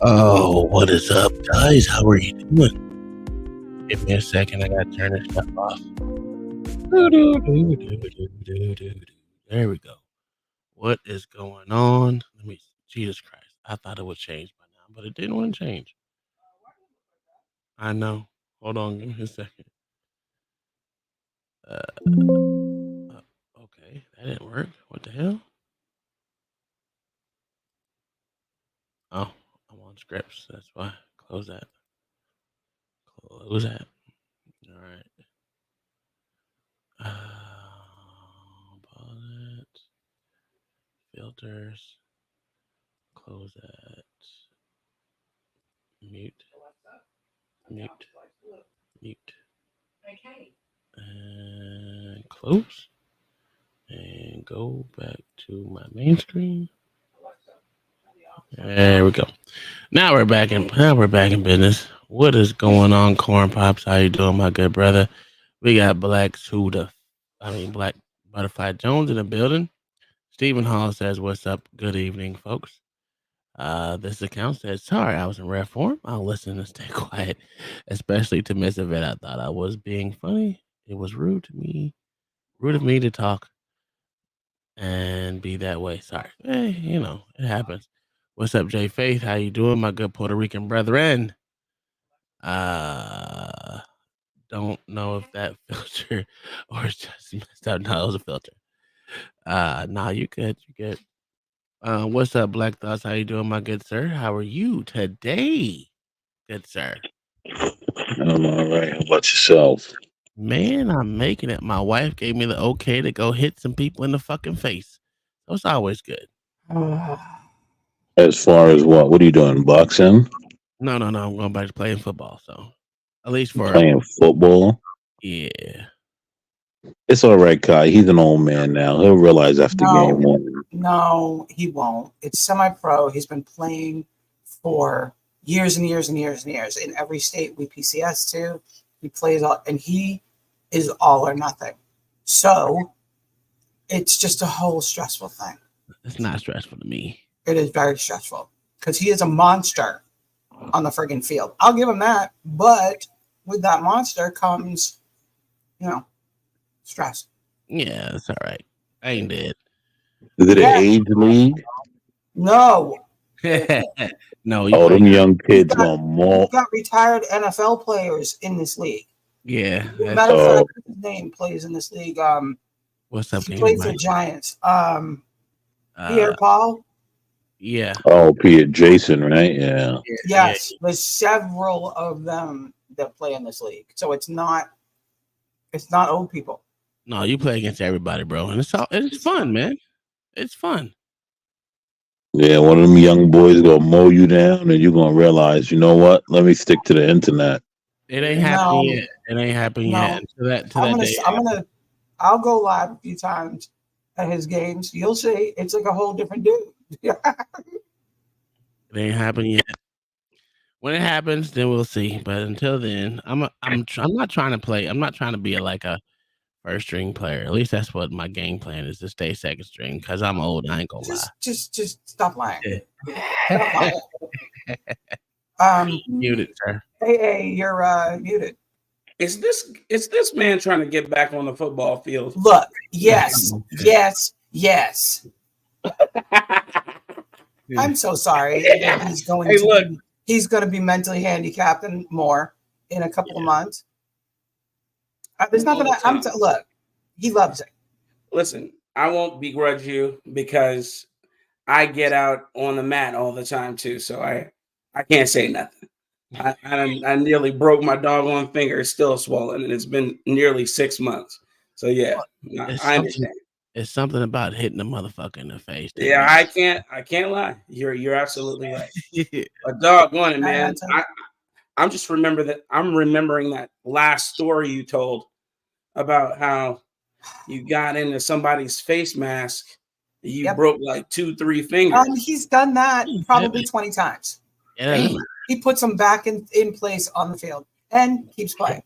Oh, what is up, guys? How are you doing? Give me a second. I gotta turn this stuff off. There we go. What is going on? Let me. Jesus Christ! I thought it would change by now, but it didn't want to change. I know. Hold on, give me a second. Okay, that didn't work. What the hell? Oh, I'm on scripts. That's why. Close that. Close that. All right. Pause it. Filters. Close that. Mute. Mute. Mute. And close. And go back to my main screen. There we go. Now we're back in business. What is going on, Corn Pops? How you doing, my good brother? We got Black Butterfly Jones in the building. Stephen Hall says, "What's up? Good evening, folks." This account says, "Sorry, I was in rare form. I'll listen and stay quiet, especially to Miss Yvette. I thought I was being funny. It was rude of me to talk and be that way. Sorry. It happens. What's up, Jay Faith? How you doing, my good Puerto Rican brethren? Uh, don't know if that filter or it's just messed up. No, it was a filter. Nah, you good. What's up, Black Thoughts? How you doing, my good sir? How are you today, good sir? I'm all right. How about yourself? Man, I'm making it. My wife gave me the okay to go hit some people in the fucking face. So it's always good. As far as what? What are you doing? Boxing? No. I'm going back to playing football. So at least for Playing football? yeah. It's all right, Kai. He's an old man now. He'll realize after game No, one. no, he won't. It's semi-pro. He's been playing for years and years and years and years. In every state we PCS to, he plays all, and he is all or nothing. So it's just a whole stressful thing. It's not stressful to me. It is very stressful because he is a monster on the friggin' field. I'll give him that. But with that monster comes, stress. Yeah, that's all right. I ain't dead. Is it Yeah. an age league? No. No, Oh, them young kids gonna maul. We've got retired NFL players in this league. Yeah. Matter of fact, his name plays in this league. What's up? He played for the Giants. Pierre Paul. Yeah. Oh, Pierre Jason, right? Yeah. Yes, there's several of them that play in this league. So it's not old people. No, you play against everybody, bro, and it's fun, man. It's fun. Yeah, one of them young boys gonna mow you down, and you're gonna realize, you know what? Let me stick to the internet. It ain't happening yet. It ain't happening yet. I'll go live a few times at his games. You'll see, it's like a whole different dude. It ain't happening yet. When it happens, then we'll see. But until then, I'm not trying to play. I'm not trying to be a first string player. At least that's what my game plan is, to stay second string because I'm old. I ain't gonna lie. Just stop lying. Yeah. Muted, sir. Hey, you're muted. Is this man trying to get back on the football field? Look, yes. I'm so sorry. He's going he's going to be mentally handicapped and more in a couple of months. There's nothing. Look, he loves it. Listen, I won't begrudge you because I get out on the mat all the time too, so I can't say nothing. I nearly broke my doggone finger. It's still swollen, and it's been nearly 6 months. So yeah, I understand. It's something about hitting the motherfucker in the face. Yeah, I can't lie. You're absolutely right. But doggone it, man. I'm remembering that last story you told about how you got into somebody's face mask. You broke like 2-3 fingers. He's done that probably 20 times. Yeah. He puts them back in place on the field and keeps playing.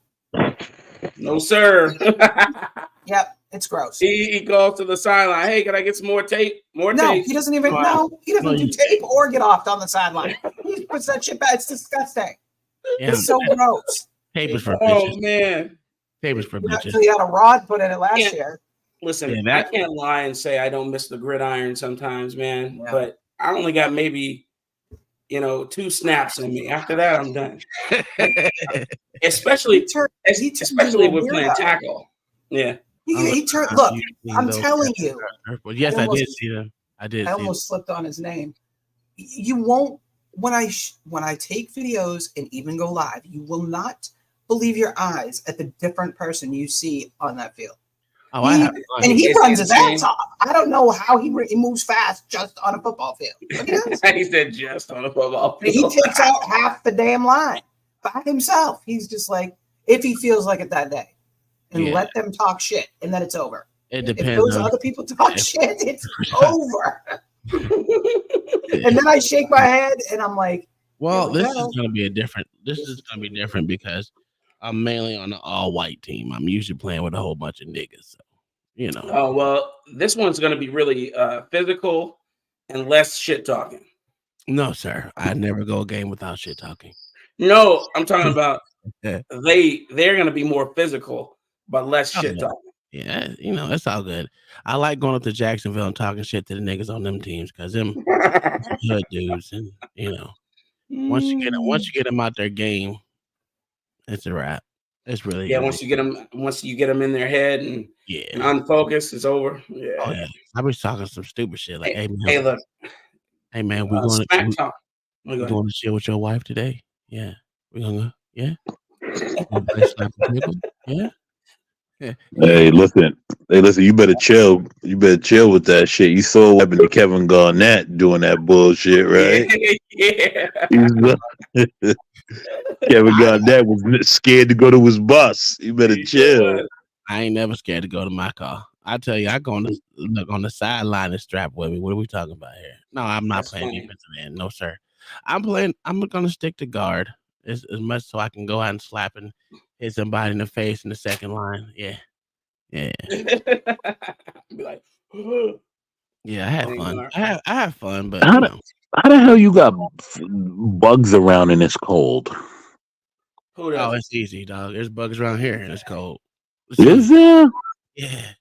No, sir. Yep, it's gross. He goes to the sideline. Hey, can I get some more tape? More tape. He doesn't even know. He doesn't do tape or get off on the sideline. he puts that shit back. It's disgusting. Yeah, It's so gross. tape is for Oh bitches. man. Tape is for bitches. So you had a rod put in it last year. Listen, Yeah, I can't lie and say I don't miss the gridiron sometimes, man. Yeah. But I only got maybe 2 snaps in me. After that, I'm done. Especially turned especially into a with playing weirdo. tackle. Yeah. He turned. Look, I'm telling you. Yes, I did almost- see them. I did. I almost slipped on his name. You won't when I take videos and even go live. You will not believe your eyes at the different person you see on that field. Oh, I have fun. And he It's runs his insane. ass off. I don't know how he moves fast just on a football field. But he does. He said just on a football And field. he takes out half the damn line by himself. He's just like, if he feels like it that day, and Yeah. let them talk shit, and then it's over. It If depends those on. other people talk shit, it's over. And then I shake my head, and I'm like, Well, here we this go. is gonna be different because I'm mainly on the all white team. I'm usually playing with a whole bunch of niggas, so Oh well, this one's going to be really physical and less shit talking. No, sir. I never go a game without shit talking. No, I'm talking about Yeah. they're going to be more physical but less Oh, shit yeah. talking. Yeah, it's all good. I like going up to Jacksonville and talking shit to the niggas on them teams because them hood dudes, and once you get them out their game, it's a wrap. It's really Yeah, once you get them in their head and unfocused, it's over. Yeah. Oh yeah, I be talking some stupid shit like, "Hey man, look, hey man, we going smack to talk. we going to chill with your wife today? Yeah, we gonna go. Yeah, play slap and pickle. Yeah, yeah. Hey, listen. You better chill. You better chill with that shit. You saw what happened to Kevin Garnett doing that bullshit, right? Yeah. Kevin Garnett was scared to go to his bus. You better chill. I ain't never scared to go to my car. I tell you, I go on the look on the sideline and strap with me. What are we talking about here? No, I'm not playing defensive end. No, sir. I'm gonna stick to guard as much so I can go out and slap and hit somebody in the face in the second line. Yeah. Yeah. Be like, yeah, I had fun. I had fun, but How the hell you got bugs around and it's cold? Oh, it's easy, dog. There's bugs around here and it's cold. Is there? Yeah.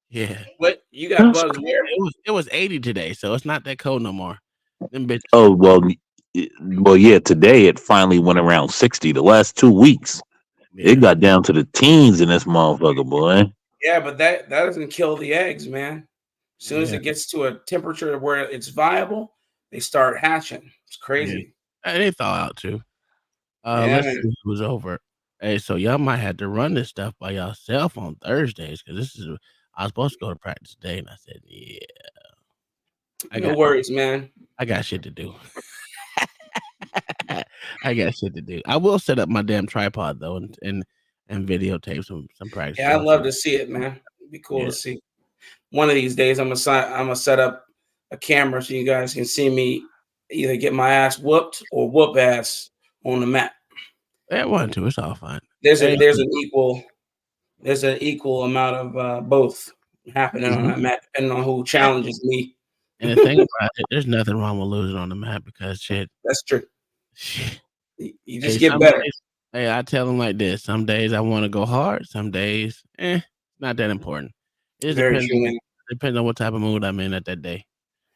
Yeah. What you got bugs where? It was 80 today, so it's not that cold no more. Them bitches. Oh well, yeah. Today it finally went around 60. The last 2 weeks, it got down to the teens in this motherfucker, boy. Yeah, but that doesn't kill the eggs, man. As soon as it gets to a temperature where it's viable, they start hatching. It's crazy. Yeah. They thaw out too. Yeah, let's see who's over. Hey, so y'all might have to run this stuff by yourself on Thursdays because I was supposed to go to practice today, and I said, yeah. No worries, man. I got shit to do. I got shit to do. I will set up my damn tripod though and videotape some practice. Yeah, I'd love to see it, man. It'd be cool to see. One of these days, I'm gonna set up a camera so you guys can see me either get my ass whooped or whoop ass on the mat. Yeah, one, two, it's all fine. There's an equal amount of both happening on that mat, depending on who challenges me. And the thing about it, there's nothing wrong with losing on the mat because shit. That's true. Shit. You just get better. Hey, I tell them like this. Some days I want to go hard. Some days, not that important. It depends on what type of mood I'm in at that day.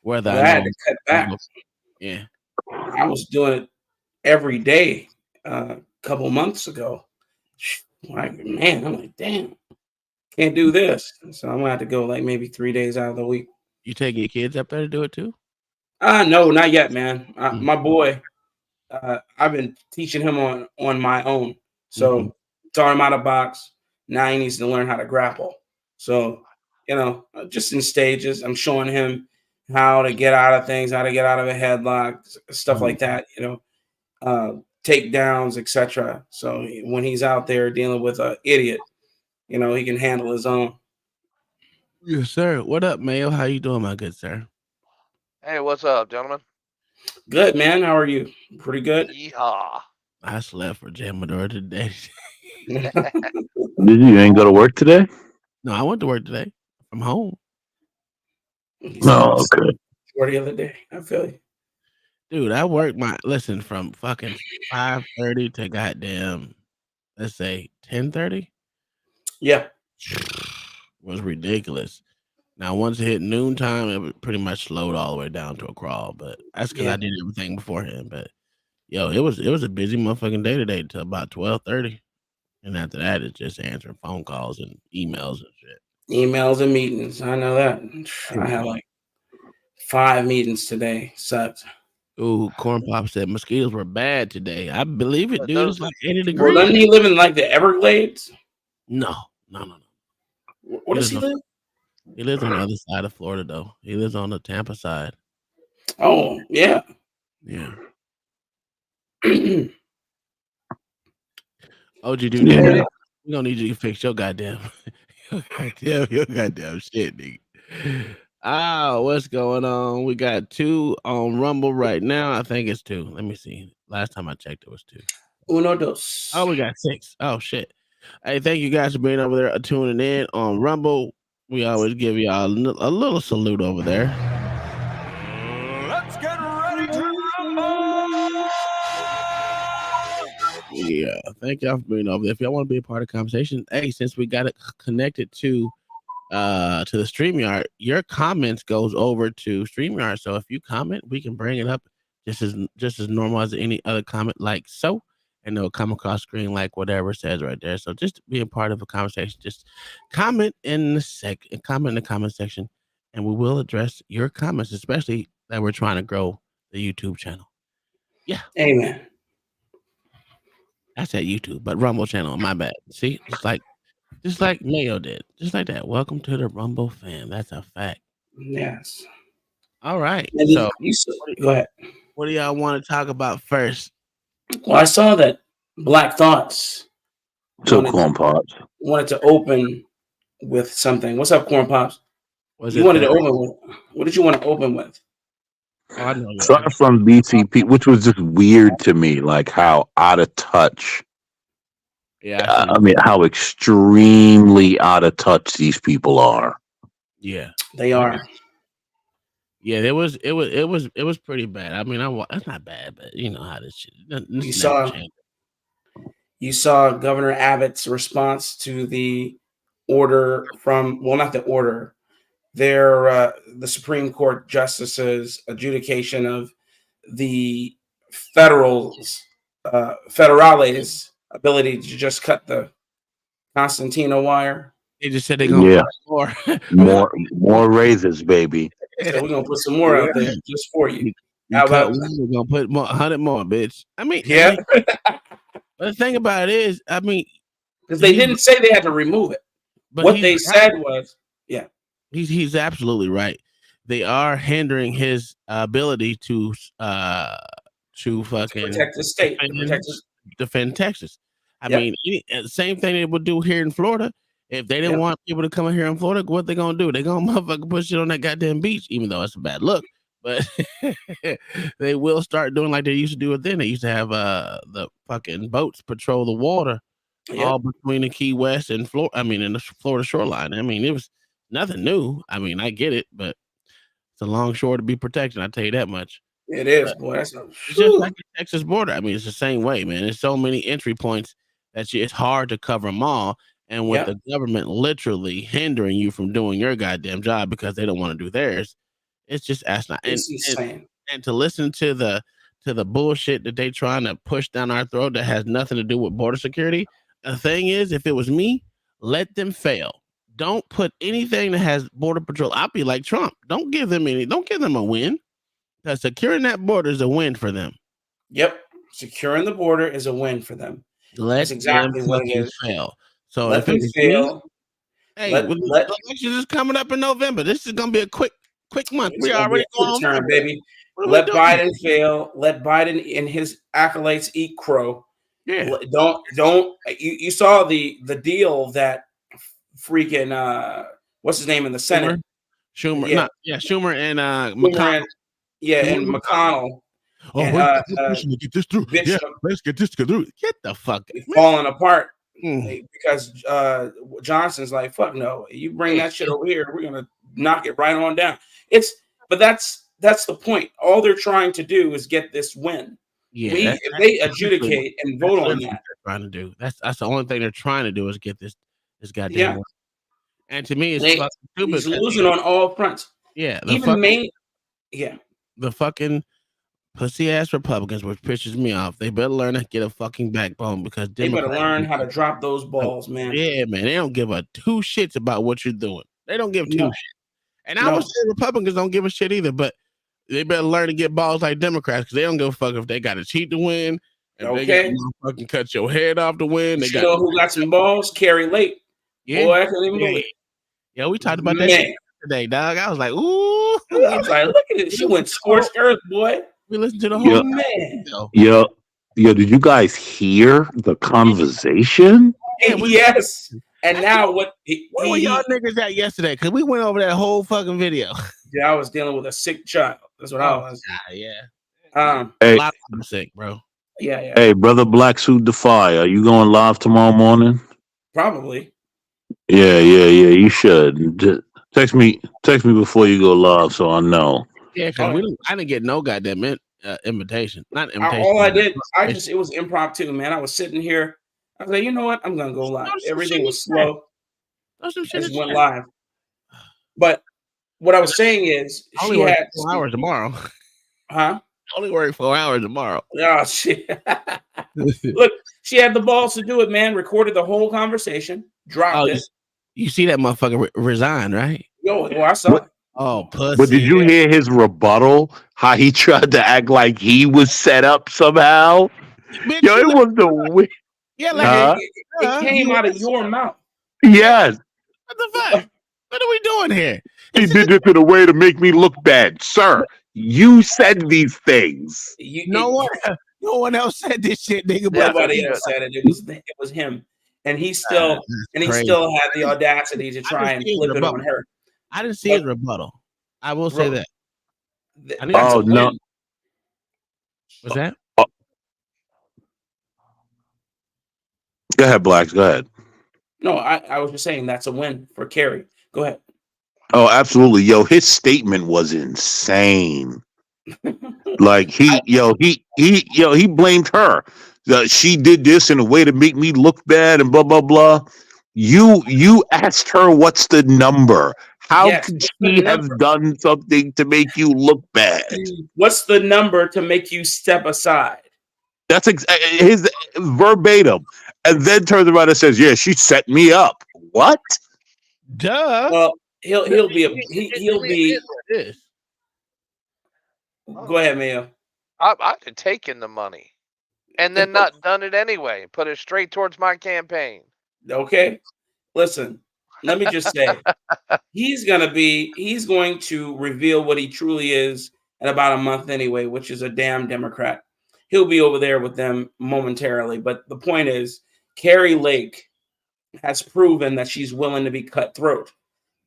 Whether I had to cut back. Yeah. I was doing it every day a couple months ago. Like, man, I'm like, damn, can't do this. So I'm gonna have to go like maybe 3 days out of the week. You taking your kids up there to do it too? No, not yet, man. My boy, I've been teaching him on my own. So taught him how to box. Now he needs to learn how to grapple. So, just in stages, I'm showing him how to get out of things, how to get out of a headlock, stuff like that, takedowns, etc. So when he's out there dealing with an idiot, he can handle his own. Yes, sir. What up, Mayo? How you doing, my good sir? Hey, what's up, gentlemen? Good, man. How are you? Pretty good. Yeehaw. I slept for Jamador today. You ain't go to work today? No, I went to work today from home. No, okay. For the other day, I feel you. Dude, I worked from fucking 5:30 to goddamn, let's say 10:30 Yeah. was ridiculous. Now, once it hit noontime, it was pretty much slowed all the way down to a crawl, but that's because I did everything beforehand. But yo, it was a busy motherfucking day today till about 12:30, and after that, it's just answering phone calls and emails and shit. Emails and meetings. I know that. I had Mhm. like 5 meetings today. Sucked. Ooh, Corn Pop said mosquitoes were bad today. I believe it, dude. It's like 80 Well, degrees. doesn't he live in like the Everglades? No. What does he live? He lives on the other side of Florida, though. He lives on the Tampa side. Oh, yeah. Yeah. Yeah. OG dude, Yeah. we gonna need you to fix your goddamn, your goddamn shit, nigga. What's going on? We got 2 on Rumble right now. I think it's 2. Let me see. Last time I checked, it was 2. Uno dos. Oh, we got 6. Oh shit. Hey, thank you guys for being over there, tuning in on Rumble. We always give y'all a little salute over there. Let's get ready to rumble! Yeah, thank y'all for being over there. If y'all want to be a part of the conversation, hey, since we got it connected to the StreamYard, your comments goes over to StreamYard. So if you comment, we can bring it up just as normal as any other comment, like so, and it'll come across screen like whatever it says right there. So just be a part of a conversation. Just comment in the comment section, and we will address your comments, especially that we're trying to grow the YouTube channel. Yeah. Amen. I said YouTube, but Rumble channel. My bad. See, just like Mayo did, just like that. Welcome to the Rumble fam. That's a fact. Yes. All right. And So, go ahead. what do y'all want to talk about first? Well, I saw that Black Thoughts So Corn Pops. wanted to open with something. What's up, Corn Pops? Was You it wanted to open with? What did you want to open with? Oh, I know. Starting from BCP, which was just weird to me, like how out of touch. Yeah, I mean, how extremely out of touch these people are. yeah, They are. Yeah, it was pretty bad. I mean, that's not bad, but you know how this shit. This never changed. You saw Governor Abbott's response to the order from, well, not the order, the Supreme Court justice's adjudication of the federale's ability to just cut the Constantino wire. They just said they're gonna put more raises, baby. So we're gonna put some more out there just for you. How about we're gonna put 100 more, bitch? I mean, yeah. But the thing about it is, I mean, because they didn't say they had to remove it. But what they said was, yeah, he's absolutely right. They are hindering his ability to fucking protect the state, defend Texas. I mean, same thing they would do here in Florida. If they didn't want people to come in here in Florida, what they gonna do? They gonna motherfucking put shit on that goddamn beach, even though it's a bad look. But they will start doing like they used to do it then. They used to have the fucking boats patrol the water all between the Key West and Florida. I mean, in the Florida shoreline. I mean, it was nothing new. I mean, I get it, but it's a long shore to be protected. I tell you that much. It is, boy. It's just like the Texas border. I mean, it's the same way, man. There's so many entry points that it's hard to cover them all. And with the government literally hindering you from doing your goddamn job because they don't want to do theirs, it's just asinine. And to listen to the bullshit that they trying to push down our throat that has nothing to do with border security. The thing is, if it was me, let them fail. Don't put anything that has border patrol. I'll be like Trump. Don't give them a win. Because securing that border is a win for them. Yep. Securing the border is a win for them. That's exactly what it is. Fail. So let them fail. Hey, the election is coming up in November. This is gonna be a quick month. We already going turn, baby. Let Biden fail. Let Biden and his acolytes eat crow. Yeah. Don't. You saw the deal that freaking what's his name in the Senate? Schumer and McConnell. And McConnell. Oh, and, get this through. Yeah, let's get this through. Get the fuck falling apart because Johnson's like, fuck no. You bring that shit over here, we're gonna knock it right on down. But that's that's the point. All they're trying to do is get this win. Yeah, If they adjudicate and vote on that, what they're trying to do. That's the only thing they're trying to do is get this goddamn yeah, win. And to me, it's they fucking stupid. he's losing on all fronts. Yeah, Even Maine, yeah, the fucking pussy ass Republicans, which pisses me off. They better learn to get a fucking backbone because they better Democrats. learn how to drop those balls, man. Yeah, man, they don't give a two shits about what you're doing. They don't give two No. shits. And I would say Republicans don't give a shit either, but they better learn to get balls like Democrats because they don't give a fuck if they got to cheat to win. If they got to fucking cut your head off to win. They know who got some balls? Carrie Lake. Yeah. Boy, I couldn't even believe it. Yeah, we talked about that shit today, dog. I was like, ooh. I was like, look at it. She went scorched earth, boy. We listened to the whole man. Yo, did you guys hear the conversation? Yes. And now what? Where were y'all niggas at yesterday? Because we went over that whole fucking video. Yeah, I was dealing with a sick child. That's what I was. Yeah. Hey, a lot of people sick, bro. Yeah. Hey, brother Black Suit Defy, are you going live tomorrow morning? Probably. Yeah. You should. Just text me before you go live so I know. Yeah, because I didn't get no goddamn invitation. Not invitation. All I did, it was impromptu, man. I was sitting here. I was like, you know what? I'm gonna go live. Everything was slow. I just went live. But what I was saying is, she had 4 hours tomorrow. Huh? Only work 4 hours tomorrow. Oh shit! Look, she had the balls to do it, man. Recorded the whole conversation, dropped it. You see that motherfucker resign, right? Yo, I saw it. Oh, pussy. But did you hear his rebuttal? How he tried to act like he was set up somehow? Bitch, Yo, it was the way. Yeah, like it came out of your mouth. Yes. What the fuck? What are we doing here? He did this in a way to make me look bad, sir. You said these things. No one else said this shit, nigga. Nobody else said it. It was him, and he still had the audacity to try and flip it on her. I didn't see his rebuttal. I will say that. No. What's that? Go ahead, Blacks. Go ahead. No, I was just saying that's a win for Kerry. Go ahead. Oh, absolutely. Yo, his statement was insane. Like he blamed her. She did this in a way to make me look bad and blah blah blah. You asked her what's the number. How could she have done something to make you look bad? What's the number to make you step aside? That's his verbatim, and then turns around and says, "Yeah, she set me up." What? Duh. Well, he'll be. Go ahead, Mayo. I'd have taken the money and then not done it anyway. Put it straight towards my campaign. Okay, listen. Let me just say, he's going to reveal what he truly is in about a month anyway, which is a damn Democrat. He'll be over there with them momentarily. But the point is, Carrie Lake has proven that she's willing to be cutthroat.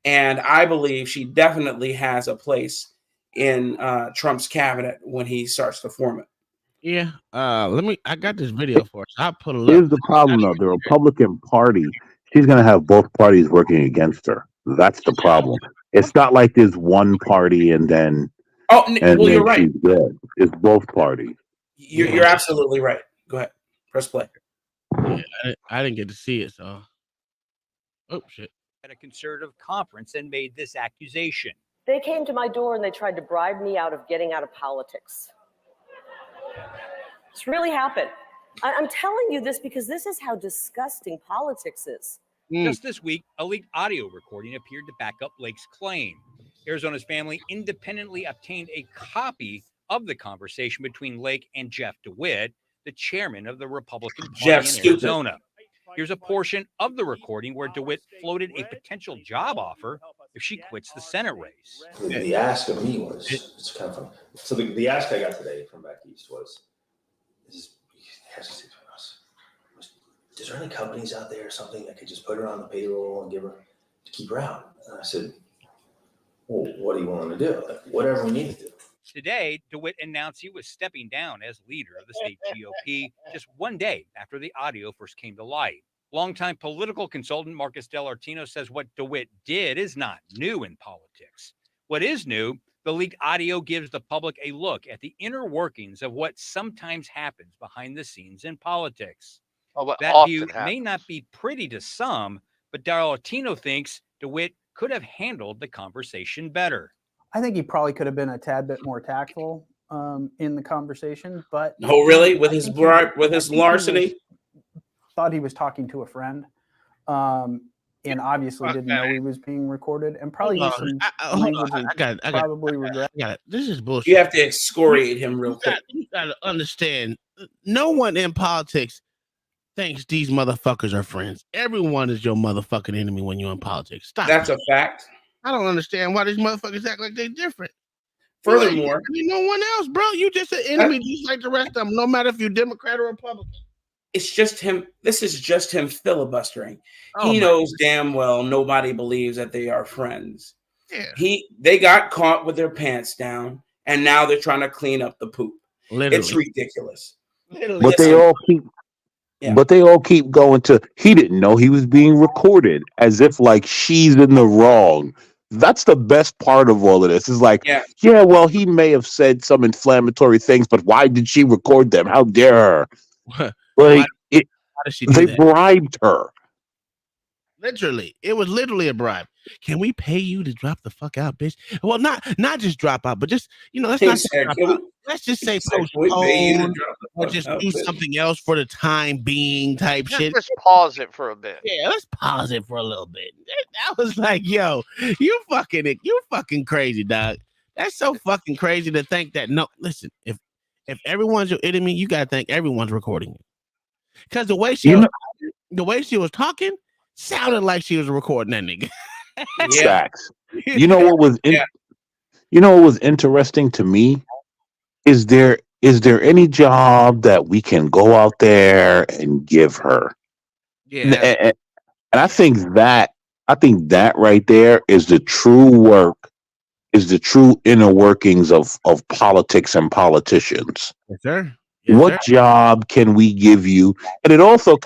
And I believe she definitely has a place in Trump's cabinet when he starts to form it. Yeah. I got this video for us. I'll put it up. Here's the problem, though. The Republican Party, she's going to have both parties working against her. That's the problem. It's not like there's one party and then. You're right. She's good. It's both parties. You're absolutely right. Go ahead. Press play. Yeah, I didn't get to see it, so. Oh, shit. At a conservative conference and made this accusation. They came to my door and they tried to bribe me out of getting out of politics. It's really happened. I'm telling you this because this is how disgusting politics is. Just this week, a leaked audio recording appeared to back up Lake's claim. Arizona's family independently obtained a copy of the conversation between Lake and Jeff DeWitt, the chairman of the Republican Party in Arizona. Here's a portion of the recording where DeWitt floated a potential job offer if she quits the Senate race. The ask of me was, it's kind of fun. So the ask I got today from back east was, is there any companies out there or something that could just put her on the payroll and keep her out? And I said, well, what are you willing to do? Like, whatever we need to do. Today, DeWitt announced he was stepping down as leader of the state GOP just one day after the audio first came to light. Longtime political consultant Marcus DelArtino says what DeWitt did is not new in politics. What is new, The leaked audio gives the public a look at the inner workings of what sometimes happens behind the scenes in politics. Oh, what That often view happens. may not be pretty to some, but Darlatino thinks DeWitt could have handled the conversation better. I think he probably could have been a tad bit more tactful in the conversation, but Oh, really? With I his think bribe, with his I think he larceny? thought he was talking to a friend, and obviously didn't know he was being recorded, and probably used some language he probably regret. This is bullshit. You have to excoriate him real quick. You got to understand. No one in politics thinks these motherfuckers are friends. Everyone is your motherfucking enemy when you're in politics. Stop. That's a fact. I don't understand why these motherfuckers act like they're different. Furthermore, no one else, bro. You just an enemy just like the rest of them, no matter if you're Democrat or Republican. It's just him. This is just him filibustering. He knows damn well nobody believes that they are friends. Yeah. They got caught with their pants down, and now they're trying to clean up the poop. Literally. It's ridiculous. But they all keep going to, he didn't know he was being recorded, as if like she's in the wrong. That's the best part of all of this. Is like, yeah, well, he may have said some inflammatory things, but why did she record them? How dare her? Like, how did she do they that? bribed her. Literally, it was literally a bribe. Can we pay you to drop the fuck out, bitch? Well, not just drop out, but just let's not say drop out. Let's just say postpone or just do something else for the time being type shit. Just pause it for a bit. Yeah, let's pause it for a little bit. That was like, yo, you fucking crazy, dog. That's so fucking crazy to think that. No, listen, if everyone's your enemy, you gotta think everyone's recording it. Because the way she was talking sounded like she was recording that nigga. Facts. You know what was interesting to me? Is there any job that we can go out there and give her? Yeah. And I think that right there is the true work, is the true inner workings of politics and politicians. Yes, sir. What job can we give you? And it also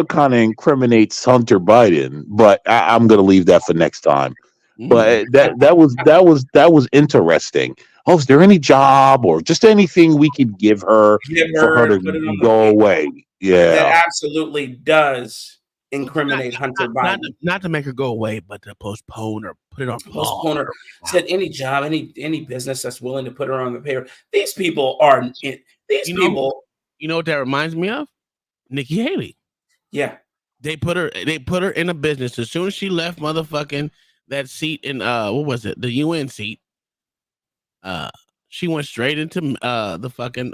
kind of incriminates Hunter Biden, but I'm going to leave that for next time. But that was interesting. Oh, is there any job or just anything we could give her for her to go away? Yeah, that absolutely does incriminate Hunter Biden. Not to make her go away, but to postpone or put it on postpone her. Said any job, any business that's willing to put her on the payroll. These people are people. You know what that reminds me of? Nikki Haley. Yeah, they put her in a business as soon as she left motherfucking that seat in what was it, the UN seat. She went straight into the fucking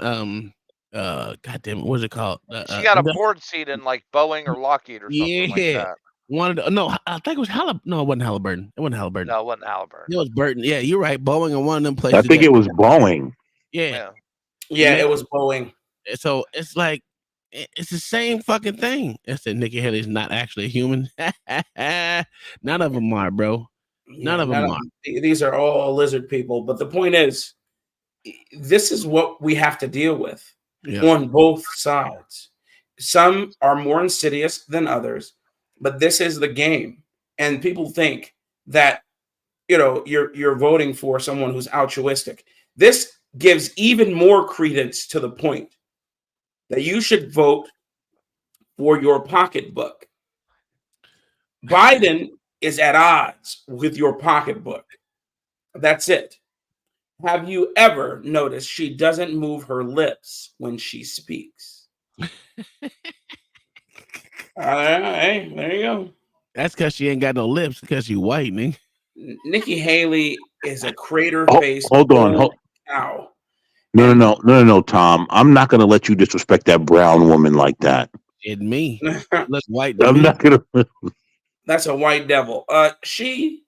goddamn, what was it called? She got a board seat in like Boeing or Lockheed or something like that. I think it was No, it wasn't Halliburton. No, it wasn't Halliburton. It was Burton. Yeah, you're right. Boeing and one of them places. I think it was Boeing. Yeah, it was Boeing. So it's like it's the same fucking thing. It's that Nikki Haley's not actually a human. None of them are, bro. None of them are. These are all lizard people. But the point is, this is what we have to deal with on both sides. Some are more insidious than others, but this is the game. And people think that you're voting for someone who's altruistic. This gives even more credence to the point that you should vote for your pocketbook. Biden is at odds with your pocketbook. That's it. Have you ever noticed she doesn't move her lips when she speaks? Hey, there you go. That's because she ain't got no lips, because she whitening. Nikki Haley is a crater-faced hold on. cow. No, Tom. I'm not going to let you disrespect that brown woman like that. It's me. Look white. I'm not going to. That's a white devil. She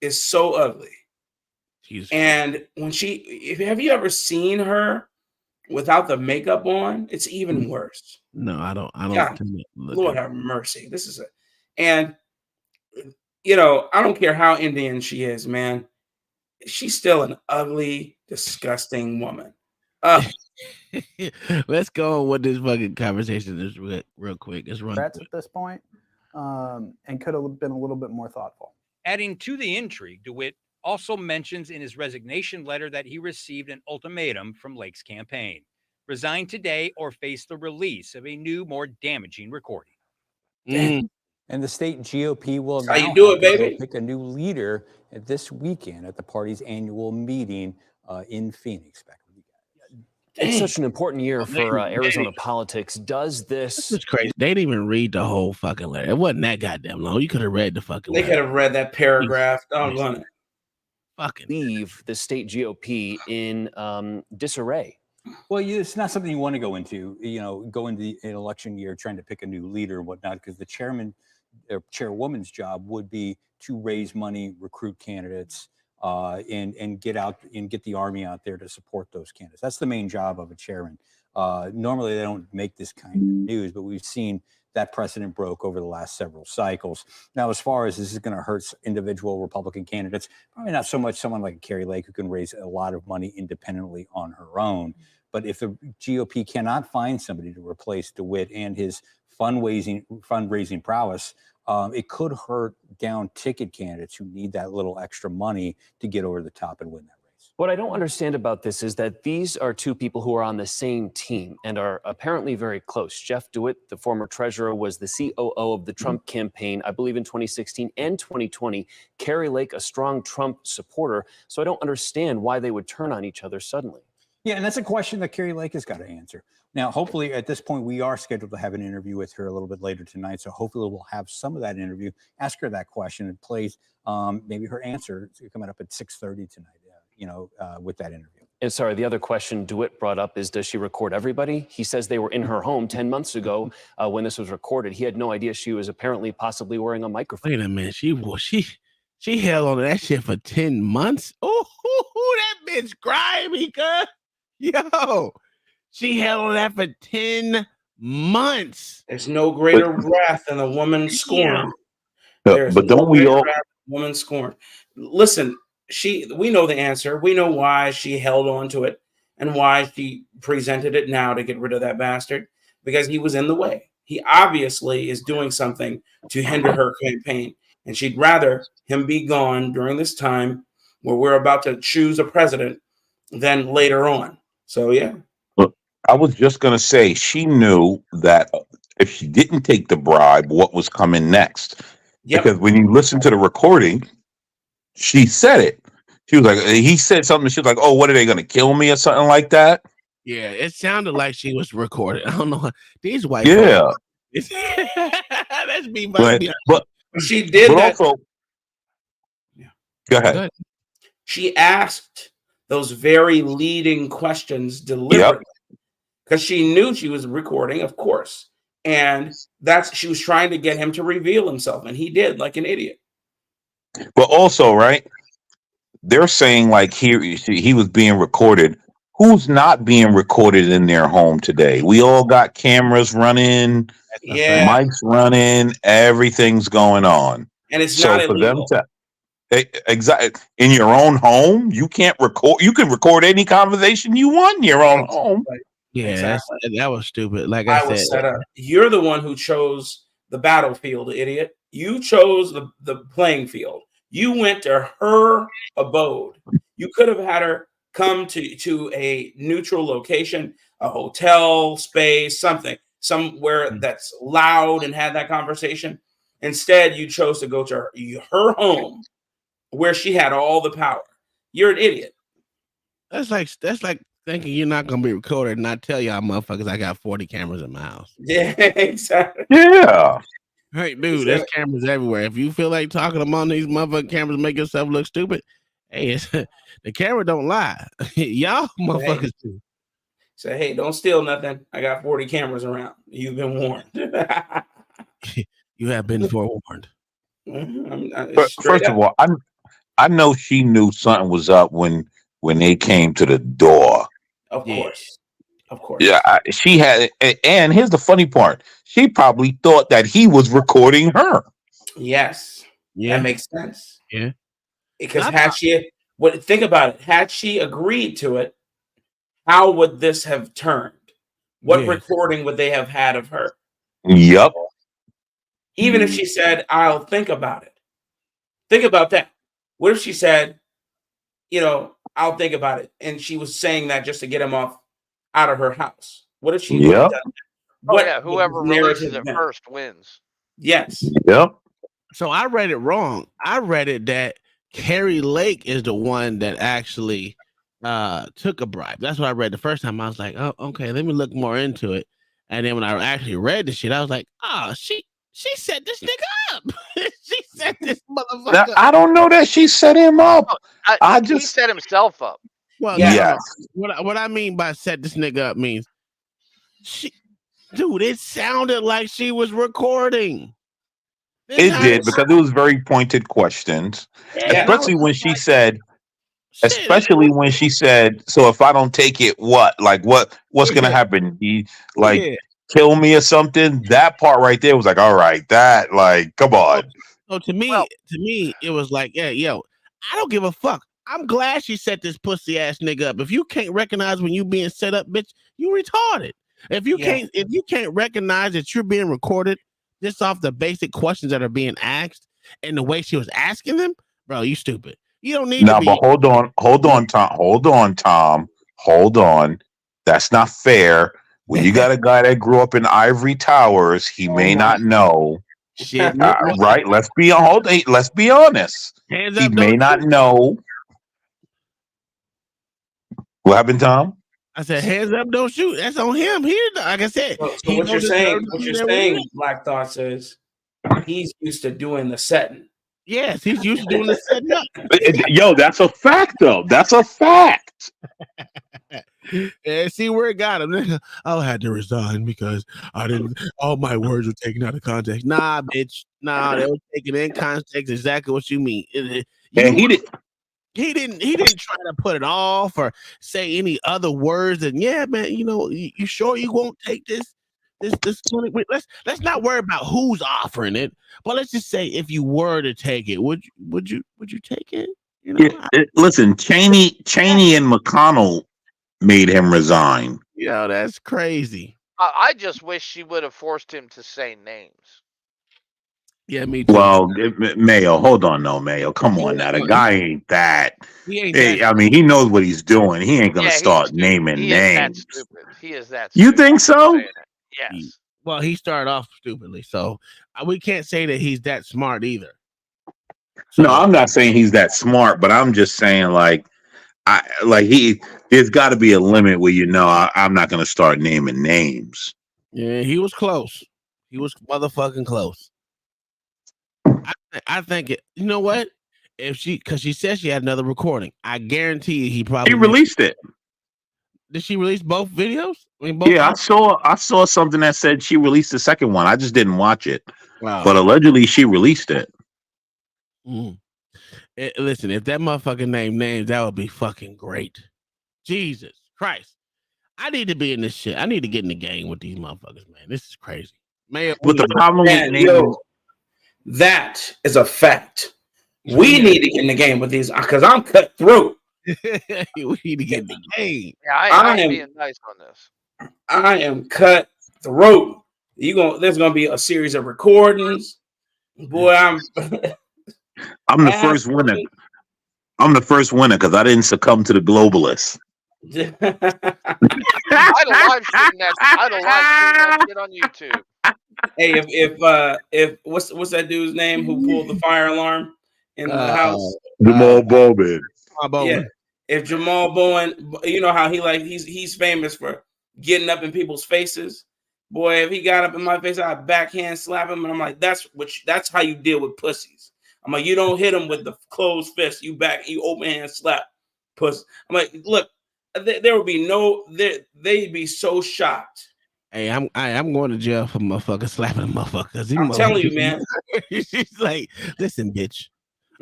is so ugly. And when have you ever seen her without the makeup on? It's even worse. No, I don't. God, Lord have mercy. This is and I don't care how Indian she is, man. She's still an ugly, disgusting woman. Let's go on with this fucking conversation is real quick. Let's run at this point, and could have been a little bit more thoughtful. Adding to the intrigue, DeWitt also mentions in his resignation letter that he received an ultimatum from Lake's campaign: resign today or face the release of a new, more damaging recording. Mm. And the state GOP will That's how now you do have it, to go baby. pick a new leader this weekend at the party's annual meeting in Phoenix. Back with you guys. It's such an important year for Arizona politics. Does this? This is crazy. They didn't even read the whole fucking letter. It wasn't that goddamn long. You could have read the fucking They letter. could have read that paragraph. Doggone it. Fucking leave the state GOP in disarray. Well, it's not something you want to go into. Go into an election year trying to pick a new leader and whatnot, because the chairman or chairwoman's job would be to raise money, recruit candidates, and get out and get the army out there to support those candidates. That's the main job of a chairman. Normally, they don't make this kind of news, but we've seen that precedent broke over the last several cycles. Now, as far as this is going to hurt individual Republican candidates, probably not so much someone like Carrie Lake, who can raise a lot of money independently on her own. But if the GOP cannot find somebody to replace DeWitt and his fundraising prowess, it could hurt down ticket candidates who need that little extra money to get over the top and win that race. What I don't understand about this is that these are two people who are on the same team and are apparently very close. Jeff DeWitt, the former treasurer, was the COO of the Trump campaign, I believe, in 2016 and 2020. Carrie Lake, a strong Trump supporter. So I don't understand why they would turn on each other suddenly. Yeah, and that's a question that Carrie Lake has got to answer. Now, hopefully, at this point, we are scheduled to have an interview with her a little bit later tonight. So hopefully we'll have some of that interview, ask her that question, and plays maybe her answer coming up at 6:30 tonight, with that interview. And sorry, the other question DeWitt brought up is, does she record everybody? He says they were in her home 10 months ago when this was recorded. He had no idea she was apparently possibly wearing a microphone. Wait a minute. She held on to that shit for 10 months. Oh, that bitch grimy, cuz. Yo, she held on that for 10 months. There's no greater wrath than a woman scorned. There's but no don't we greater all? wrath than a woman scorned. Listen, we know the answer. We know why she held on to it and why she presented it now to get rid of that bastard, because he was in the way. He obviously is doing something to hinder her campaign, and she'd rather him be gone during this time where we're about to choose a president than later on. So, yeah. Look, I was just going to say she knew that if she didn't take the bribe, what was coming next. Yep. Because when you listen to the recording, she said it. She was like, he said something. She was like, "Oh, what are they going to kill me or something like that?" Yeah, it sounded like she was recorded. I don't know. These white Yeah. folks. That's me. But she did but that. Also, yeah. Go ahead. She asked those very leading questions deliberately because she knew she was recording, of course. And she was trying to get him to reveal himself. And he did, like an idiot. But also, right, they're saying like he was being recorded. Who's not being recorded in their home today? We all got cameras running, mics running, everything's going on. And it's not illegal. Exactly, in your own home, you can't record. You can record any conversation you want in your own home. Yeah, exactly. that was stupid. Like I said, was set up. You're the one who chose the battlefield, idiot. You chose the playing field. You went to her abode. You could have had her come to a neutral location, a hotel space, somewhere that's loud, and had that conversation. Instead, you chose to go to her home, where she had all the power. You're an idiot. That's like thinking you're not gonna be recorded and I tell y'all motherfuckers I got 40 cameras in my house. Yeah, exactly. Yeah. Hey, dude, there's cameras everywhere. If you feel like talking among these motherfucking cameras, make yourself look stupid. Hey, the camera don't lie. Y'all motherfuckers do. Say, hey, don't steal nothing. I got 40 cameras around. You've been warned. You have been forewarned. First of all, I know she knew something was up when they came to the door. Of course. Of course. Yeah, she had, and here's the funny part. She probably thought that he was recording her. Yes. Yeah. That makes sense. Yeah. Because think about it. Had she agreed to it, how would this have turned? What recording would they have had of her? Yep. Even if she said, I'll think about it. Think about that. What if she said, I'll think about it. And she was saying that just to get him out of her house. What if she would Yep. have done that? What yeah, whoever releases it first wins. Yes. Yep. So I read it wrong. I read it that Carrie Lake is the one that actually took a bribe. That's what I read the first time. I was like, oh, okay, let me look more into it. And then when I actually read the shit, I was like, oh, she set this nigga up. She set this motherfucker Now, up. I don't know that she set him up. He set himself up. Well, yes. no. What I mean by set this nigga up means dude, it sounded like she was recording. It did, because it was very pointed questions, especially when she said, so if I don't take it, what? Like, what's going to happen? He, kill me or something? That part right there was like, all right, that, like, come on. So to me, it was like, yeah, yo, I don't give a fuck. I'm glad she set this pussy ass nigga up. If you can't recognize when you being set up, bitch, you retarded. If you can't recognize that you're being recorded just off the basic questions that are being asked and the way she was asking them, bro, you stupid. You don't need to be. But hold on, Tom. That's not fair. When you got a guy that grew up in ivory towers, he may not know. Shit, right? Let's be honest. Hands he up, may not know. What happened, Tom? I said, hands up, don't shoot. That's on him. He, like I said. So what you're saying, Black Thought says, he's used to doing the setting. Yes, he's used to doing the setting up. Yo, that's a fact, though. That's a fact. And see where it got him. I had to resign because I didn't. All my words were taken out of context. Nah, bitch. Nah, they were taken in context. Exactly what you mean. And he did. He didn't try to put it off or say any other words. And yeah, man, you sure you won't take this 20? Let's not worry about who's offering it, but let's just say if you were to take it, would you take it? Listen, Cheney and McConnell made him resign. Yeah, that's crazy. I just wish she would have forced him to say names. Yeah, me too. Well, Mayo, hold on, no, Mayo. Come on now. The guy ain't that. I mean, he knows what he's doing. He ain't going to start naming names. He is that stupid. You think so? Yes. Well, he started off stupidly, so we can't say that he's that smart either. No, I'm not saying he's that smart, but I'm just saying, there's got to be a limit where I'm not going to start naming names. Yeah, he was close. He was motherfucking close. I think it. You know what? Because she said she had another recording. I guarantee you, he probably released it. Did she release both videos? I saw something that said she released the second one. I just didn't watch it. Wow. But allegedly, she released it. Listen, if that motherfucking names, that would be fucking great. Jesus Christ. I need to be in this shit. I need to get in the game with these motherfuckers, man. This is crazy. Man, but the problem with naming... That is a fact. We need to get in the game with these because I'm cut through. We need to get in the game. Yeah, I am being nice on this. I am cut through. There's gonna be a series of recordings. Boy, I'm the first winner. I'm the first winner because I didn't succumb to the globalists. I'd have live streamed that shit on YouTube. Hey, if what's that dude's name who pulled the fire alarm in the house? Jamal Bowman. Yeah. If Jamal Bowen, you know how he's famous for getting up in people's faces. Boy, if he got up in my face, I'd backhand slap him, and I'm like, that's how you deal with pussies. I'm like, you don't hit him with the closed fist. You open hand slap puss. I'm like, look, there would be they'd be so shocked. Hey, I'm going to jail for motherfuckers slapping motherfuckers. I'm telling you, man. She's like, listen, bitch,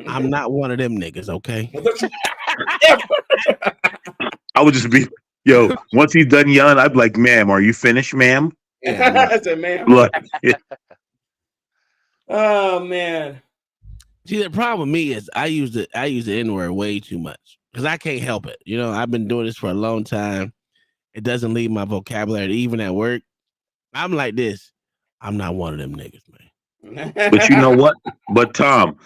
I'm not one of them niggas, okay? I would just be, once he's done yelling, I'd be like, ma'am, are you finished, ma'am? Yeah, I said, ma'am. Look, Oh, man. See, the problem with me is I use the N-word way too much because I can't help it. I've been doing this for a long time. It doesn't leave my vocabulary, even at work. I'm like this. I'm not one of them niggas, man. But you know what? But Tom,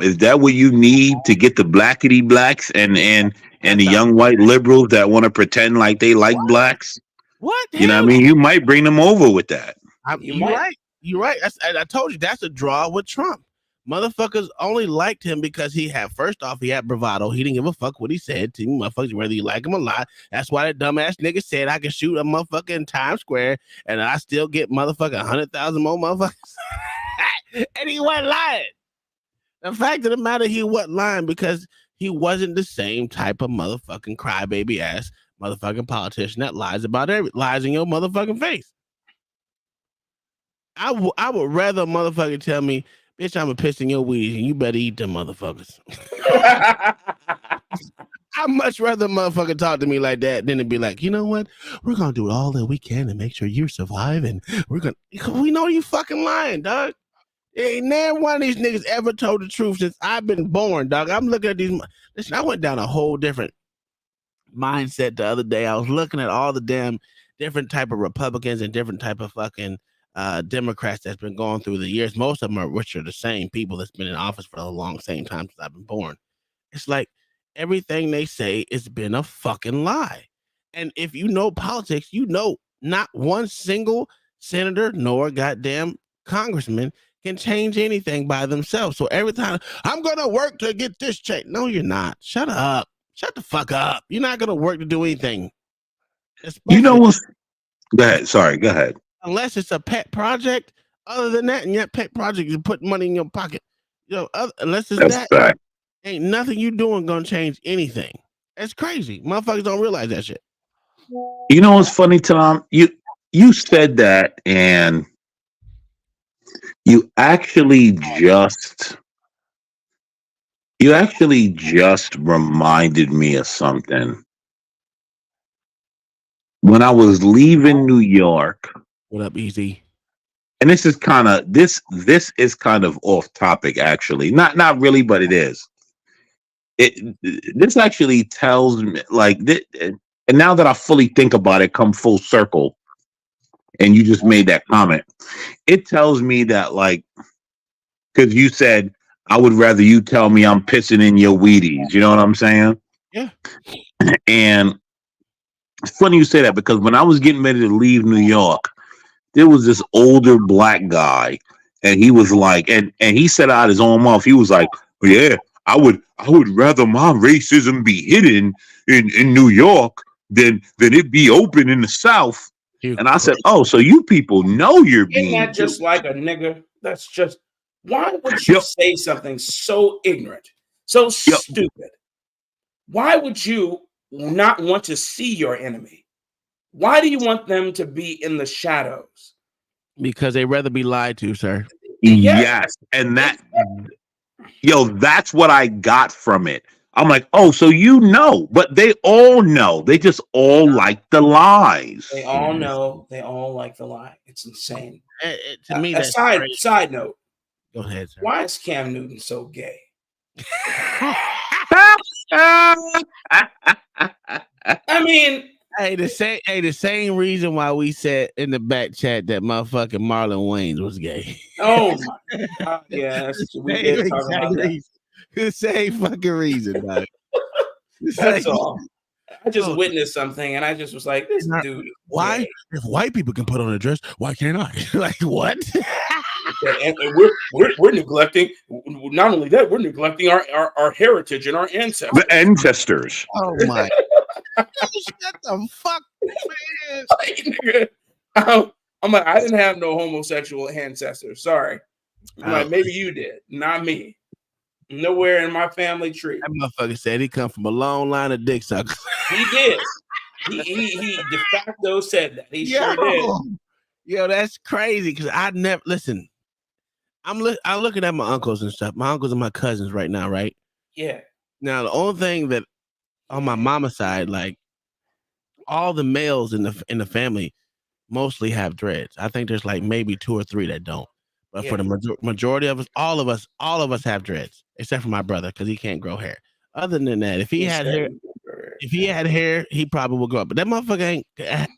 is that what you need to get the blackity blacks and the young white liberals that want to pretend like they like blacks? What? You know what I mean? You might bring them over with that. You're right. You're right. I told you that's a draw with Trump. Motherfuckers only liked him because he had, first off, he had bravado. He didn't give a fuck what he said to you motherfuckers, whether you like him or not. That's why that dumbass nigga said I can shoot a motherfucker in Times Square and I still get motherfucking 100,000 more motherfuckers. And he wasn't lying. The fact of the matter, he wasn't lying because he wasn't the same type of motherfucking crybaby ass motherfucking politician that lies about lies in your motherfucking face. I would rather a motherfucker tell me, bitch, I'm a piss in your weeds and you better eat them motherfuckers. I'd much rather a motherfucker talk to me like that than to be like, you know what? We're going to do all that we can to make sure you survive. And we know you fucking lying, dog. Ain't never one of these niggas ever told the truth since I've been born, dog. I'm looking at these. Listen, I went down a whole different mindset the other day. I was looking at all the damn different type of Republicans and different type of fucking Democrats that's been going through the years. Most of them are the same people that's been in office for a long same time since I've been born. It's like everything they say has been a fucking lie. And if you know politics, you know not one single senator nor goddamn congressman can change anything by themselves. So every time I'm gonna work to get this check. No, you're not. Shut up. Shut the fuck up. You're not gonna work to do anything. You know what's go ahead. Sorry, go ahead. Unless it's a pet project. Other than that, and yet pet project, you put money in your pocket. You know, unless it's That's that, ain't nothing you doing gonna change anything. That's crazy. Motherfuckers don't realize that shit. You know what's funny, Tom? You said that, and you actually just reminded me of something. When I was leaving New York, what up, Easy? And this is kind of off topic, actually. Not really, but it is. This actually tells me, like, and now that I fully think about it, come full circle, and you just made that comment, it tells me that, like, because you said, I would rather you tell me I'm pissing in your Wheaties. You know what I'm saying? Yeah. And it's funny you say that, because when I was getting ready to leave New York, there was this older black guy, and he was like, and he said out his own mouth, he was like, yeah, I would rather my racism be hidden in New York than it be open in the South. And I said, oh, so you people know you're being Isn't that just like a nigga? That's just, why would you say something so ignorant, so stupid? Why would you not want to see your enemy? Why do you want them to be in the shadows? Because they'd rather be lied to, sir. Yes. And that's what I got from it. I'm like, oh, so you know, but they all know. They just all like the lies. They all know. They all like the lie. It's insane. To me, a side note. Go ahead, sir. Why is Cam Newton so gay? I mean, the same reason why we said in the back chat that motherfucking Marlon Wayans was gay. Oh my God, yes, we did talk about that. The same fucking reason, dog. That's all. I just witnessed something, and I just was like, "This dude." Why? Gay. If white people can put on a dress, why can't I? Like what? and we're neglecting. Not only that, we're neglecting our heritage and our ancestors. The ancestors. Oh my! Shut the fuck, man! I'm like, I didn't have no homosexual ancestors. Sorry. I'm like, maybe you did, not me. Nowhere in my family tree. That motherfucker said he come from a long line of dick suckers. He did. He de facto said that. He sure did. Yo, that's crazy, because I never listen. I'm looking at my uncles and stuff. My uncles and my cousins right now, right? Yeah. Now the only thing that on my mama's side, like all the males in the family mostly have dreads. I think there's like maybe 2 or 3 that don't. But for the majority of us, all of us have dreads, except for my brother, because he can't grow hair. Other than that, if he had hair, he probably would grow up. But that motherfucker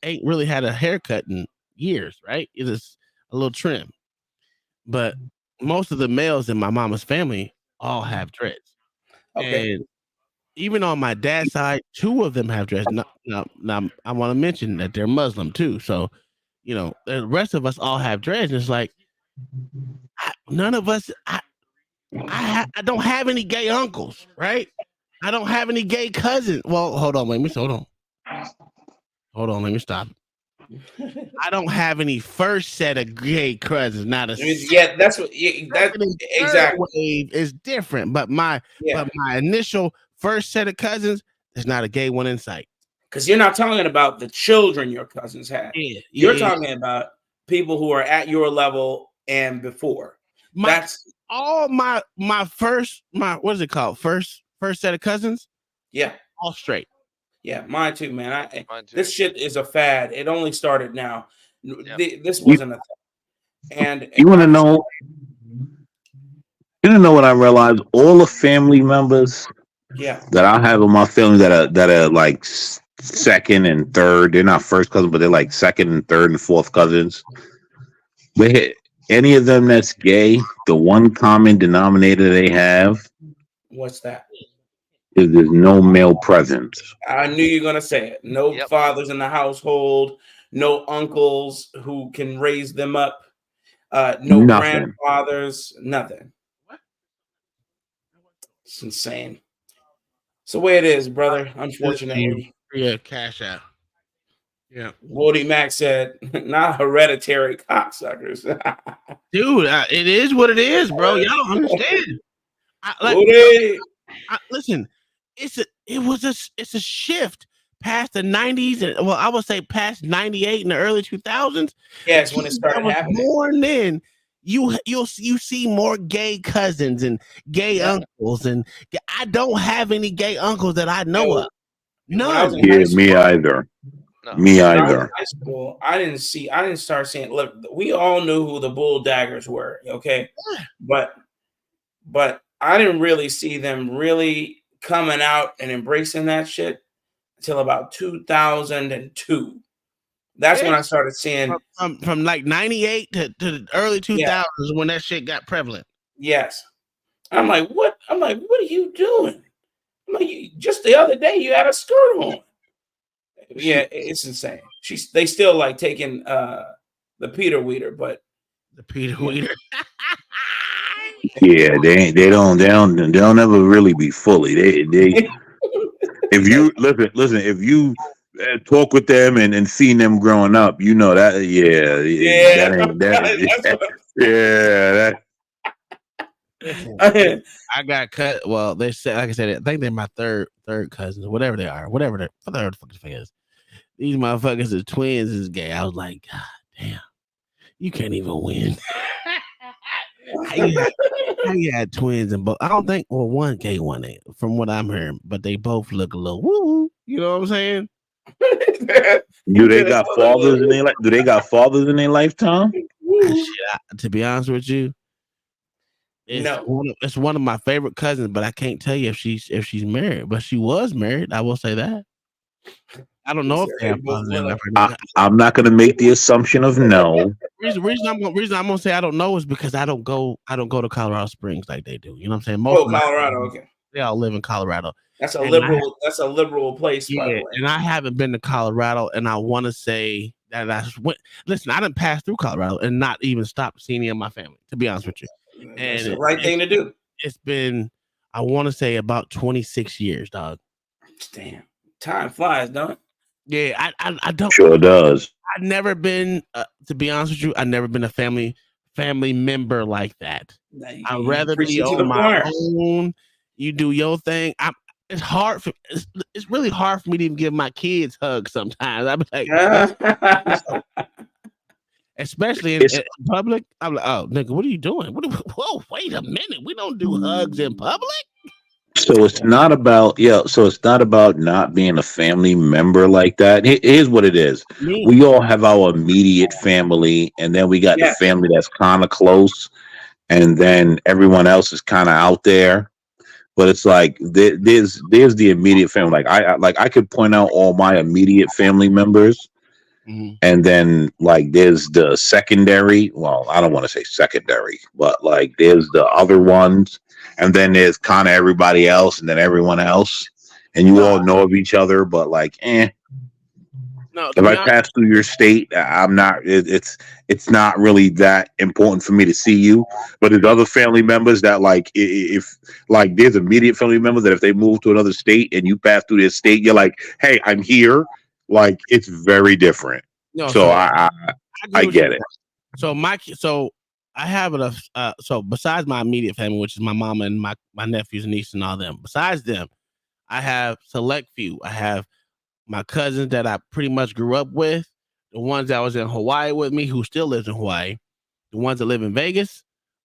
ain't really had a haircut in years, right? It's just a little trim. but most of the males in my mama's family all have dreads. Okay. And even on my dad's side, 2 of them have dreads. Now, I want to mention that they're Muslim too. So, the rest of us all have dreads. And it's like, none of us, I don't have any gay uncles, right? I don't have any gay cousins. Well, hold on, let me stop. I don't have any first set of gay cousins. Not a Yeah, that's what. Yeah, that exactly. Wave is different, but my initial first set of cousins, there's not a gay one in sight. Because you're not talking about the children your cousins had. You're talking about people who are at your level and before. That's all my what is it called? First set of cousins. Yeah, all straight. Yeah, mine too, man. Mine too. This shit is a fad. It only started now. This wasn't a thing. And you want to know? You know what I realized? All the family members that I have in my family that are like second and third. They're not first cousins, but they're like second and third and fourth cousins. But any of them that's gay, the one common denominator they have. What's that? Is there's no male presence. I knew you were gonna say it. No fathers in the household, no uncles who can raise them up, no grandfathers, nothing. It's insane. It's the way it is, brother. Unfortunately. Yeah, cash out. Yeah. Woody Mac said, not hereditary cocksuckers. Dude, it is what it is, bro. Y'all don't understand. Listen, it's a shift past the 90s and I would say past 98 in the early 2000s. Yes, when it started happening. Born then, you see more gay cousins and gay uncles, and I don't have any gay uncles that I know of. None. Yeah, me either. No. Me either. In high school, I didn't start seeing. Look, we all knew who the Bull Daggers were, okay, but I didn't really see them really coming out and embracing that shit until about 2002. That's when I started seeing from like 98 to the early 2000s when that shit got prevalent. Yes. I'm like, what are you doing? I'm like, just the other day you had a skirt on. Yeah, it's insane. They still like taking the Peter Weeder, but the Peter Weeder. Yeah, they don't ever really be fully. They if you listen, if you talk with them and seen them growing up, you know that I got cut. Well, they said, like I said, I think they're my third cousins, whatever they are, whatever the fucking thing is. These motherfuckers are twins is gay. I was like, God damn, you can't even win. How you had twins and both? I don't think, well, one gay, one ain't, from what I'm hearing, but they both look a little woo. You know what I'm saying? Do they got fathers in their Do they got fathers in their lifetime? Shit, to be honest with you, it's one of my favorite cousins, but I can't tell you if she's married. But she was married. I will say that. I don't know if they have fathers. I'm not going to make the assumption of no. Reason I'm gonna say I don't know is because I don't go to Colorado Springs like they do. You know what I'm saying? Colorado. Okay. They all live in Colorado. That's a liberal. That's a liberal place. Yeah, by the way. And I haven't been to Colorado, and I want to say that I went. Listen, I didn't pass through Colorado and not even stop seeing any of my family. To be honest with you, and it's the right thing to do. It's been, I want to say, about 26 years, dog. Damn, time flies, don't it? Yeah, I don't. Sure does. I've never been, to be honest with you, I've never been a family member like that. I'd rather be on my own. You do your thing. It's really hard for me to even give my kids hugs sometimes. I'm like, especially in public. I'm like, oh, nigga, what are you doing? Whoa, wait a minute. We don't do hugs in public. So it's not about So it's not about not being a family member like that. Here's what it is: we all have our immediate family, and then we got the family that's kind of close, and then everyone else is kind of out there. But it's like there's the immediate family. Like I could point out all my immediate family members, And then like there's the secondary. Well, I don't want to say secondary, but like there's the other ones, and then there's kind of everybody else, and then everyone else, and you all know of each other, but like, No, if I pass through your state, I'm not. It's not really that important for me to see you. But there's other family members that like if like there's immediate family members that if they move to another state and you pass through their state, you're like, hey, I'm here. Like it's very different. No, So I get it. So I have so besides my immediate family, which is my mama and my nephews and niece and all them. Besides them, I have select few. I have my cousins that I pretty much grew up with, the ones that was in Hawaii with me, who still lives in Hawaii, the ones that live in Vegas.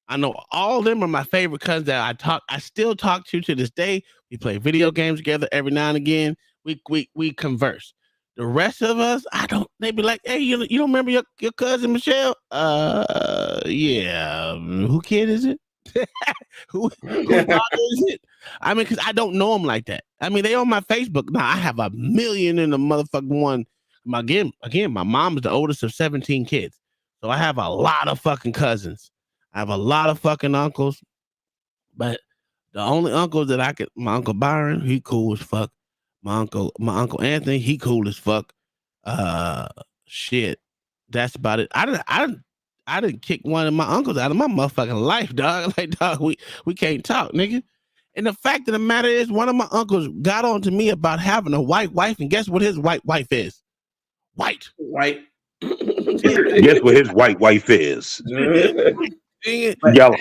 I know all of them are my favorite cousins that I still talk to this day. We play video games together every now and again. We converse. The rest of us, I don't. They be like, "Hey, you don't remember your cousin Michelle?" Yeah. Who kid is it? who father is it? I mean, because I don't know them like that. I mean, they on my Facebook now. I have a million in the motherfucking one. Again, my mom is the oldest of 17 kids, so I have a lot of fucking cousins. I have a lot of fucking uncles, but the only uncles that my Uncle Byron, he cool as fuck. My uncle Anthony, he cool as fuck. Shit, that's about it. I didn't kick one of my uncles out of my motherfucking life, dog. Like, dog, we can't talk, nigga. And the fact of the matter is, one of my uncles got on to me about having a white wife, and guess what his white wife is? White. Guess what his white wife is? Yellow.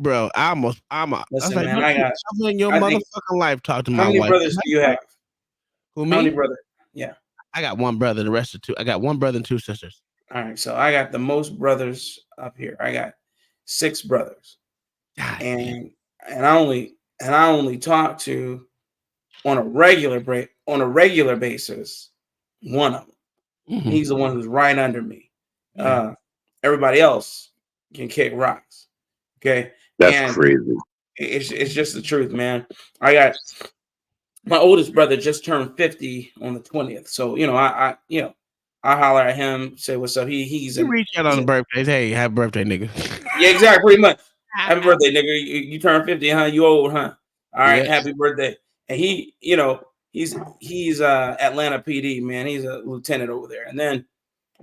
Bro, Listen, like, man, I got in your motherfucking life talk to my wife. How many brothers do you have? Who, me? How many brothers? Yeah. I got one brother, the rest of two. I got one brother and two sisters. All right, so I got the most brothers up here. I got 6 brothers. God, and I only talk to on a regular basis one of them. Mm-hmm. He's the one who's right under me. Everybody else can kick rocks. Okay. That's crazy. It's just the truth, man. I got my oldest brother just turned 50 on the 20th. So, I holler at him, say what's up. He's reach out on birthdays. Hey, happy birthday, nigga. Yeah, exactly. Pretty much. Happy birthday, nigga. You turned 50, huh? You old, huh? All right, happy birthday. And he's Atlanta PD, man. He's a lieutenant over there. And then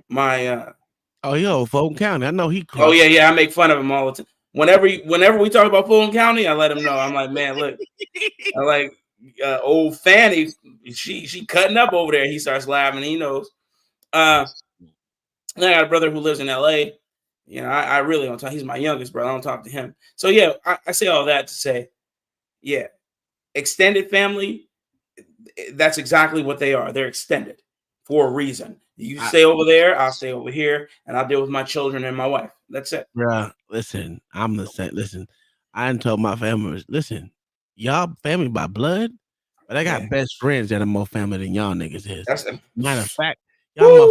my Fulton County. I know he. Oh yeah. I make fun of him all the time. Whenever we talk about Fulton County, I let him know. I'm like, man, look, I like old Fanny. She cutting up over there. He starts laughing. He knows. Then I got a brother who lives in LA. I really don't talk. He's my youngest brother. I don't talk to him. So yeah, I say all that to say, yeah, extended family. That's exactly what they are. They're extended for a reason. You stay over there, I'll stay over here, and I'll deal with my children and my wife. That's it. Bruh, listen, I'm the same. Listen, I done told my family, listen, y'all family by blood, but I got best friends that are more family than y'all niggas is. Matter of fact, y'all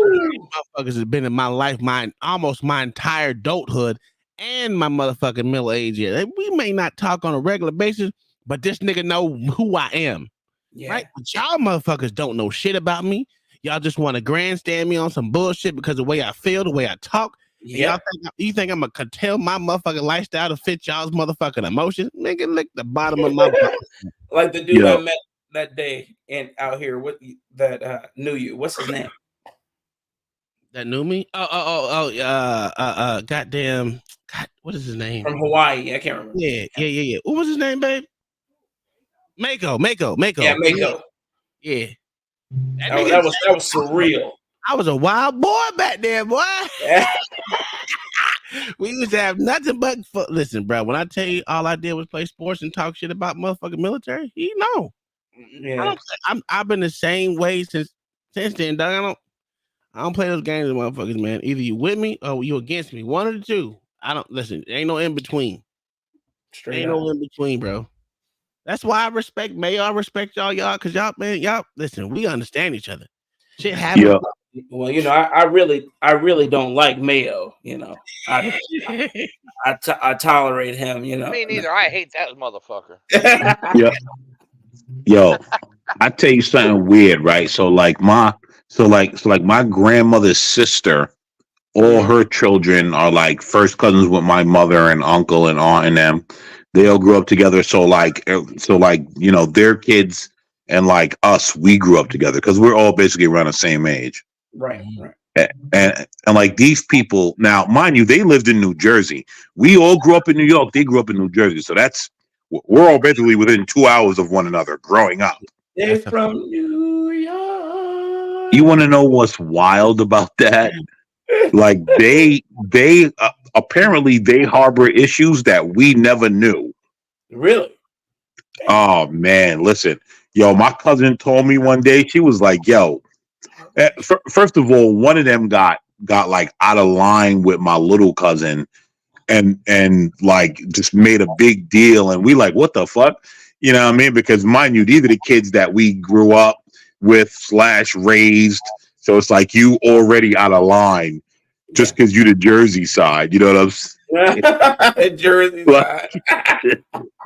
motherfuckers has been in my life, almost my entire adulthood and my motherfucking middle age year. We may not talk on a regular basis, but this nigga know who I am. Yeah. Right? But y'all motherfuckers don't know shit about me. Y'all just want to grandstand me on some bullshit because of the way I feel, the way I talk. Yeah. You think I'm gonna tell my motherfucking lifestyle to fit y'all's motherfucking emotions? Nigga, lick the bottom of my like the dude I met that day and out here that knew you. What's his name? That knew me? Goddamn. God, what is his name? From Hawaii. I can't remember. Yeah. What was his name, babe? Mako. Yeah, Mako. Yeah. That was surreal. I was a wild boy back there, boy. We used to have nothing but listen, bro. When I tell you all I did was play sports and talk shit about motherfucking military, you know. Yeah. I've been the same way since then, dog. I don't play those games with motherfuckers, man. Either you with me or you against me. One of the two. I don't listen. There ain't no in between. No in between, bro. That's why I respect Mayo. I respect y'all, because y'all listen, we understand each other. Shit happens. Yeah. Well, I really don't like Mayo. I tolerate him. Me neither. I hate that motherfucker. Yeah. Yo, I tell you something weird, right? So like my So like my grandmother's sister, all her children are like first cousins with my mother and uncle and aunt and them. They all grew up together. So like you know, their kids and like us, we grew up together because we're all basically around the same age. Right. And like these people now, mind you, they lived in New Jersey. We all grew up in New York. They grew up in New Jersey. So we're all basically within 2 hours of one another growing up. They're from New York. You want to know what's wild about that? Like they apparently they harbor issues that we never knew. Really? Oh man, listen, yo, my cousin told me one day, she was like, yo, first of all, one of them got like out of line with my little cousin and like just made a big deal, and we like, what the fuck? You know what I mean? Because mind you, these are the kids that we grew up with / raised. So it's like you already out of line just because you the Jersey side. You know what I'm saying? Jersey side.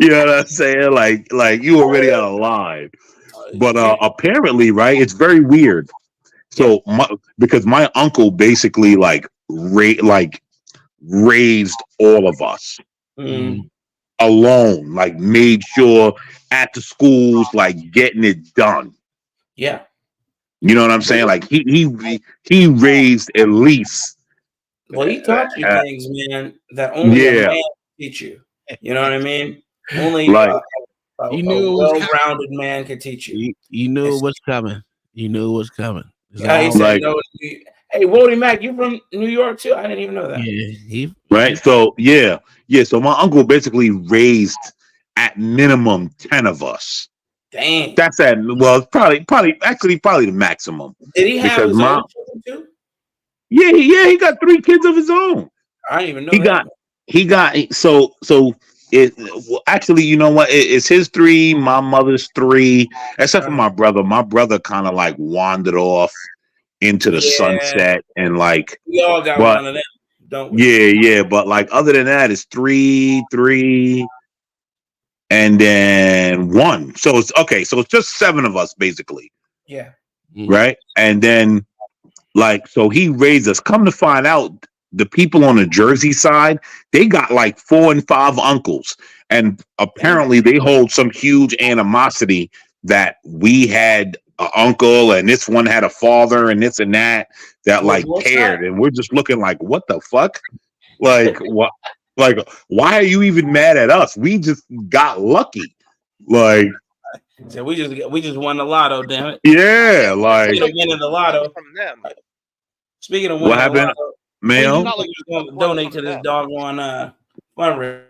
You know what I'm saying? Like you already out of line. But apparently, right, it's very weird. So because my uncle basically like raised all of us alone, like made sure at the schools, like getting it done. Yeah. You know what I'm saying? Like he raised at least. Well, he taught you things, man, that only a man can teach you. You know what I mean? Only you a knew well-rounded man could teach you. You knew it was coming. You knew it was coming. Yeah, he said, no. Hey, Wody Mac, you from New York too? I didn't even know that. Yeah, right. So yeah. So my uncle basically raised at minimum 10 of us. Dang. That's at probably the maximum. Did he have his own children too? Yeah, he got 3 kids of his own. I didn't even know He got so it actually, you know what? It's his 3, my mother's 3, except for my brother. My brother kind of like wandered off into the sunset and like we all got one of them, don't we? Yeah, but like other than that, it's 3, and then 1. So it's okay. So it's just 7 of us basically. Yeah. Right. And then like, so he raised us. Come to find out, the people on the Jersey side, they got like 4 and 5 uncles. And apparently they hold some huge animosity that we had an uncle and this one had a father and this and that like paired. And we're just looking like, what the fuck? Like, what? Like, why are you even mad at us? We just got lucky. Like, so we just won the lotto, damn it. Yeah, like winning the lotto from them. Speaking of winning what happened, Mel? Donate to this doggone fundraiser.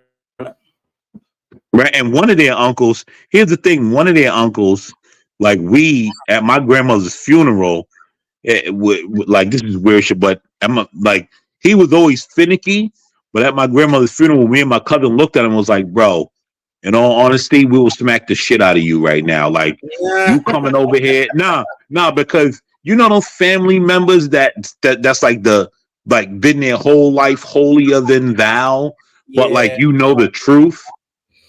Right, and one of their uncles. Here's the thing: one of their uncles, like we at my grandmother's funeral, like this is weird shit, but like he was always finicky. But at my grandmother's funeral, me and my cousin looked at him and was like, "Bro, in all honesty, we will smack the shit out of you right now. Like you coming over here, nah, because you know those family members that's like been their whole life holier than thou, but like you know the truth,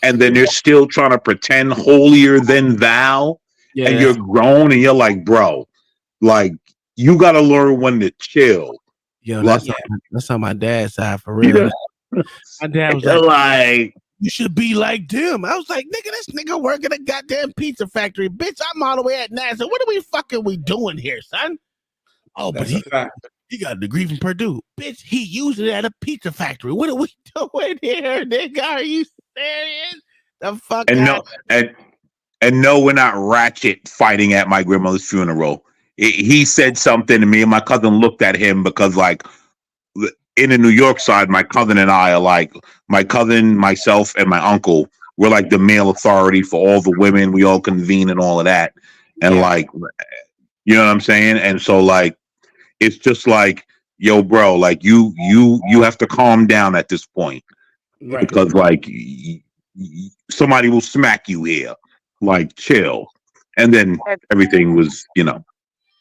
and then they're still trying to pretend holier than thou, and you're grown and you're like, bro, like you got to learn when to chill." Yo, that's on my dad's side for real. My dad was like, you should be like them. I was like, nigga, this nigga work at a goddamn pizza factory. Bitch, I'm all the way at NASA. What are we doing here, son? Oh, but he got a degree from Purdue. Bitch, he used it at a pizza factory. What are we doing here, nigga? Are you serious? The fuck and no, we're not ratchet fighting at my grandmother's funeral. He said something to me and my cousin looked at him because like in the New York side, my cousin and I are like my cousin, myself, and my uncle. We're like the male authority for all the women. We all convene and all of that. And like, you know what I'm saying? And so like, it's just like, yo, bro, like you have to calm down at this point because like somebody will smack you here. Like, chill. And then everything was,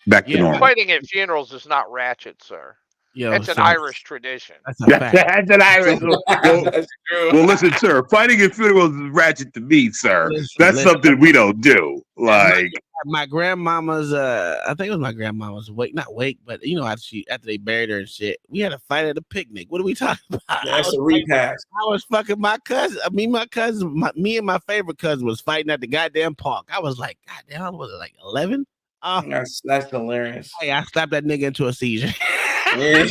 back to normal. Fighting at funerals is not ratchet, sir. It's an Irish tradition. That's an Irish. That's true. Well, listen, sir. Fighting at funerals is ratchet to me, sir. That's something we don't do. Like, my grandmama's I think it was my grandmama's not wake, but after they buried her and shit, we had a fight at a picnic. What are we talking about? That's a repast. I was fucking my cousin. Me and my favorite cousin was fighting at the goddamn park. I was like, God damn, was it like 11? That's hilarious. Hey, I slapped that nigga into a seizure. He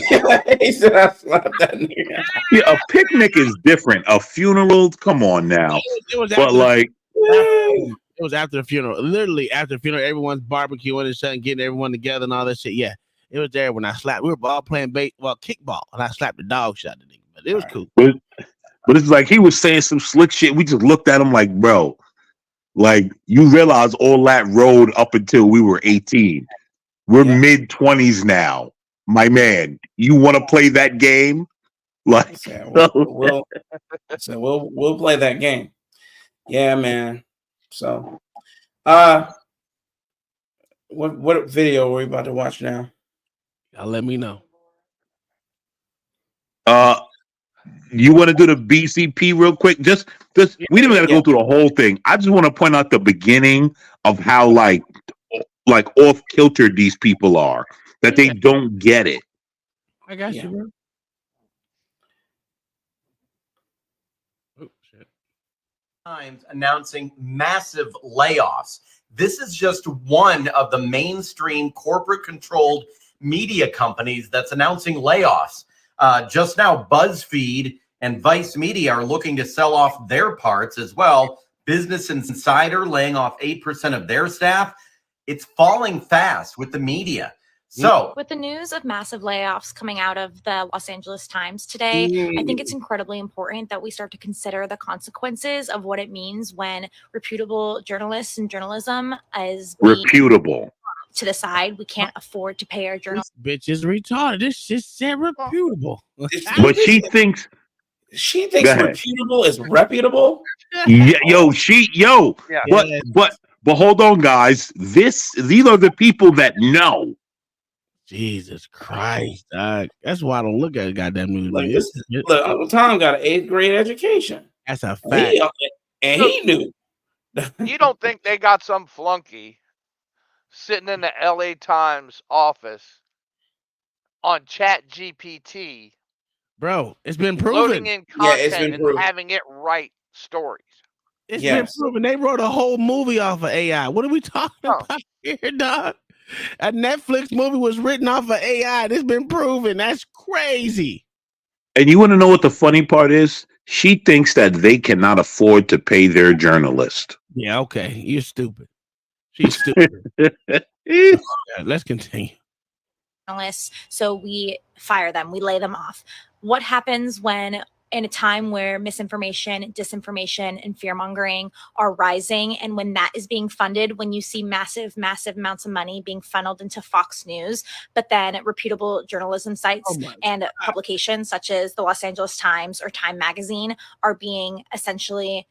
said I slapped that nigga. Yeah, a picnic is different. A funeral, come on now. It was but like, it was after the funeral. Literally after the funeral, everyone's barbecuing and shit, getting everyone together and all that shit. Yeah, it was there when I slapped. We were all playing kickball, and I slapped the dog shit out of the nigga. But it was cool. But it's like he was saying some slick shit. We just looked at him like, bro, like you realize all that road up until we were 18. We're mid-20s now. My man, you want to play that game? Like, we'll play that game. Yeah, man. So, what video are we about to watch now? Y'all let me know. You want to do the BCP real quick? Just we didn't have to go through the whole thing. I just want to point out the beginning of how like off kilter these people are, that they don't get it. I got you, bro. Oh, shit. Times announcing massive layoffs. This is just one of the mainstream corporate-controlled media companies that's announcing layoffs. Just now, BuzzFeed and Vice Media are looking to sell off their parts as well. Business Insider laying off 8% of their staff. It's falling fast with the media. So, with the news of massive layoffs coming out of the Los Angeles Times today, I think it's incredibly important that we start to consider the consequences of what it means when reputable journalists and journalism is reputable to the side. We can't afford to pay our journalists. This bitch is retarded. This shit said reputable. But she thinks reputable is reputable. Yeah, but hold on, guys. These are the people that know. Jesus Christ, dog. That's why I don't look at goddamn news. Look, Uncle Tom got an 8th grade education. That's a fact. And he knew. You don't think they got some flunky sitting in the LA Times office on Chat GPT? Bro, it's been proven. Loading in content and having it write stories. It's been proven. They wrote a whole movie off of AI. What are we talking about here, dog? A Netflix movie was written off of AI. It's been proven. That's crazy. And you want to know what the funny part is? She thinks that they cannot afford to pay their journalist. Yeah, okay. You're stupid. She's stupid. Let's continue. So we fire them. We lay them off. What happens when in a time where misinformation, disinformation, and fear-mongering are rising, and when that is being funded, when you see massive amounts of money being funneled into Fox News, but then reputable journalism sites and publications such as the Los Angeles Times or Time Magazine are being essentially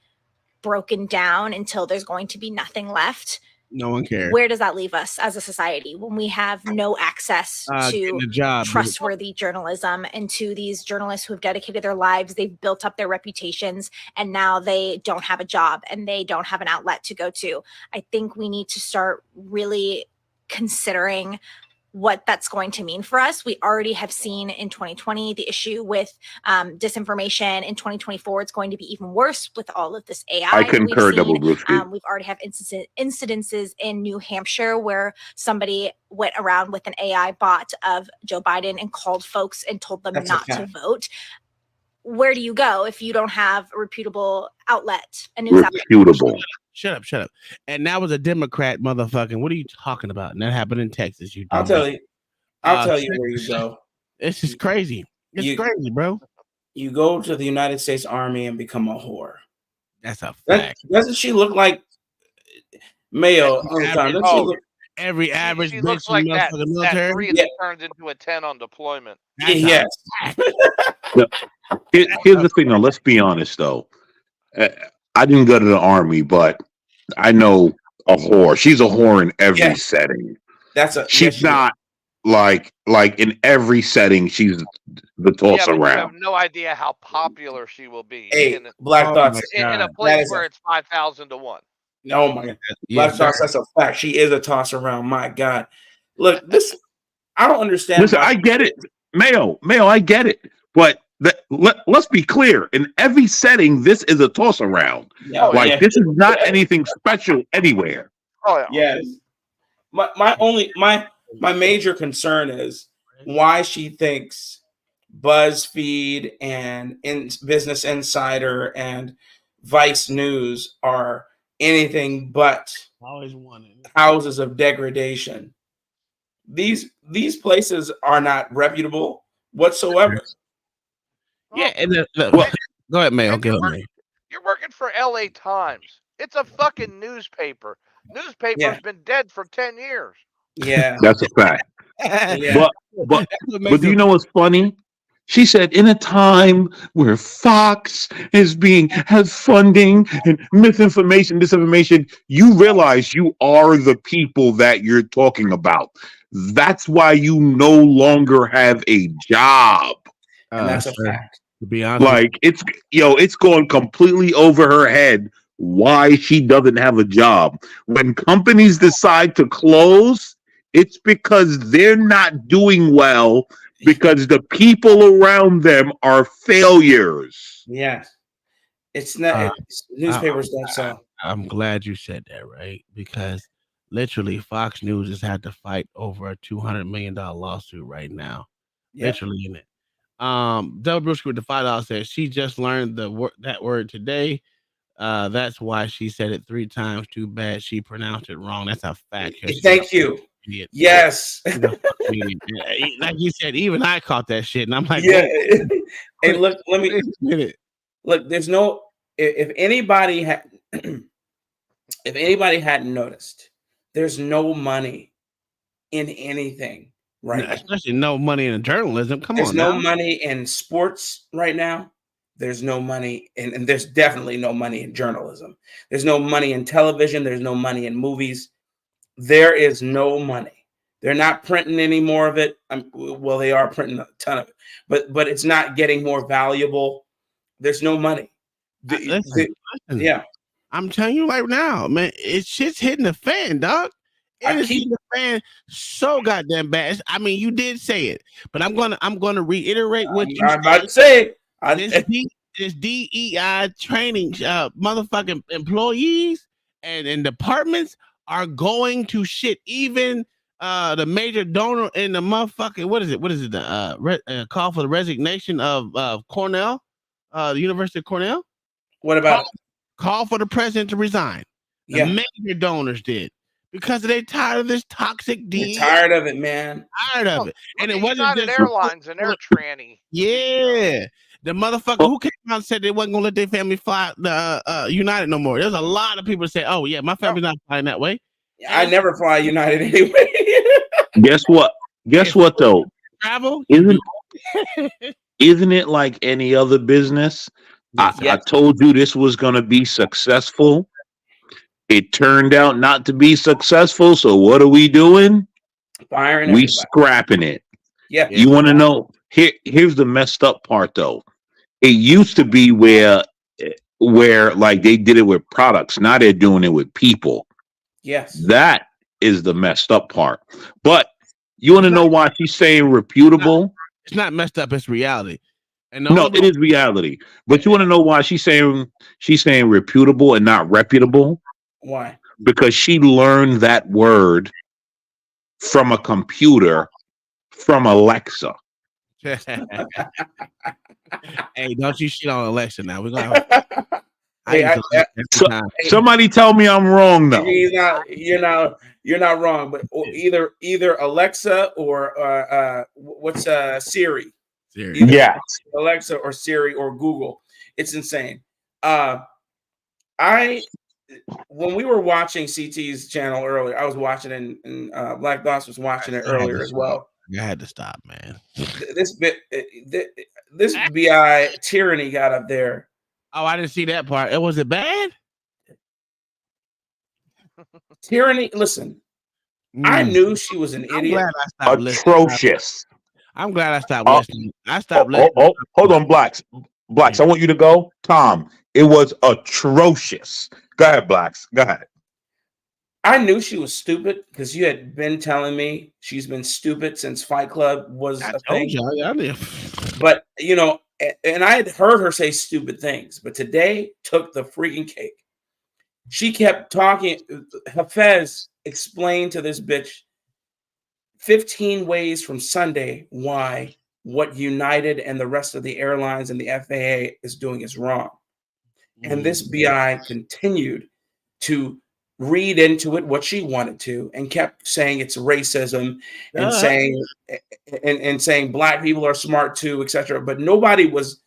broken down until there's going to be nothing left. No one cares. Where does that leave us as a society when we have no access to trustworthy journalism and to these journalists who have dedicated their lives, they've built up their reputations, and now they don't have a job and they don't have an outlet to go to? I think we need to start really considering what that's going to mean for us. We already have seen in 2020 the issue with disinformation. In 2024, it's going to be even worse with all of this AI. I concur, Double Brewski. We've already have incidences in New Hampshire where somebody went around with an AI bot of Joe Biden and called folks and told them not to vote. Where do you go if you don't have a reputable outlet? A news reputable. Shut up. And that was a Democrat motherfucking. What are you talking about? And that happened in Texas. I'll tell you where you go. It's just crazy. It's crazy, bro. You go to the United States Army and become a whore. That's a fact. Doesn't she look like Mayo? Every average she bitch looks like that military. 3 that turns into a 10 on deployment. Yes. Here's the thing, though. Let's be honest, though. I didn't go to the Army, but I know a whore. She's a whore in every setting. She's not like in every setting. She's the toss around. You have no idea how popular she will be. Hey, Black Thoughts in a place where it's 5,000 to 1. Oh my God. Yes, Black Sauce, that's a fact. She is a toss around. My God. Look, this, I don't understand. Listen, I get it. Mayo, I get it. But let's be clear. In every setting, this is a toss around. Yeah, Like, this is not anything special anywhere. Oh yeah. Yes. My major concern is why she thinks BuzzFeed and Business Insider and Vice News are anything but always wanted houses of degradation. These places are not reputable whatsoever. Yeah, and go ahead, Mayo. Go ahead, Mayo. You're working for LA Times. It's a fucking newspaper. Newspaper's been dead for 10 years. Yeah. That's a fact. Yeah. But do you know what's funny? She said, in a time where Fox has funding and misinformation, disinformation, you realize you are the people that you're talking about. That's why you no longer have a job. And that's a fact. To be honest, Like, it's going completely over her head why she doesn't have a job. When companies decide to close, it's because they're not doing well, because the people around them are failures. Yes. It's not newspapers don't sell. I'm glad you said that, right? Because literally Fox News has had to fight over a $200 million lawsuit right now. Yep. Literally in it. Double Brewski with the $5 says she just learned that word today. That's why she said it 3 times. Too bad she pronounced it wrong. That's a fact. Thank you. Yes. Like you said, even I caught that shit, and I'm like, yeah. Hey, look, let me look. There's no if anybody hadn't noticed, there's no money in anything right now. Especially no money in journalism. There's no money in sports right now. There's no money, and there's definitely no money in journalism. There's no money in television. There's no money in movies. There is no money. They're not printing any more of it. Well, they are printing a ton of it, but it's not getting more valuable. There's no money. Listen, yeah, I'm telling you right now, man, it's shit's hitting the fan, dog. It is hitting the fan so goddamn bad. I mean, you did say it, but I'm gonna reiterate what you I'm about to say. This DEI training, motherfucking employees and departments are going to shit. Even the major donor in the motherfucking what is it? The call for the resignation of Cornell, the University of Cornell. What about call for the president to resign? The major donors did because they tired of this toxic DEI. Tired of it, man. Tired of it, and it wasn't United just Airlines and their tranny. Yeah. The motherfucker who came out and said they wasn't gonna let their family fly United no more. There's a lot of people that say, "Oh yeah, my family's not flying that way." I never fly United anyway. Guess what? Guess what though? Travel isn't it like any other business? I told you this was gonna be successful. It turned out not to be successful. So what are we doing? Firing. We scrapping it. Yeah. You want to know? Here's the messed up part though. It used to be where like they did it with products. Now they're doing it with people. Yes. That is the messed up part. But you want to know why she's saying reputable? It's not messed up. It's reality. And no, it is reality. But you want to know why she's saying reputable and not reputable? Why? Because she learned that word from a computer, from Alexa. Hey, don't you shit on Alexa now. We're gonna. Somebody tell me I'm wrong though. You're not wrong. But either Alexa or what's Siri. Yes. Alexa or Siri or Google. It's insane. When we were watching CT's channel earlier, I was watching it, and Black Boss was watching it earlier as well. I had to stop, man. This BI tyranny got up there. Oh, I didn't see that part. Was it bad? Tyranny. Listen, I knew she was an idiot. Atrocious. I'm glad I stopped listening. I stopped listening. Hold on, Blacks. I want you to go. Tom, it was atrocious. Go ahead, Blacks. Go ahead. I knew she was stupid because you had been telling me she's been stupid since Fight Club was a thing. I did. But and I had heard her say stupid things, but today took the freaking cake. She kept talking. Hafez explained to this bitch 15 ways from Sunday why what United and the rest of the airlines and the FAA is doing is wrong. And this BI continued to read into it what she wanted to and kept saying it's racism and saying black people are smart too, etc. But nobody was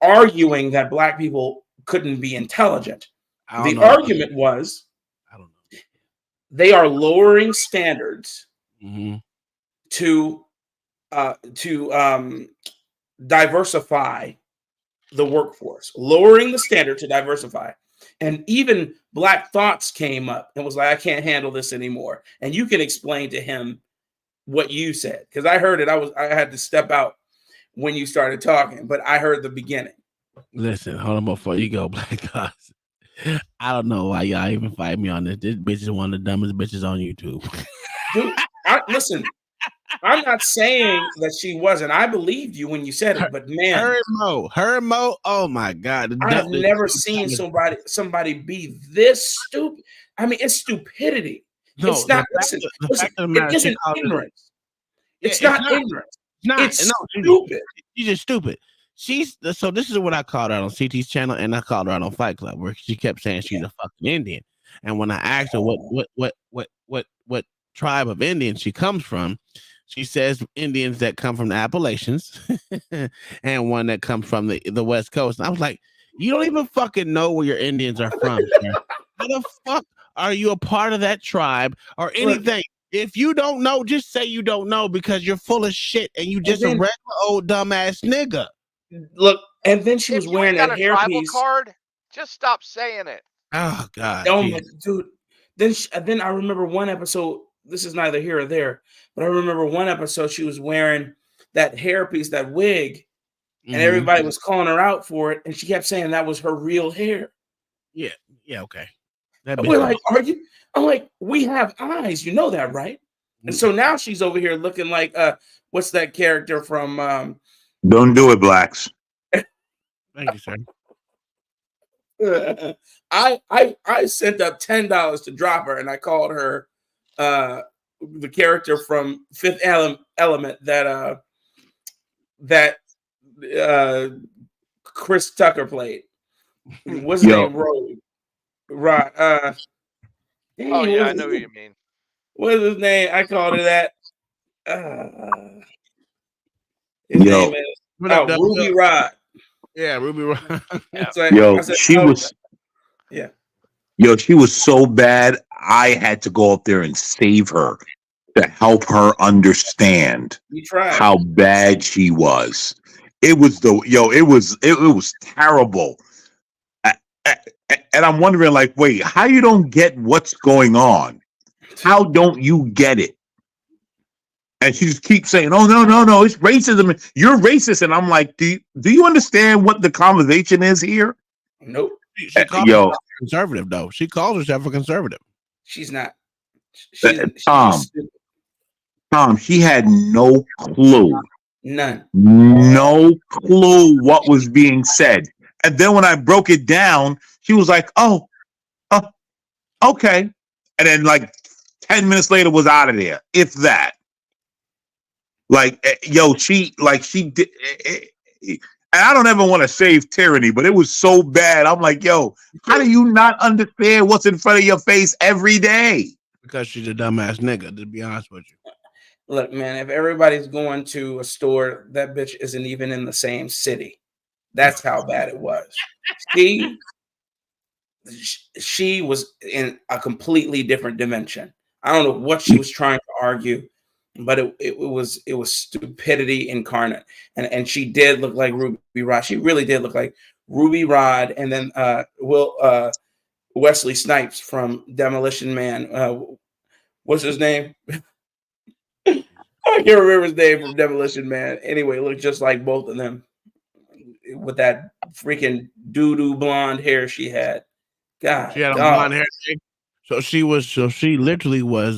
arguing that black people couldn't be intelligent. The argument was they are lowering standards to diversify the workforce, lowering the standard to diversify. And even Black Thoughts came up and was like, I can't handle this anymore. And you can explain to him what you said. Because I heard it. I had to step out when you started talking, but I heard the beginning. Listen, hold on before you go, Black Thoughts. I don't know why y'all even fight me on this. This bitch is one of the dumbest bitches on YouTube. Dude, listen, I'm not saying that she wasn't. I believed you when you said it, but man, her Mo. Oh my God! I have never seen somebody be this stupid. I mean, it's stupidity. No, it's not. Listen, it isn't ignorance. It's not ignorance. It's stupid. She's just stupid. So this is what I called her on CT's channel, and I called her out on Fight Club, where she kept saying she's a fucking Indian. And when I asked her what tribe of Indians she comes from, she says Indians that come from the Appalachians and one that comes from the West Coast. And I was like, you don't even fucking know where your Indians are from. How the fuck are you a part of that tribe or anything? If you don't know, just say you don't know because you're full of shit and you just a regular old dumbass nigga. Look, and then she was wearing a tribal card. Just stop saying it. Oh God, oh my dude. Then I remember one episode. This is neither here or there, but I remember one episode she was wearing that hairpiece, that wig, and everybody was calling her out for it, and she kept saying that was her real hair. Yeah, okay. We're like, are you? I'm like, we have eyes, you know that, right? And so now she's over here looking like what's that character from? Don't do it, blacks. Thank you, sir. I sent up $10 to drop her, and I called her the character from Fifth Element that Chris Tucker played. What's his name? Right. Oh yeah, I know what you mean. What is his name? I called her that. His name is Ruby Rod. Yeah, Ruby Rod. She was so bad. I had to go up there and save her to help her understand how bad she was. It was it was terrible. And I'm wondering, like, wait, how you don't get what's going on? How don't you get it? And she just keeps saying, "Oh no, it's racism. You're racist." And I'm like, do you understand what the conversation is here? Nope. She calls herself conservative, though. She calls herself a conservative. She's not. Tom, she had no clue. None. No clue what was being said. And then when I broke it down, she was like, "Oh, okay." And then like 10 minutes later was out of there, if that. Like, she did. And I don't ever want to save tyranny, but it was so bad. I'm like, yo, how do you not understand what's in front of your face every day? Because she's a dumbass nigga, to be honest with you. Look, man, if everybody's going to a store, that bitch isn't even in the same city. That's how bad it was. She was in a completely different dimension. I don't know what she was trying to argue, but it was stupidity incarnate. And she did look like Ruby Rod. She really did look like Ruby Rod. And then Wesley Snipes from Demolition Man. What's his name? I can't remember his name from Demolition Man. Anyway, looked just like both of them with that freaking doo-doo blonde hair she had. God, she had blonde hair. So she literally was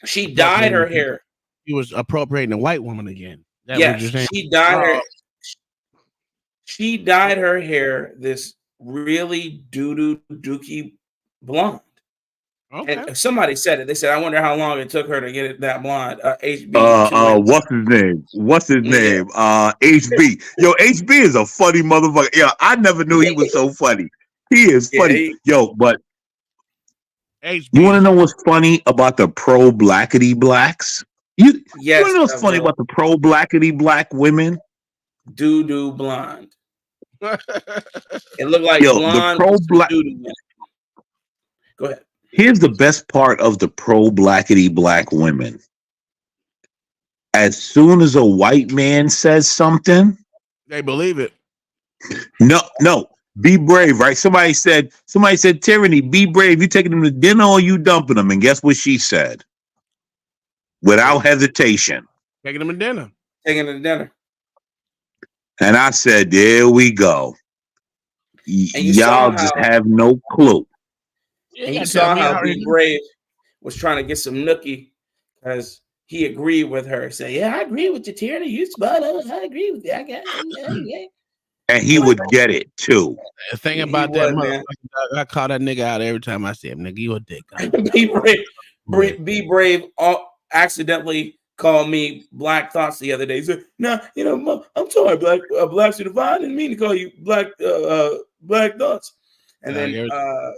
she dyed her appropriating- hair. She was appropriating a white woman again. That what Yes, you're saying? she dyed her. She dyed her hair this really doo-doo dookie blonde. Okay. And somebody said it. They said, "I wonder how long it took her to get it that blonde." HB. What's his name? What's his name? HB. Yo, HB is a funny motherfucker. Yo, I never knew he was so funny. He is funny. Yo, but HB. You want to know what's funny about the pro blackity blacks? You want to know what's funny about the pro blackity black women? Doo-doo blonde. It looked like Yo, the blonde pro with some black. doo-doo. Go ahead. Here's the best part of the pro blackity black women. As soon as a white man says something, they believe it. No. Be brave, right? Somebody said, Tyranny, be brave. You taking them to dinner or you dumping them? And guess what she said? Without hesitation. Taking them to dinner. Taking them to dinner. And I said, there we go. Y'all just have no clue. And you saw how Be Brave was trying to get some nookie because he agreed with her. He said, "Yeah, I agree with you, Tyranny. You spot on. I agree with you. I got it." And he would get it too. The thing about that motherfucker, I call that nigga out every time I see him. Nigga, you a dick. Be Brave accidentally called me Black Thoughts the other day. He said, "No, I'm sorry, Blacks are divine. I didn't mean to call you Black Thoughts." And then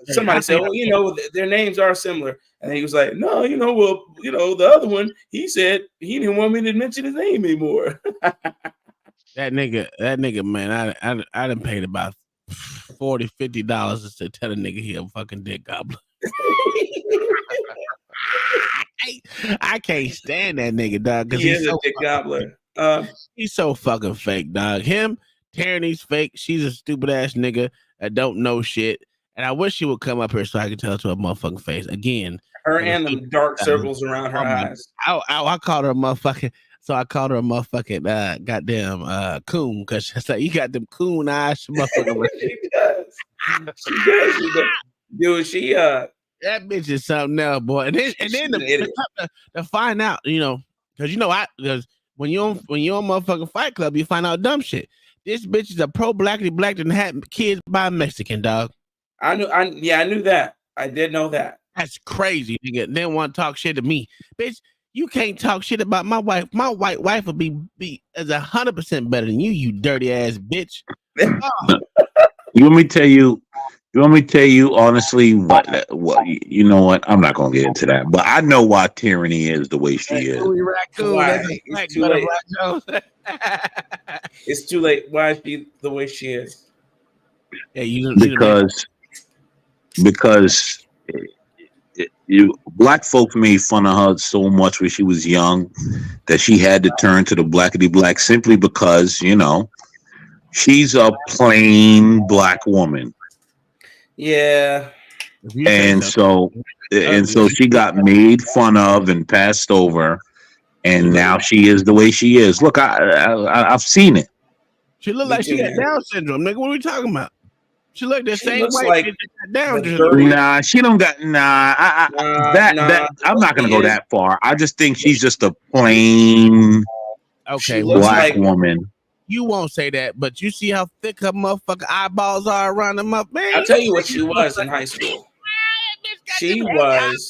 somebody said, "Well, their names are similar." And he was like, "No, the other one, he said he didn't want me to mention his name anymore." That nigga, man, I done paid about $40-$50 to tell a nigga he a fucking dick gobbler. I can't stand that nigga, dog. Because he's so a dick gobbler. He's so fucking fake, dog. Him, Tyranny's fake. She's a stupid ass nigga that don't know shit. And I wish she would come up here so I could tell it to her motherfucking face again. Her and the dark circles around her eyes. I called her a motherfucking. So I called her a motherfucking goddamn coon because she's like, you got them coon eyes, motherfucker. She does. Dude, that bitch is something else, boy. And then to find out, because when you're on motherfucking Fight Club, you find out dumb shit. This bitch is a pro blackity black and had kids by a Mexican, dog. I knew that. I did know that. That's crazy, nigga. Then want to talk shit to me, bitch. You can't talk shit about my wife. My white wife will be as 100% better than you, you dirty ass bitch. Oh. You want me to tell you honestly what you know what? I'm not gonna get into that, but I know why Tyranny is the way she is. It's too late. Why is she the way she is? Yeah, because black folks made fun of her so much when she was young that she had to turn to the blackity black simply because she's a plain black woman. Yeah. And so she got made fun of and passed over, and now she is the way she is. Look, I've seen it. She looked like she got Down syndrome, nigga. What are we talking about? She looked the same way. Like down. Nah, she don't got. I'm not gonna go that far. I just think she's just a plain black woman. You won't say that, but you see how thick her motherfucking eyeballs are around them up, man. I'll tell you what she was in high school. She was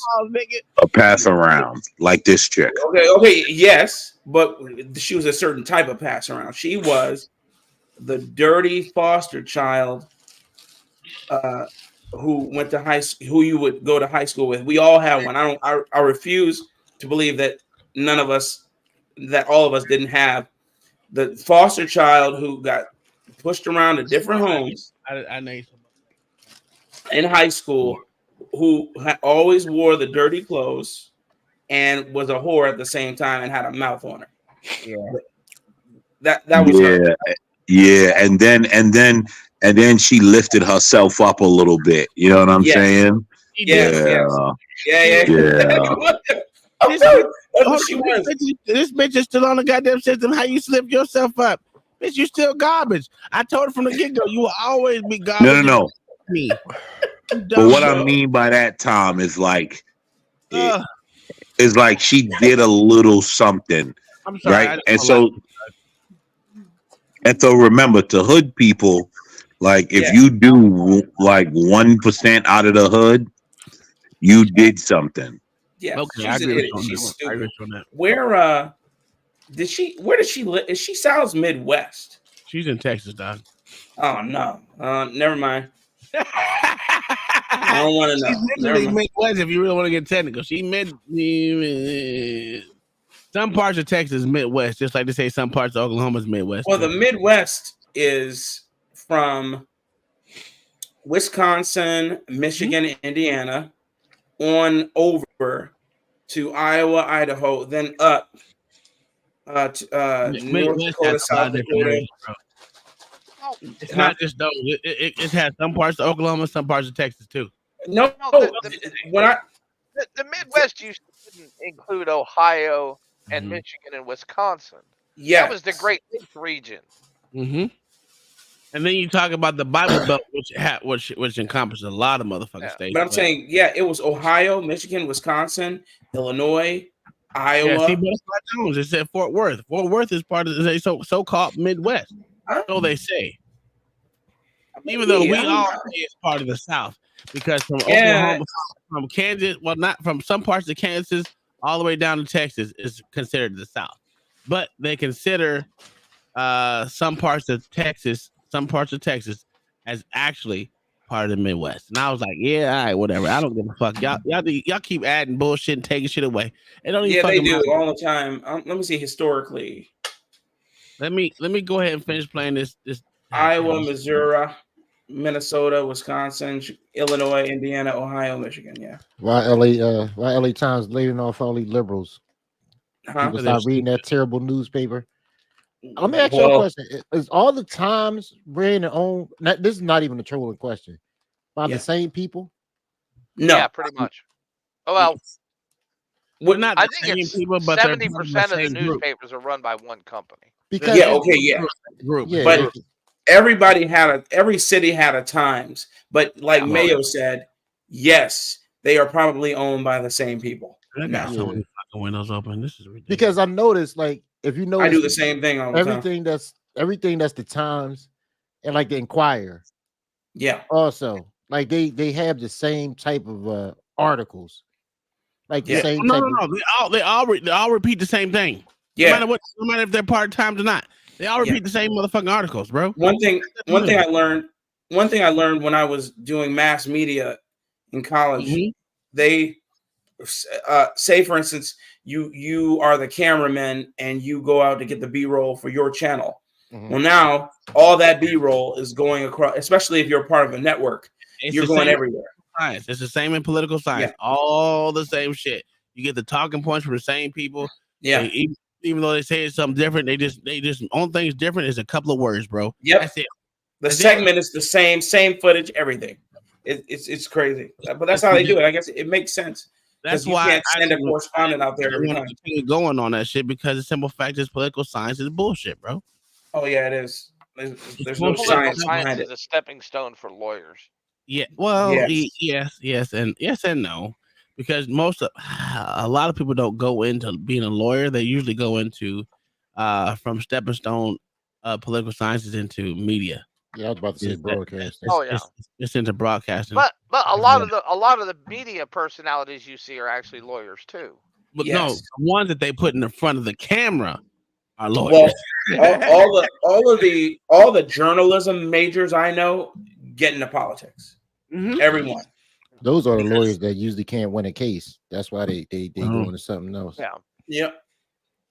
a pass around like this chick. Okay, yes, but she was a certain type of pass around. She was the dirty foster child who went to high school, who you would go to high school with. We all had one. I refuse to believe that all of us didn't have the foster child who got pushed around to different homes. I know in high school, who always wore the dirty clothes and was a whore at the same time and had a mouth on her. Yeah, that was her. Yeah, and then she lifted herself up a little bit. You know what I'm saying? Yeah. This bitch is still on the goddamn system. How you slip yourself up? Bitch, you still garbage. I told her from the get-go, you will always be garbage. No. Me. But what I mean by that, Tom, is like it's like she did a little something, I'm sorry, right? And so remember, to hood people, like if you do like 1% out of the hood, you did something. Yeah, okay, she's an idiot. She's stupid. That. Where did she live? Is she South Midwest? She's in Texas, dog. Oh no. Never mind. I don't want to know. She's literally Midwest if you really want to get technical. She some parts of Texas Midwest, just like they say some parts of Oklahoma's Midwest. Well, the Midwest is from Wisconsin, Michigan, Indiana, on over to Iowa, Idaho, then up to North Dakota, South Dakota. It's not just those. It has some parts of Oklahoma, some parts of Texas too. No, the Midwest used to include Ohio and Michigan and Wisconsin. Yeah, that was the Great Lakes region. Mm-hmm. And then you talk about the Bible Belt, which encompasses a lot of motherfucking states. But I'm saying, it was Ohio, Michigan, Wisconsin, Illinois, Iowa. Yeah, see, but it's not Jones. It said Fort Worth. Fort Worth is part of the so-called Midwest. So they say. Even though we all say it's part of the South, because from Oklahoma, from Kansas, well, not from some parts of Kansas all the way down to Texas is considered the South, but they consider some parts of Texas as actually part of the Midwest. And I was like, yeah, all right, whatever. I don't give a fuck. Y'all keep adding bullshit and taking shit away. It don't even they do all the time. Let me see historically. Let me go ahead and finish playing this. Iowa, Missouri, Minnesota, Wisconsin, Illinois, Indiana, Ohio, Michigan. Yeah. Why LA Times laying off all these liberals? People start reading that terrible newspaper. Let me ask you a question: is all the Times brand their own? This is not even a trolling question. By the same people? No. Yeah, pretty much. Oh well. Well, not I the think same it's people, but 70% of the newspapers are run by one company. Because group. But every city had a Times. But like Mayo said, yes, they are probably owned by the same people. I got so many fucking windows open. This is ridiculous. Because I noticed, like, if you notice, I do the same thing all the time. Everything that's the Times and like the Inquirer. Yeah. Also, like they have the same type of articles. Like the same. No. They all repeat the same thing. Yeah. No matter if they're part Times or not, they all repeat the same motherfucking articles, bro. One thing I learned when I was doing mass media in college, they say, for instance, you are the cameraman and you go out to get the B-roll for your channel. Well, now all that B-roll is going across, especially if you're part of a network. You're going everywhere. Science. It's the same in political science. All the same shit. You get the talking points from the same people. Yeah. Even though they say it's something different, they just only thing is different is a couple of words, bro. Yep. That's it. The segment is the same footage, everything. It's crazy, but that's how they do it. I guess it makes sense. That's you why can't send a correspondent out there every time. Continue going on that shit because the simple fact is political science is bullshit, bro. Oh yeah, it is. There's no science behind it. Is a stepping stone for lawyers. Yeah. Well, yes, and no, because a lot of people don't go into being a lawyer. They usually go into from stepping stone political sciences into media. Yeah, I was about to say broadcasting. It's into broadcasting. But a lot of the media personalities you see are actually lawyers too. But no, the ones that they put in the front of the camera are lawyers. Well, all the journalism majors I know get into politics. Everyone. Those are the lawyers that usually can't win a case. That's why they go into something else. Yeah. Yep.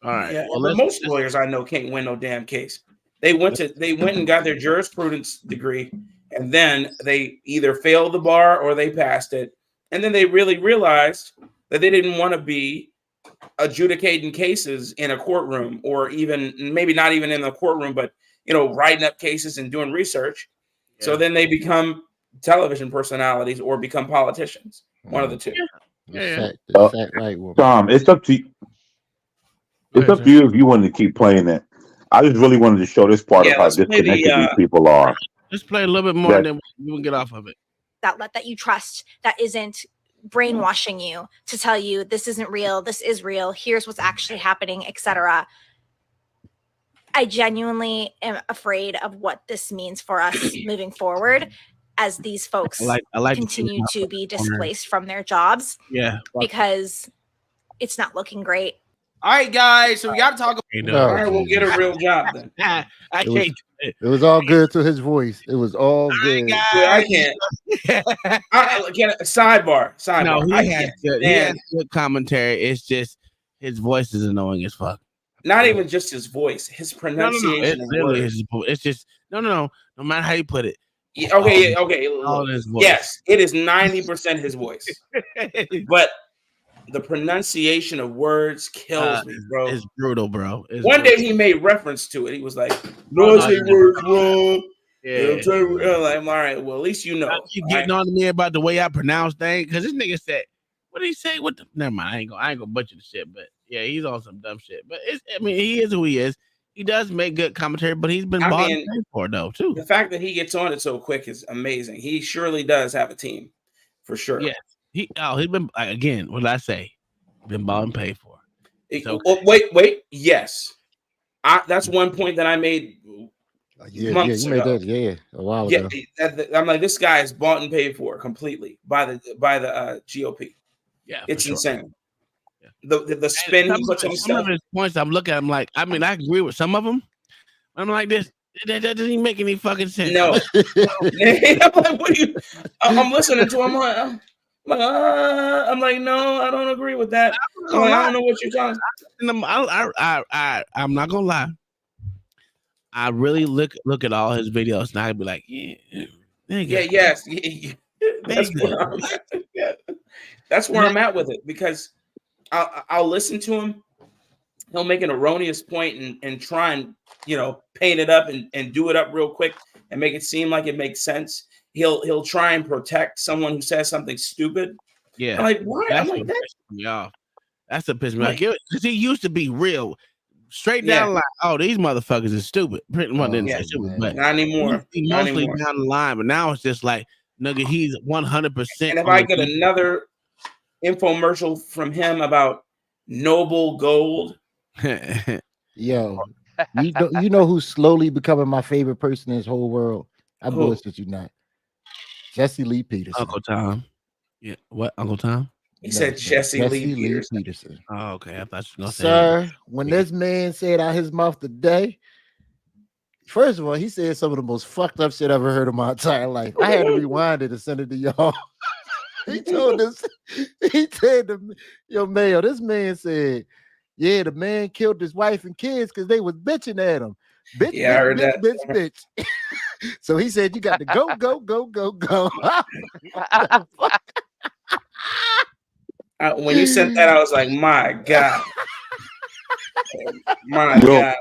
All right. Yeah. Well, most lawyers I know can't win no damn case. They went and got their jurisprudence degree, and then they either failed the bar or they passed it. And then they really realized that they didn't want to be adjudicating cases in a courtroom, or even maybe not even in the courtroom, but writing up cases and doing research. Yeah. So then they become television personalities or become politicians. One of the two. Tom, it's up to you. It's up to you if you want to keep playing it. I just really wanted to show this part of how disconnected these people are. Let's play a little bit more and then we can get off of it. that you trust, that isn't brainwashing you to tell you this isn't real, this is real, here's what's actually happening, etc. I genuinely am afraid of what this means for us moving forward as these folks I like continue to be displaced from their jobs. Yeah. Because it's not looking great. All right, guys. So we got to talk No, about. All right, we'll get a real job then. I It was, can't. it was all good to his voice. It was all good. Dude, I can't. Sidebar. No, I he has good commentary. It's just his voice is annoying as fuck. Not even just his voice, his pronunciation. It's just no matter how you put it. Yeah, okay. All his voice. Yes, it is 90% his voice, but the pronunciation of words kills me, bro. It's brutal, bro. One day he made reference to it. He was like, "No, I say words wrong." Yeah. I'm like, all right. Well, at least you know. You getting on to me about the way I pronounce things because this nigga said, "What did he say?" Never mind. I ain't gonna butcher the shit, but yeah, he's on some dumb shit. But he is who he is. He does make good commentary, but he's been bought and paid for though too. The fact that he gets on it so quick is amazing. He surely does have a team, for sure. Yeah, he's been again. What did I say? Been bought and paid for. So, wait. Yes, that's one point that I made. You made that a while ago. I'm like, this guy is bought and paid for completely by the GOP. Yeah, it's sure. insane. The spin he puts on some of his points, I'm looking at him like, I mean, I agree with some of them. I'm like, that doesn't even make any fucking sense. No. I'm like, what are you? I'm listening to him. I'm like, no, I don't agree with that. I don't know what you're talking about. I'm not gonna lie. I really look at all his videos and I'd be like, yes. That's where I'm at with it, because I'll listen to him. He'll make an erroneous point and try and paint it up and do it up real quick and make it seem like it makes sense. He'll try and protect someone who says something stupid. Yeah, I'm like, what? I'm like, that. That's a piss me off. Because he used to be real. Straight down the line. Oh, these motherfuckers are stupid. Pretty much didn't say stupid, but not anymore. Mostly down the line, but now it's just like, nigga, he's 100%. And if I get another infomercial from him about noble gold, yo, you know who's slowly becoming my favorite person in this whole world? I bullshit you not. Jesse Lee Peterson. Uncle Tom. Yeah, what? Uncle Tom? He said Jesse Lee Peterson. Oh, okay. I thought you were gonna say Sir, when this man said out his mouth today, first of all, he said some of the most fucked up shit I've ever heard in my entire life. I had to rewind it and send it to y'all. He told us, he said, yo, Mayo, this man said, yeah, the man killed his wife and kids because they was bitching at him. Bitch, yeah, I heard that. Bitch. So he said, you got to go. When you sent that, I was like, my God. God, man.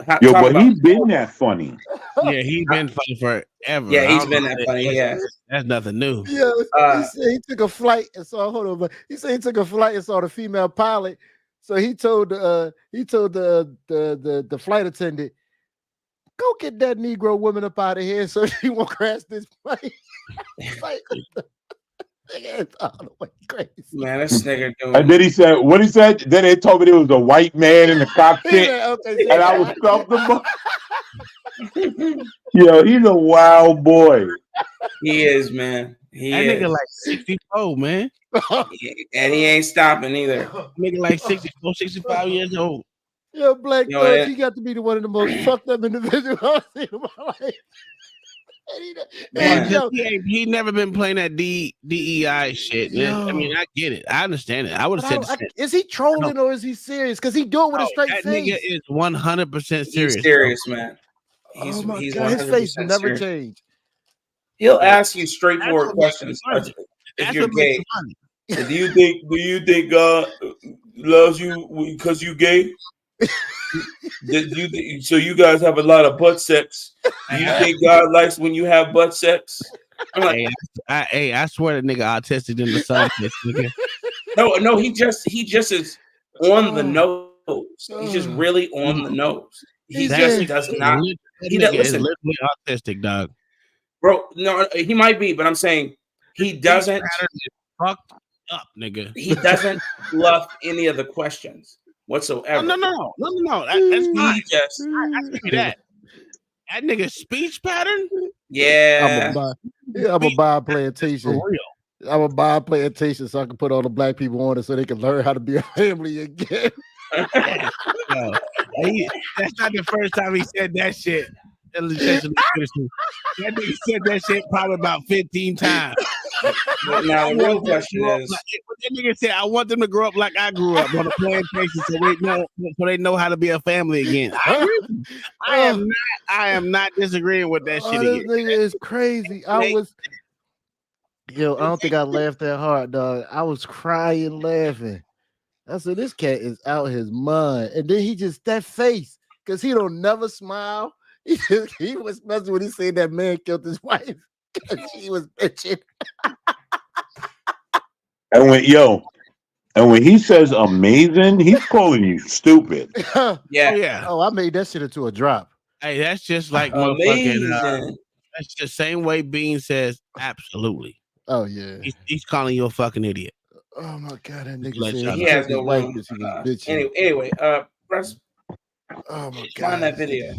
But he's been that funny. Yeah, he's been funny forever. Yeah, he's been that funny. Yeah, that's nothing new. Yeah, he said he took a flight and saw. Hold on, but he said he took a flight and saw the female pilot. So he told the flight attendant, go get that Negro woman up out of here so she won't crash this plane. Like, it's all the way crazy. Man, this nigga doing. And then he said, what he said? Then they told me there was a white man in the cockpit, and I was comfortable. Yo, he's a wild boy. He is, man. That nigga like 64, man. And he ain't stopping either. Nigga like 64, 65 years old. Yo, Black Thug, he got to be one of the most fucked up individuals I've seen in my life. He never been playing that DEI shit. I mean, I get it. I understand it. I would have said, is he trolling or is he serious? Because he do it with a straight that face. Nigga is 100% serious. He's serious, man. He's God, his face never changed. He'll ask you straightforward questions. If you're gay, do you think God loves you because you gay? So you guys have a lot of butt sex. Do you think God likes when you have butt sex? I'm like, I swear that nigga autistic in the sun. No, he just is on the nose. He's just really on the nose. He just does not. He is literally autistic, dog. bro. No, he might be, but I'm saying he doesn't. Fucked up, nigga. He doesn't bluff any of the questions whatsoever. No. That's fine. He just I give you that. That nigga's speech pattern. Yeah. I'm gonna buy a plantation. For real. I'm gonna buy a plantation so I can put all the black people on it so they can learn how to be a family again. That's not the first time he said that shit. That nigga said that shit probably about 15 times. Now the real question is, that nigga said, "I want them to grow up like I grew up on a plantation, so they know how to be a family again." I am not disagreeing with that shit. This nigga is crazy. I don't think I laughed that hard, dog. I was crying laughing. I said, this cat is out his mind. And then he just, that face, because he don't never smile. He was messing when he said that man killed his wife. She was bitching. And when he says amazing, he's calling you stupid. Yeah. Oh, I made that shit into a drop. Hey, that's just like motherfucking. That's the same way Bean says absolutely. Oh yeah. He's calling you a fucking idiot. Oh my god, that nigga said he has no wife room. because he was bitching. Anyway, press. Oh my god. Find that video.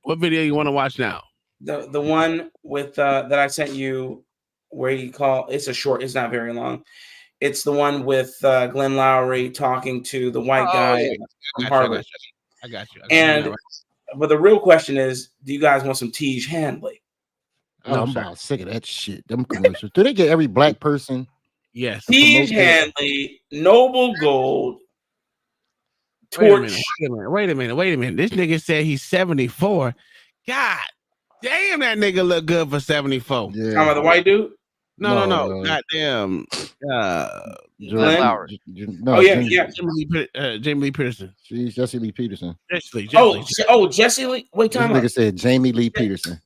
What video you want to watch now? The one with that I sent you, where you call. It's a short. It's not very long. It's the one with Glenn Lowry talking to the white guy from Harvard. I got you. But the real question is, do you guys want some Tej Handley? Oh, I'm about sick of that shit. Them commercials. Do they get every black person? Yes. Tej Handley, Noble Gold, Torch. Wait a minute. This nigga said he's 74. God damn, that nigga look good for 74. Yeah. Talking about the white dude? No. Goddamn. Glenn Lowry. Jamie Lee Peterson. She's Jesse Lee Peterson. Jesse Lee. Jesse Lee. Wait, this nigga said Jamie Lee Peterson.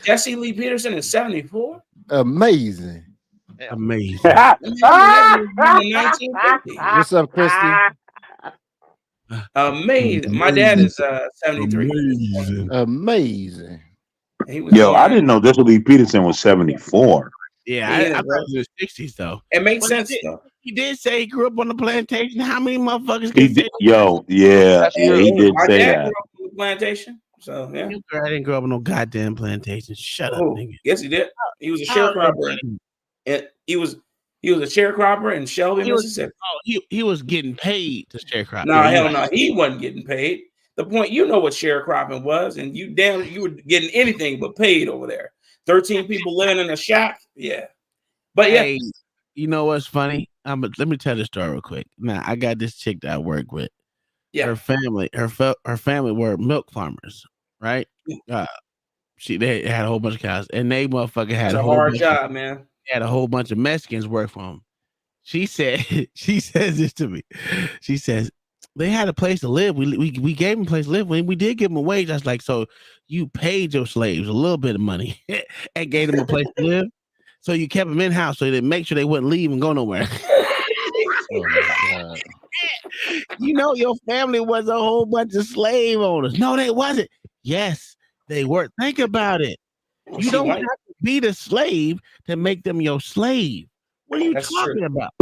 Jesse Lee Peterson is 74. Amazing. Amazing. What's up, Christy? Amazing. My dad is 73. Amazing. I didn't know Jesse Lee Peterson was 74. Yeah, I thought it was 60s though. It makes sense though. He did say he grew up on the plantation. How many motherfuckers He did, he did My say dad that. grew up on the plantation. So yeah. I didn't grow up on no goddamn plantation. Shut up, nigga. Yes, he did. He was a sharecropper. And he was a sharecropper in Shelby, Mississippi. He was getting paid to sharecrop. No, hell no. He wasn't getting paid. The point, you know what sharecropping was, and you were getting anything but paid over there. 13 people living in a shack. Yeah. But yeah. Hey, you know what's funny? Let me tell the story real quick. Now, I got this chick that I work with. Yeah. Her family were milk farmers, right? They had a whole bunch of cows, and they motherfucker had a hard job, man. Had a whole bunch of Mexicans work for them. She says this to me. She says, they had a place to live. We gave them a place to live. We did give them a wage. I was like, so you paid your slaves a little bit of money and gave them a place to live. So you kept them in house so they make sure they wouldn't leave and go nowhere. Oh my God. You know, your family was a whole bunch of slave owners. No, they wasn't. Yes, they were. Think about it. You don't have to be the slave to make them your slave. What are you talking about?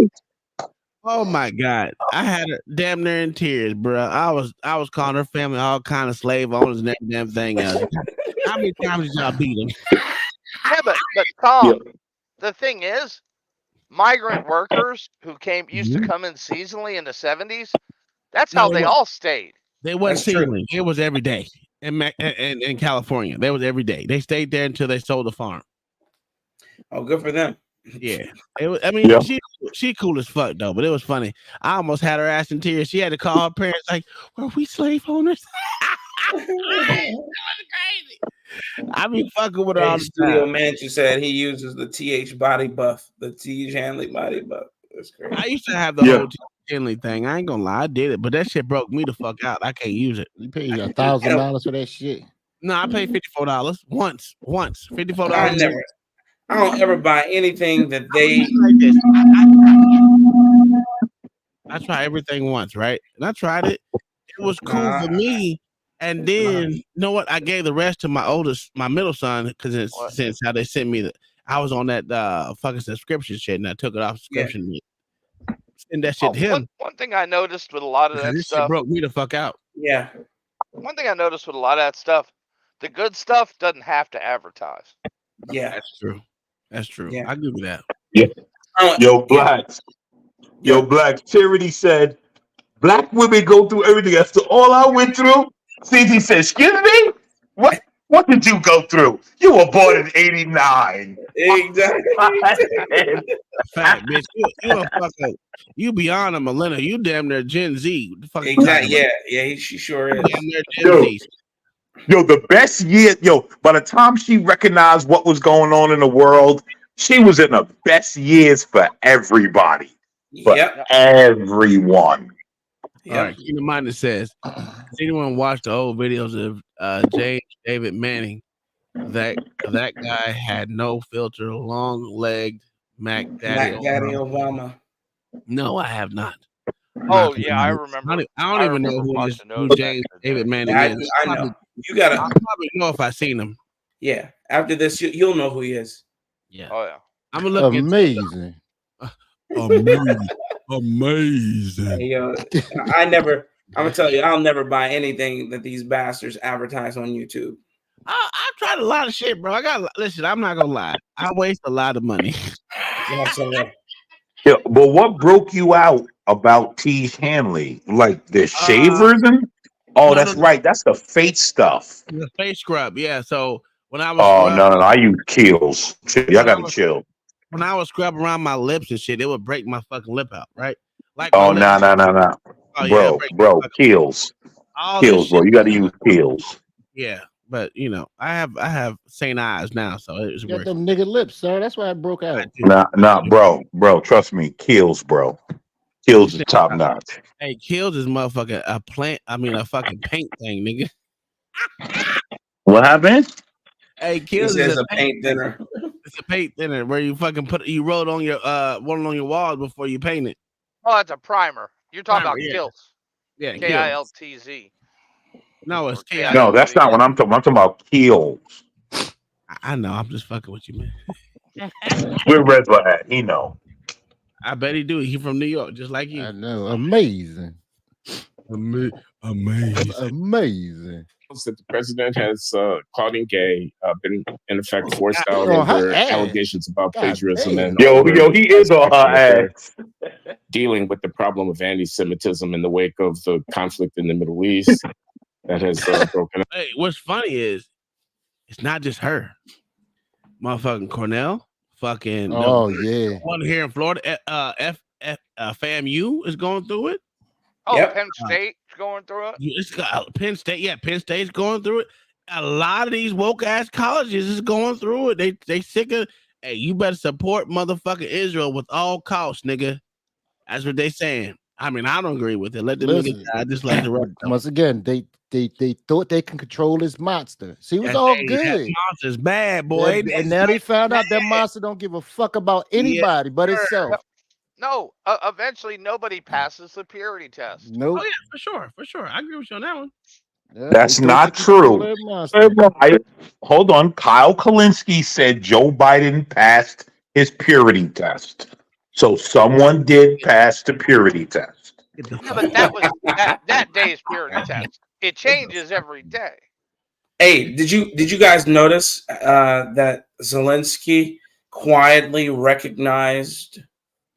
Oh my God. I had her damn near in tears, bro. I was calling her family all kind of slave owners and everything else. How many times did y'all beat them? Yeah, but Tom, the thing is, migrant workers who used to come in seasonally in the 70s, that's how they all stayed. They wasn't seasonally. It was every day in California. They was every day. They stayed there until they sold the farm. Oh, good for them. Yeah, she cool as fuck though, but it was funny. I almost had her ass in tears. She had to call her parents like, "Were we slave owners?" That was crazy. I be fucking with her all the Studio time. Mansion said he uses the TH body buff, the Tej Handley body buff. That's crazy. I used to have the whole Handley thing. I ain't gonna lie, I did it, but that shit broke me the fuck out. I can't use it. You paid $1,000 for that shit? No, I paid $54 once. $54. I don't ever buy anything that they. I tried everything once, right? And I tried it. It was cool for me And then, you know what? I gave the rest to my middle son, because since how they sent me I was on that fucking subscription shit, and I took it off subscription. Send that shit to him. One thing I noticed with a lot of that This stuff shit broke me the fuck out. Yeah. One thing I noticed with a lot of that stuff, the good stuff doesn't have to advertise. Yeah, that's true. That's true. Yeah. I give you that. Yeah. Yo, blacks. Yo, blacks. Charity said, black women go through everything. After all I went through, CZ said, excuse me? What did you go through? You were born in 89. Exactly. Fact, bitch. You a fucking, you beyond a millennial. You damn near Gen Z. What the fuck Exactly. Yeah, she sure is. Damn near Gen Z. Yo, the best year, by the time she recognized what was going on in the world, she was in the best years for everybody. For everyone. All right, keep in mind it says, has anyone watched the old videos of James David Manning? That guy had no filter, long-legged Mac Daddy Obama. No, I have not. Oh yeah, I remember. I don't even know who James David Manning is. I know. You gotta. I'll probably know if I seen him. Yeah. After this, you'll know who he is. Yeah. Oh yeah. I'm gonna look. Amazing. Amazing. Hey, yo, I'm gonna tell you, I'll never buy anything that these bastards advertise on YouTube. I tried a lot of shit, bro. Listen, I'm not gonna lie. I waste a lot of money. Yeah, but what broke you out about Tiege Hanley? Like the shavers and that's right. That's the fake stuff. The face scrub, yeah. So when I was no, I use Kiehl's. Y'all gotta chill. When I was scrubbing around my lips and shit, it would break my fucking lip out, right? Like No. Oh, bro, Kiehl's. Kiehl's, bro. You gotta use Kiehl's. Yeah, but I have St. Eyes now, so it's got them nigga lips, sir. That's why I broke out. Nah, bro. Trust me, Kiehl's, bro. Kiehl's is top notch. Hey, Kiehl's is motherfucking a fucking paint thing, nigga. What happened? Hey, Kiehl's is a paint thinner. It's a paint thinner where you fucking roll it on your one on your walls before you paint it. Oh, that's a primer. You're talking about yeah. Kills. Yeah, Kiltz. No, it's K. No, that's not what I'm talking about. I'm talking about Kiehl's. I know. I'm just fucking with you, man. Where Redwood at? He know. I bet he do. He from New York, just like you. I know. Amazing. Amazing. That the president has Claudine Gay been in effect forced out over allegations about plagiarism and yo, he is on her ass. Dealing with the problem of anti-Semitism in the wake of the conflict in the Middle East that has broken up. Hey, what's funny is it's not just her. Motherfucking Cornell, fucking yeah, one here in Florida, FAMU is going through it. Oh, Penn State's going through it. It's got Penn State, Penn State's going through it. A lot of these woke ass colleges is going through it. They sick of. Hey, you better support motherfucking Israel with all costs, nigga. That's what they saying. I mean, I don't agree with it. Let them niggas die. I just like the rest. Once again, they thought they can control this monster. See, it was all good. Monster's bad, boy. And now they found out that monster don't give a fuck about anybody but itself. No, eventually nobody passes the purity test. Nope. Oh yeah, for sure. I agree with you on that one. Yeah, that's not true. Hold on. Kyle Kalinske said Joe Biden passed his purity test. So someone did pass the purity test. Yeah, but that was that day's purity test. It changes every day. Hey, did you guys notice that Zelensky quietly recognized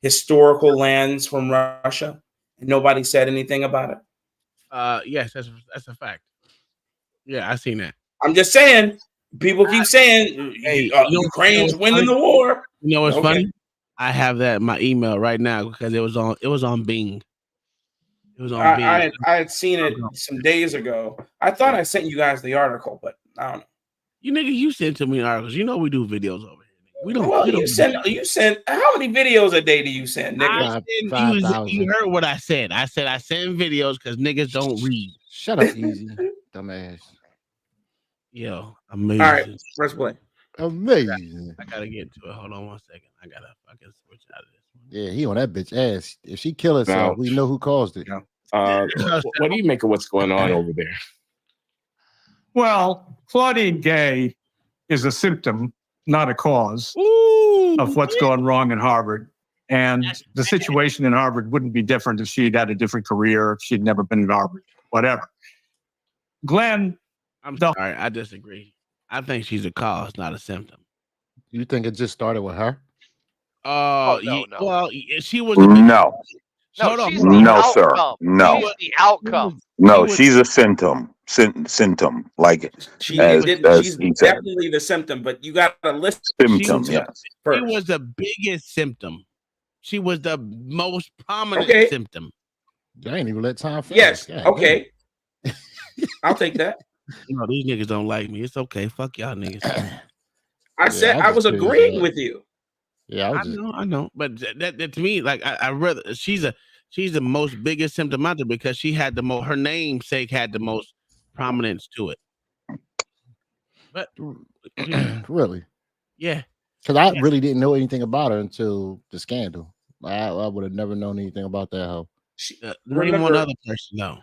historical lands from Russia and nobody said anything about it? Yes, that's a fact. Yeah, I seen that. I'm just saying, people keep saying Ukraine's winning the war. You know what's funny? I have that in my email right now because it was on Bing. It was on Bing. I had seen it some days ago. I thought I sent you guys the article, but I don't know. You sent to me articles. You know we do videos over here. We don't. Well, you send. How many videos a day do you send, nigga? You heard what I said. I said I send videos because niggas don't read. Shut up, easy, dumbass. Yo, amazing. All right, press play. Amazing. I gotta get to it. Hold on 1 second. I gotta fucking switch out of this. Yeah, he on that bitch ass. If she kill herself, we know who caused it. What do you make of what's going on over there? Well, Claudine Gay is a symptom, not a cause, of what's gone wrong in Harvard. And the situation in Harvard wouldn't be different if she'd had a different career, if she'd never been at Harvard, whatever. Glenn. I'm sorry, I disagree. I think she's a cause, not a symptom. You think it just started with her? No. Well, she was No. She's the outcome. Sir. No. She's the outcome. No, she's a symptom. Symptom. Like She's he said. definitely the symptom, but you got to list Symptom, yes. She was the biggest symptom. She was the most prominent symptom. I ain't even let time finish. Yes. God, okay. I'll take that. No, these niggas don't like me. It's okay. Fuck y'all niggas. I said I was agreeing with you. Yeah, I know. But that to me, like I rather she's the most biggest symptom out there because she had the most. Her namesake had the most prominence to it. But really, yeah, because I really didn't know anything about her until the scandal. I would have never known anything about that hoe. Name one other person, no.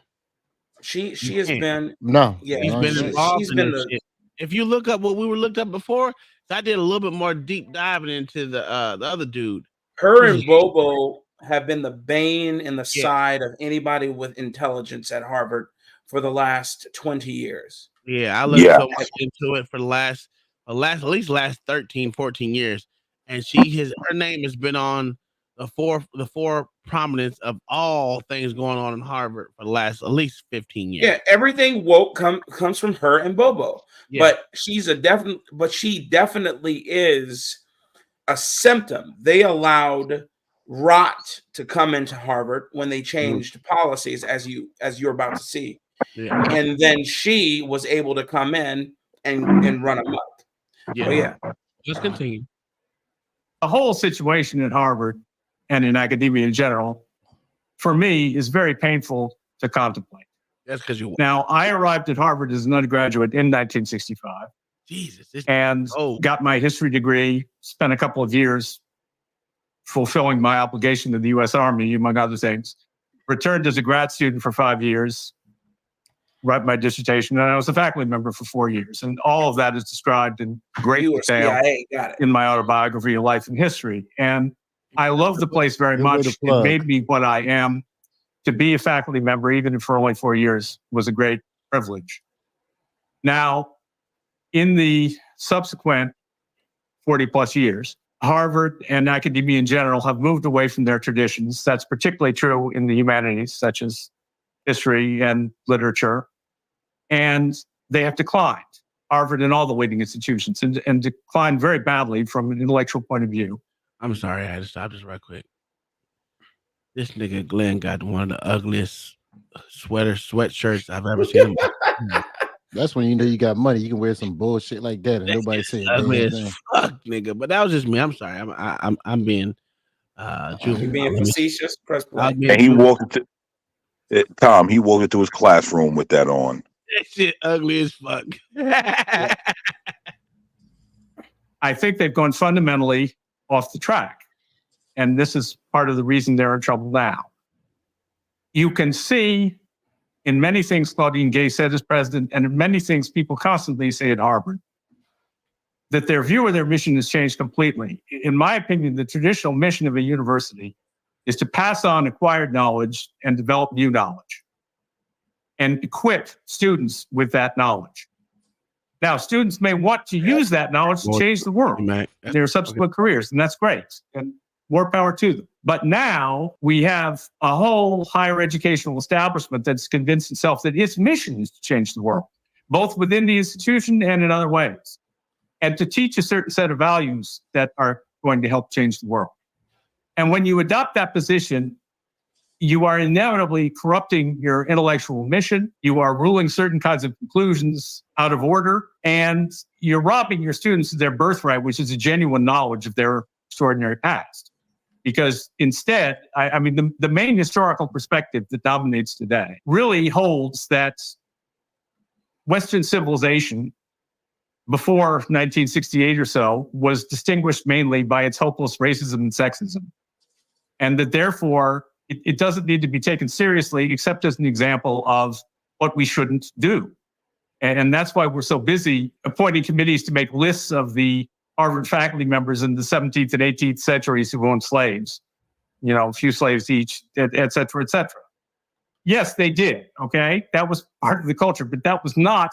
She has been she's been involved in this shit. If you look up what we were looked up before, I did a little bit more deep diving into the other dude. Her and Bobo have been the bane in the side of anybody with intelligence at Harvard for the last 20 years. Yeah, I looked so much into it for the last at least 13, 14 years. And her name has been on the four prominence of all things going on in Harvard for the last at least 15 years. Yeah, everything woke comes from her and Bobo. Yeah. But she definitely is a symptom. They allowed rot to come into Harvard when they changed policies, as you're about to see. Yeah. And then she was able to come in and run amok. Yeah. Let's continue. The whole situation at Harvard and in academia in general, for me, is very painful to contemplate. That's because you. Now, I arrived at Harvard as an undergraduate in 1965. Jesus. And got my history degree, spent a couple of years fulfilling my obligation to the U.S. Army, among other things. Returned as a grad student for 5 years, wrote my dissertation, and I was a faculty member for 4 years. And all of that is described in great detail in my autobiography, Life and History. And I love the place very much. It made me what I am. To be a faculty member, even for only 4 years, was a great privilege. Now, in the subsequent 40 plus years, Harvard and academia in general have moved away from their traditions. That's particularly true in the humanities, such as history and literature. And they have declined, Harvard and all the leading institutions, and declined very badly from an intellectual point of view. I'm sorry, I had to stop this right quick. This nigga Glenn got one of the ugliest sweatshirts I've ever seen. That's when you know you got money. You can wear some bullshit like that, and nobody say ugly as fuck, nigga. But that was just me. I'm sorry. I'm being You're being facetious. Press play. And he walked into Tom. He walked into his classroom with that on. That shit ugly as fuck. I think they've gone fundamentally off the track. And this is part of the reason they're in trouble now. You can see in many things Claudine Gay said as president, and in many things people constantly say at Harvard, that their view of their mission has changed completely. In my opinion, the traditional mission of a university is to pass on acquired knowledge and develop new knowledge and equip students with that knowledge. Now, students may want to use that knowledge to change the world in their subsequent careers, and that's great. And more power to them. But now we have a whole higher educational establishment that's convinced itself that its mission is to change the world, both within the institution and in other ways, and to teach a certain set of values that are going to help change the world. And when you adopt that position, you are inevitably corrupting your intellectual mission. You are ruling certain kinds of conclusions out of order, and you're robbing your students of their birthright, which is a genuine knowledge of their extraordinary past. Because instead, I mean, the main historical perspective that dominates today really holds that Western civilization before 1968 or so was distinguished mainly by its hopeless racism and sexism. And that therefore, it doesn't need to be taken seriously except as an example of what we shouldn't do. And that's why we're so busy appointing committees to make lists of the Harvard faculty members in the 17th and 18th centuries who owned slaves, a few slaves each, et cetera, et cetera. Yes, they did. Okay. That was part of the culture, but that was not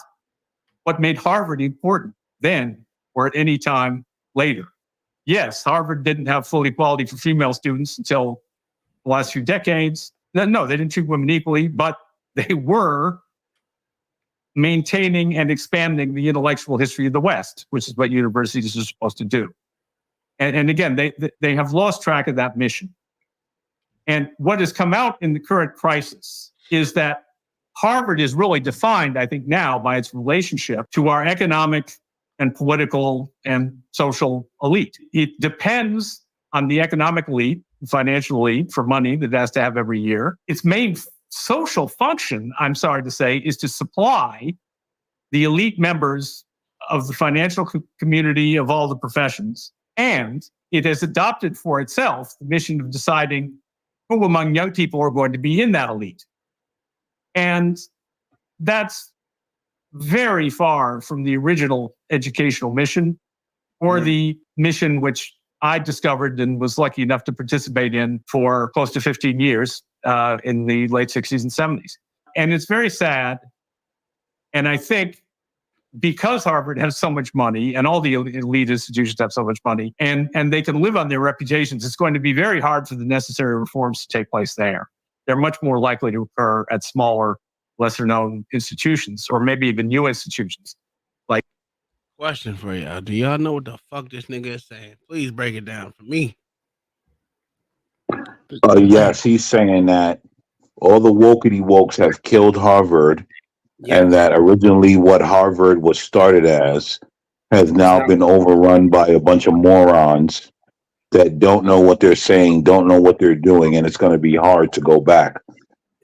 what made Harvard important then or at any time later. Yes, Harvard didn't have full equality for female students until the last few decades. No, they didn't treat women equally, but they were maintaining and expanding the intellectual history of the West, which is what universities are supposed to do. And again, they have lost track of that mission. And what has come out in the current crisis is that Harvard is really defined, I think, now by its relationship to our economic and political and social elite. It depends on the economic elite, financial elite, for money that it has to have every year. Its main social function, I'm sorry to say, is to supply the elite members of the financial community of all the professions. And it has adopted for itself the mission of deciding who among young people are going to be in that elite. And that's very far from the original educational mission or the mission which I discovered and was lucky enough to participate in for close to 15 years in the late 60s and 70s. And it's very sad. And I think because Harvard has so much money and all the elite institutions have so much money and they can live on their reputations, it's going to be very hard for the necessary reforms to take place there. They're much more likely to occur at smaller, lesser known institutions or maybe even new institutions. Like, question for y'all. Do y'all know what the fuck this nigga is saying? Please break it down for me. Yes, he's saying that all the wokety wokes have killed Harvard, and that originally what Harvard was started as has now been overrun by a bunch of morons that don't know what they're saying, don't know what they're doing, and it's going to be hard to go back.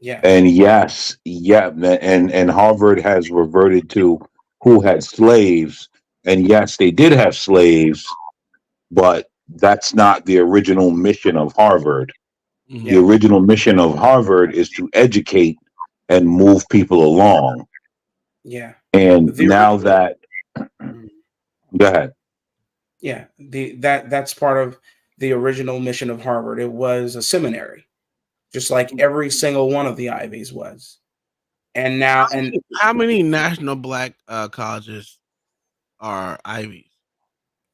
Yeah. And yes, and Harvard has reverted to who had slaves, and yes, they did have slaves, but that's not the original mission of Harvard. The original mission of Harvard is to educate and move people along. Yeah. And now that, go ahead. Yeah, that's part of the original mission of Harvard. It was a seminary, just like every single one of the Ivies was. And now, how many national black colleges are Ivies?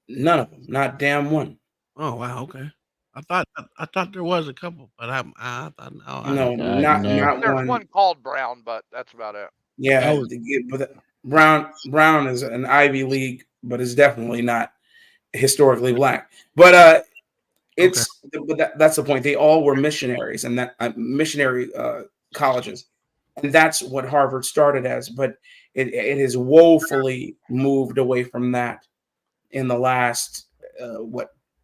None of them, not damn one. Oh wow, okay. I thought there was a couple, but I thought no, not There's one called Brown, but that's about it. Yeah, but Brown is an Ivy League, but it's definitely not historically black. But that's the point. They all were missionaries, and that missionary colleges, and that's what Harvard started as. But it has woefully moved away from that in the last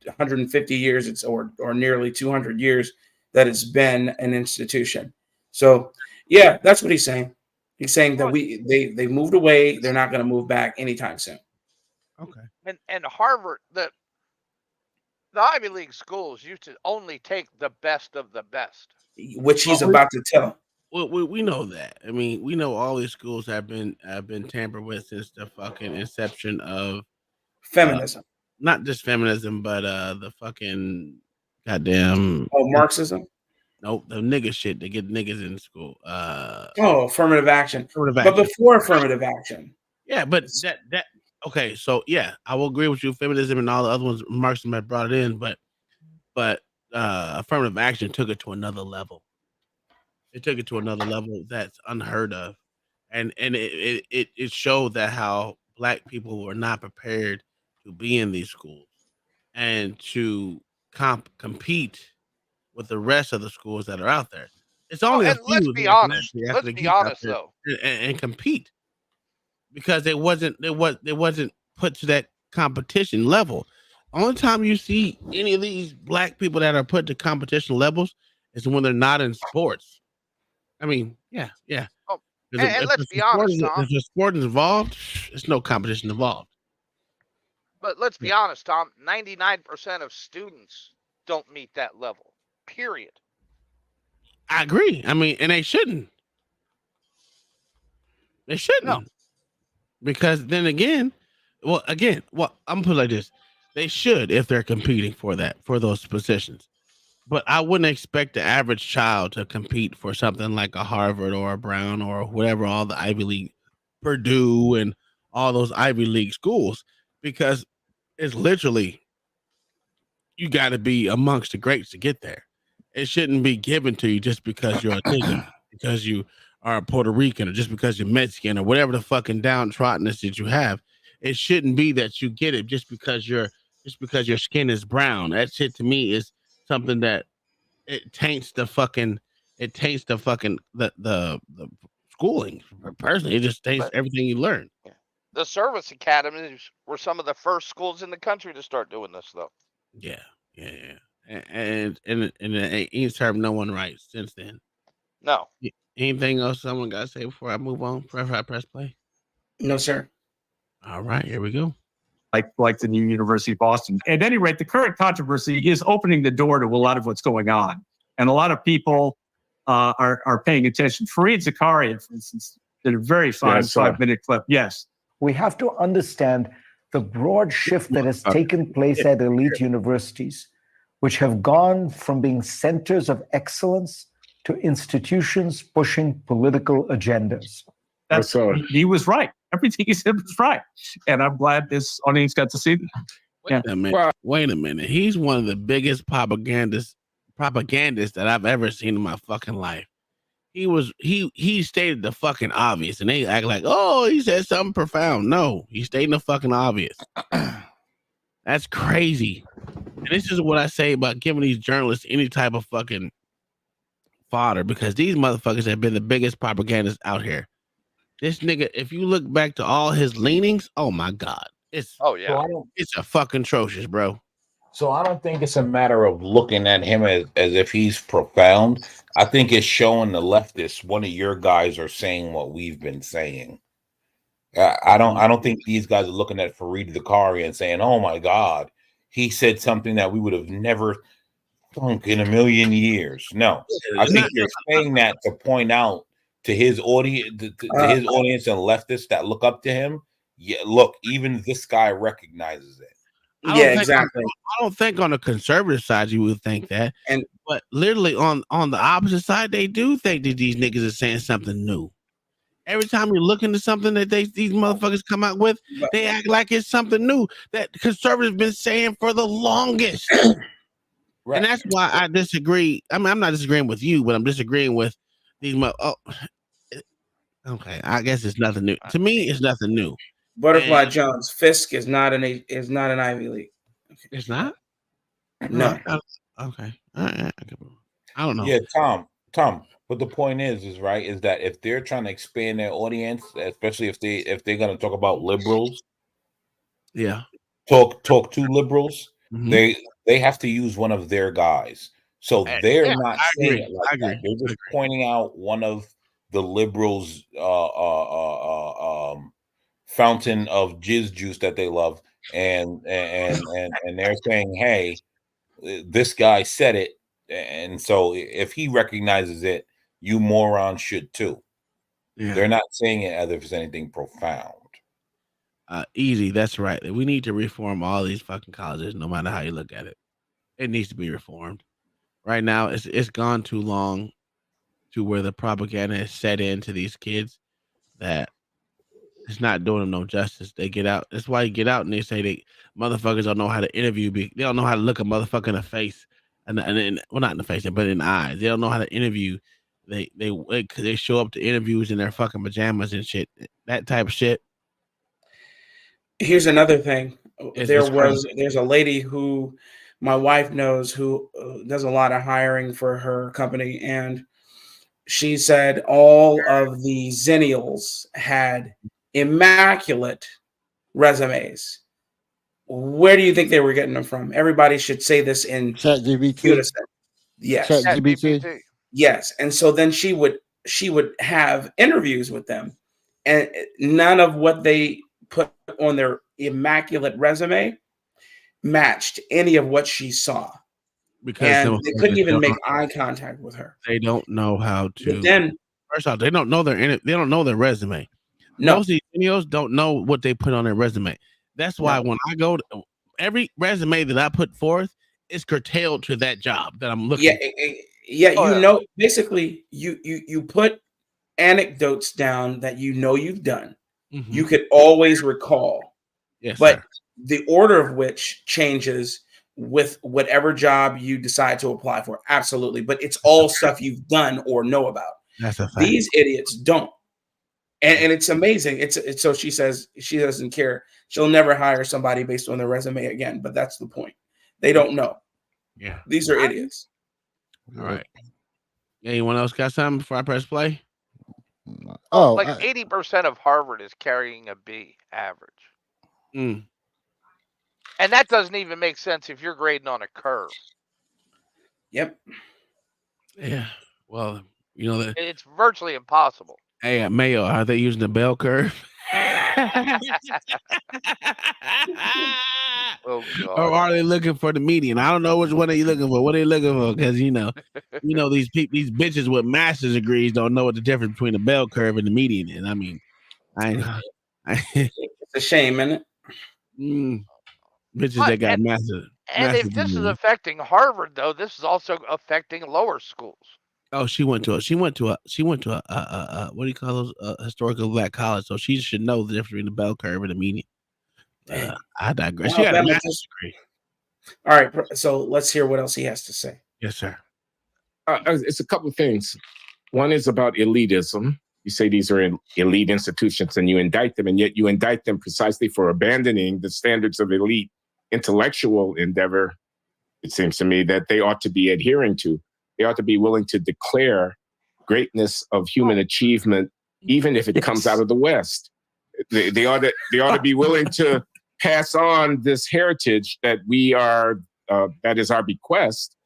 150 years, it's or nearly 200 years that it's been an institution. So yeah, that's what he's saying. He's saying that they moved away. They're not going to move back anytime soon. Okay. And Harvard, the Ivy League schools used to only take the best of the best, which he's about to tell. Well, we know that. I mean, we know all these schools have been tampered with since the fucking inception of feminism. Not just feminism, but the fucking goddamn Marxism. Nope, the nigga shit. They get niggas in school. Affirmative action. Affirmative But action. before affirmative action. Yeah, but that okay. So yeah, I will agree with you. Feminism and all the other ones, Marxism had brought it in, but affirmative action took it to another level. It took it to another level that's unheard of, and it showed that how black people were not prepared to be in these schools and to compete with the rest of the schools that are out there. It's only a few. Let's be honest. Let's be honest, though, and compete because it wasn't put to that competition level. Only time you see any of these black people that are put to competition levels is when they're not in sports. I mean, yeah. Oh, and let's be honest, Tom. If the sport is involved, there's no competition involved. But let's be honest, Tom. 99% of students don't meet that level. Period. I agree. I mean, and they shouldn't. They shouldn't. Because then again, I'm gonna put it like this: they should if they're competing for those positions. But I wouldn't expect the average child to compete for something like a Harvard or a Brown or whatever, all the Ivy League, Purdue, and all those Ivy League schools, because it's literally you got to be amongst the greats to get there. It shouldn't be given to you just because you're a nigga, because you are a Puerto Rican, or just because you're Mexican, or whatever the fucking downtroddenness that you have. It shouldn't be that you get it just because your skin is brown. That shit to me is something that it taints the fucking the schooling. Personally, it just taints everything you learn. The service academies were some of the first schools in the country to start doing this, though. Yeah. And it ain't served no one right since then. No. Anything else someone got to say before I move on? Before I press play? No, sir. All right, here we go. Like the new University of Boston. At any rate, the current controversy is opening the door to a lot of what's going on. And a lot of people are paying attention. Fareed Zakaria, for instance, did a very fine 5-minute clip. Yes. We have to understand the broad shift that has taken place at elite universities, which have gone from being centers of excellence to institutions pushing political agendas. He was right. Everything he said was right. And I'm glad this audience got to see that. Wait a minute. He's one of the biggest propagandists that I've ever seen in my fucking life. He stated the fucking obvious, and they act like, oh, he said something profound. No, he's stating the fucking obvious. That's crazy. And this is what I say about giving these journalists any type of fucking fodder, because these motherfuckers have been the biggest propagandists out here. This nigga, if you look back to all his leanings, oh my God. It's a fucking atrocious, bro. So I don't think it's a matter of looking at him as if he's profound. I think it's showing the leftists one of your guys are saying what we've been saying. I don't think these guys are looking at Fareed Zakaria and saying, "Oh my God, he said something that we would have never thunk in a million years." No, I think you're saying that to point out to his audience, to his audience and leftists that look up to him. Yeah, look, even this guy recognizes it. Exactly. I don't think on the conservative side you would think that, but literally on the opposite side, they do think that these niggas are saying something new. Every time you look into something that these motherfuckers come out with, they act like it's something new that conservatives been saying for the longest. Right. And that's why I disagree. I mean, I'm not disagreeing with you, but I'm disagreeing with these. Okay, I guess it's nothing new to me. It's nothing new. Butterfly Jones, Fisk is not an Ivy League. Okay. It's not. No. Okay. I don't know. Yeah, Tom. But the point is that if they're trying to expand their audience, especially if they're going to talk about liberals, talk to liberals, they have to use one of their guys. So they're not saying it like that. They're just pointing out one of the liberals' fountain of jizz juice that they love, and they're saying, hey, this guy said it, and so if he recognizes it, you morons should too. They're not saying it as if it's anything profound. Easy, that's right. We need to reform all these fucking colleges, no matter how you look at it. It needs to be reformed. Right now, it's gone too long to where the propaganda is set into these kids that it's not doing them no justice. They get out. That's why you get out and they say they motherfuckers don't know how to interview. They don't know how to look a motherfucker in the face, and well, not in the face, but in the eyes. They don't know how to interview. They show up to interviews in their fucking pajamas and shit. That type of shit. Here's another thing. There's a lady who my wife knows who does a lot of hiring for her company, and she said all of the Zennials had immaculate resumes. Where do you think they were getting them from? Everybody should say this in ChatGPT. Yes. ChatGPT. Yes. And so then she would have interviews with them, and none of what they put on their immaculate resume matched any of what she saw. Because they couldn't even make eye contact with her. They don't know how to. But then, first off, they don't know their resume. No. Most of these videos don't know what they put on their resume. That's why when I go to every resume that I put forth is curtailed to that job that I'm looking for. Basically you put anecdotes down that you've done. You could always recall. Yes, but sir. the order of which changes with whatever job you decide to apply for. Absolutely. But it's all stuff you've done or know about. That's a fact. These idiots don't. And it's amazing. It's so she says she doesn't care. She'll never hire somebody based on their resume again. But that's the point. They don't know. Yeah. These are idiots. All right. Anyone else got something before I press play? Like 80% of Harvard is carrying a B average. And that doesn't even make sense if you're grading on a curve. Yep. Yeah. Well, It's virtually impossible. Hey, at Mayo, are they using the bell curve? Oh God. Or are they looking for the median? I don't know which one are you looking for. What are they looking for? Because these bitches with master's degrees don't know what the difference between the bell curve and the median is. I mean, it's a shame, isn't it? Bitches that got master's. And if this is affecting Harvard, though, this is also affecting lower schools. Oh, she went to a what do you call those historical black college? So she should know the difference between the bell curve and the median. I digress. She got a master's degree. All right, so let's hear what else he has to say. Yes, sir. It's a couple of things. One is about elitism. You say these are elite institutions and you indict them, and yet you indict them precisely for abandoning the standards of elite intellectual endeavor. It seems to me that they ought to be adhering to. They ought to be willing to declare greatness of human achievement, even if it comes out of the West. They ought to be willing to pass on this heritage that that is our bequest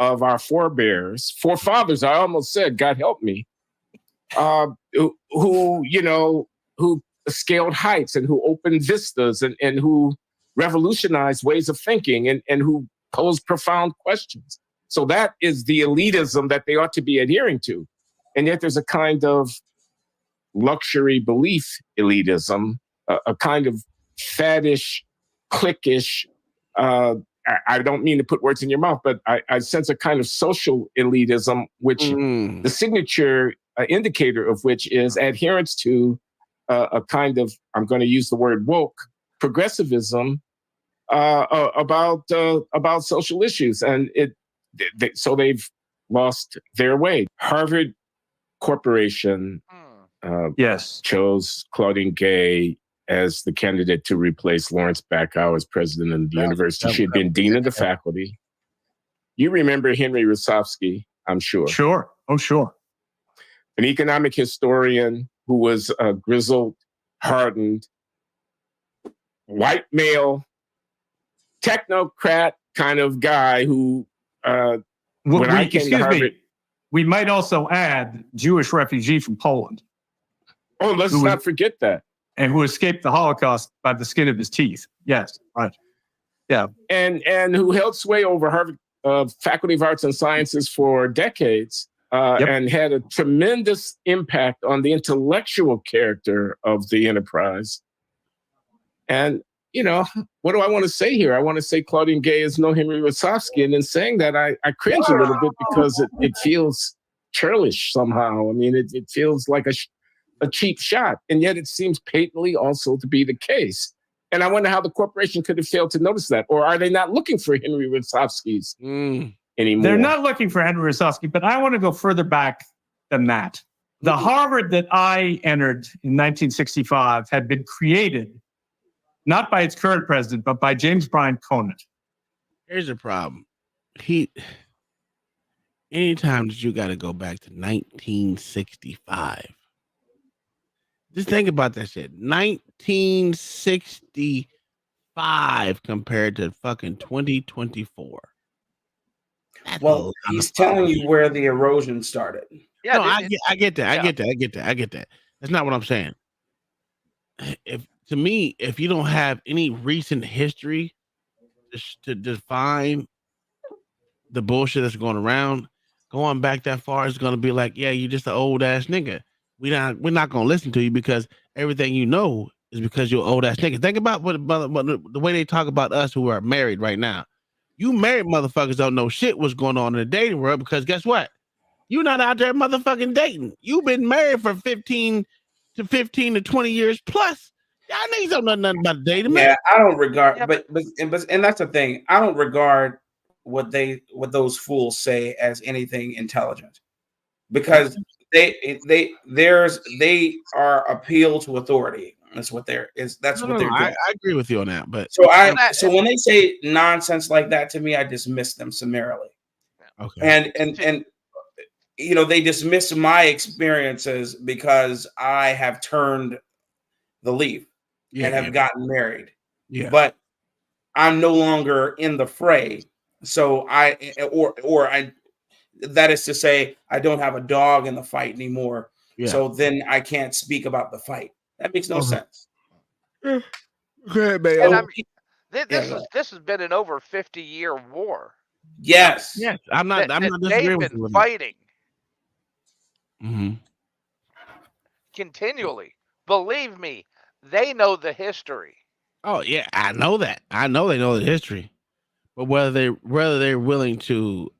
of our forefathers. I almost said, God help me, who scaled heights and who opened vistas and who revolutionized ways of thinking and who posed profound questions. So that is the elitism that they ought to be adhering to. And yet there's a kind of luxury belief elitism, a kind of faddish, cliquish, I don't mean to put words in your mouth, but I sense a kind of social elitism, which the signature indicator of which is adherence to a kind of, I'm going to use the word woke, progressivism about social issues. And so they've lost their way. Harvard Corporation chose Claudine Gay as the candidate to replace Lawrence Bacow as president of the university. She had been dean of the faculty. You remember Henry Rosofsky, I'm sure. Sure. Oh, sure. An economic historian who was a grizzled, hardened, white male, technocrat kind of guy who, when I came to Harvard... We might also add Jewish refugee from Poland. Oh, let's not forget that. And who escaped the Holocaust by the skin of his teeth. Yes, right. Yeah. And who held sway over Harvard Faculty of Arts and Sciences for decades and had a tremendous impact on the intellectual character of the enterprise. And, what do I want to say here? I want to say Claudine Gay is no Henry Rosofsky. And in saying that, I cringe a little bit because it feels churlish somehow. I mean, it feels like a cheap shot. And yet it seems patently also to be the case. And I wonder how the corporation could have failed to notice that. Or are they not looking for Henry Rosofskys anymore? They're not looking for Henry Rosofsky, but I want to go further back than that. The Harvard that I entered in 1965 had been created not by its current president, but by James Bryan Conant. Here's the problem. Anytime that you got to go back to 1965, just think about that shit. 1965 compared to fucking 2024. Well, he's telling you where the erosion started. Yeah, no, I get that. I get that. That's not what I'm saying. To me, if you don't have any recent history to define the bullshit that's going around, going back that far is going to be like, yeah, you're just an old ass nigga. we're not gonna listen to you because everything you know is because you're old ass nigga. Think about what the way they talk about us who are married right now. You married motherfuckers don't know shit what's going on in the dating world because guess what? You're not out there motherfucking dating. You've been married for 15 to 20 years plus. Y'all niggas don't know nothing about dating, man. Yeah, I don't regard, but that's the thing. I don't regard what those fools say as anything intelligent, because they are appeal to authority. That's what they're doing. I agree with you on that, but So when they say nonsense like that to me, I dismiss them summarily. Okay. And they dismiss my experiences because I have turned the leaf and have gotten married. Yeah. But I'm no longer in the fray. So that is to say, I don't have a dog in the fight anymore. Yeah. So then I can't speak about the fight. That makes no sense. And this has been an over 50-year war. Yes. Yes. I'm not disagreeing they've with been you. fighting Mm-hmm. continually. Believe me, they know the history. Oh yeah, I know that. I know they know the history, but whether they're willing to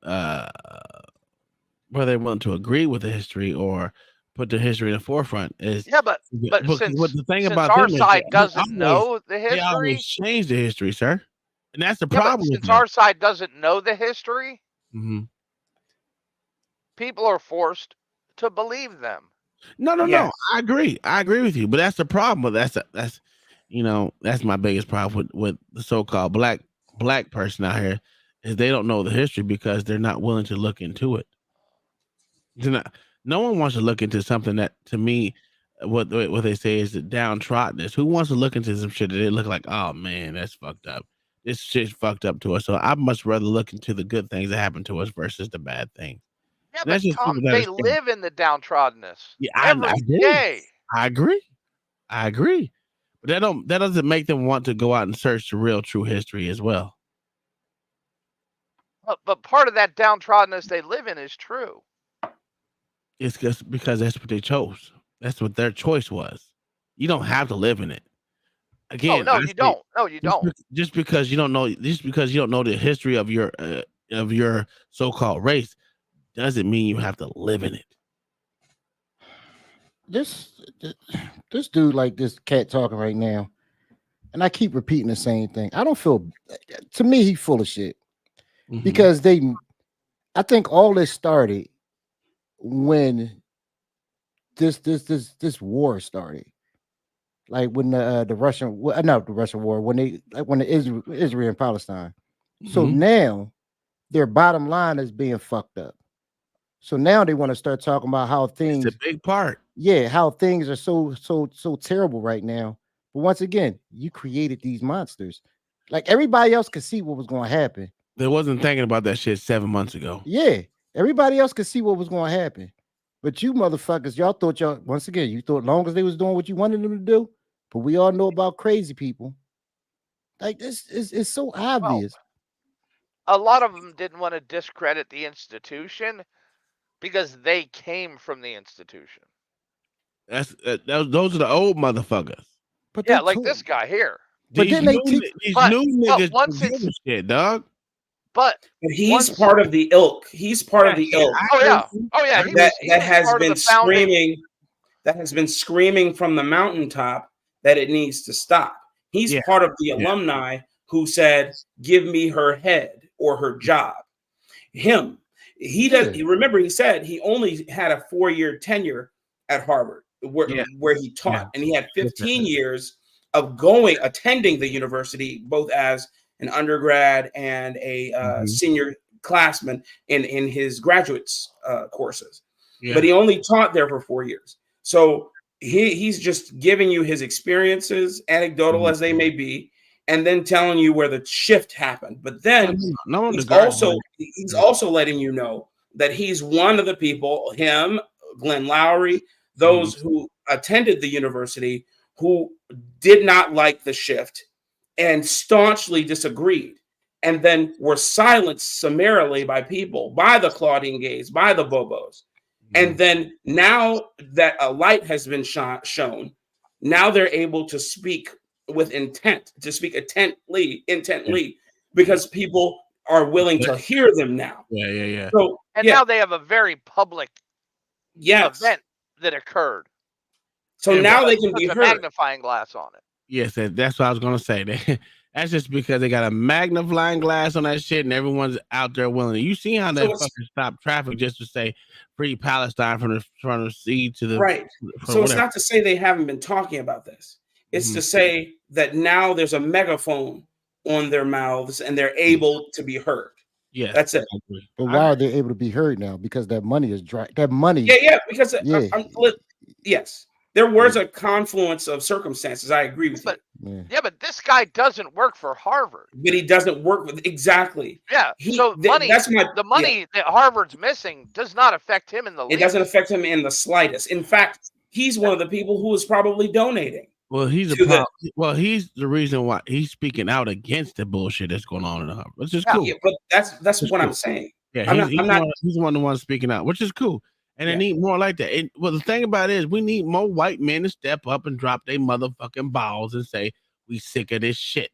agree with the history or put the history in the forefront is but since the thing about our them side is doesn't know the they always history, change the history, sir, and that's the but problem. since our side doesn't know the history, people are forced to believe them. No. I agree with you, but that's the problem. But that's my biggest problem with the so-called black person out here is they don't know the history because they're not willing to look into it. No one wants to look into something that, to me, what they say is the downtroddenness. Who wants to look into some shit that they look like, oh man, that's fucked up. This shit's fucked up to us. So I much rather look into the good things that happen to us versus the bad things. Yeah, And that's but just Tom, people that they are live in the downtroddenness. Yeah, every day. I agree. But that doesn't make them want to go out and search the real true history as well. But part of that downtroddeness they live in is true. It's just because that's what they chose. That's what their choice was. You don't have to live in it. Again, no, you don't. No, you don't. Just because you don't know the history of your so-called race doesn't mean you have to live in it. This dude, like this cat talking right now, and I keep repeating the same thing. I don't feel. To me, he's full of shit because I think all this started when this war started, like when the Russian, not the Russian war, when the Israel and Palestine. So now their bottom line is being fucked up. So now they want to start talking about how things. It's a big part. Yeah, how things are so terrible right now. But once again, you created these monsters. Like everybody else could see what was going to happen. They wasn't thinking about that shit 7 months ago. Yeah, everybody else could see what was going to happen. But you motherfuckers, y'all thought once again, you thought long as they was doing what you wanted them to do. But we all know about crazy people. Like this is so obvious. Well, a lot of them didn't want to discredit the institution because they came from the institution. Those are the old motherfuckers. But yeah, like this guy here. But these new niggas once don't give a shit, dog. But he's part of the ilk. He's part of the ilk. Oh yeah. That has been screaming from the mountaintop that it needs to stop. He's part of the alumni who said, "Give me her head or her job." Him. He does. Remember, he said he only had a 4-year tenure at Harvard, where he taught, and he had 15 years of attending the university, both as an undergrad and a senior classman in his graduates courses. But he only taught there for 4 years. So he's just giving you his experiences, anecdotal as they may be, and then telling you where the shift happened. But then he's also letting you know that he's one of the people, him, Glenn Lowry, those who attended the university who did not like the shift and staunchly disagreed, and then were silenced summarily by people, by the Claudine Gays, by the Bobos. And then now that a light has been shown, now they're able to speak with intent, to speak intently, because people are willing to hear them now. Yeah. So now they have a very public event that occurred. So now they can puts be a heard. magnifying glass on it. Yes, that's what I was gonna say. That's just because they got a magnifying glass on that shit, and everyone's out there willing. You see how they fucking stop traffic just to say "Free Palestine" from the sea to the right. So it's not to say they haven't been talking about this. It's to say that now there's a megaphone on their mouths and they're able to be heard. Yeah, that's it. But why are they able to be heard now? Because that money is dry. That money. Yeah. Because yes, there was a confluence of circumstances. I agree with you. Yeah, but this guy doesn't work for Harvard. But he doesn't work with exactly. Yeah. So the money that Harvard's missing does not affect him in the least. It doesn't affect him in the slightest. In fact, he's one of the people who is probably donating. Well, he's the reason why he's speaking out against the bullshit that's going on in the Harvard, which is cool. Yeah, but that's what I'm saying. Yeah, he's one of the ones speaking out, which is cool. And they need more like that. And the thing about it is, we need more white men to step up and drop their motherfucking balls and say, we sick of this shit.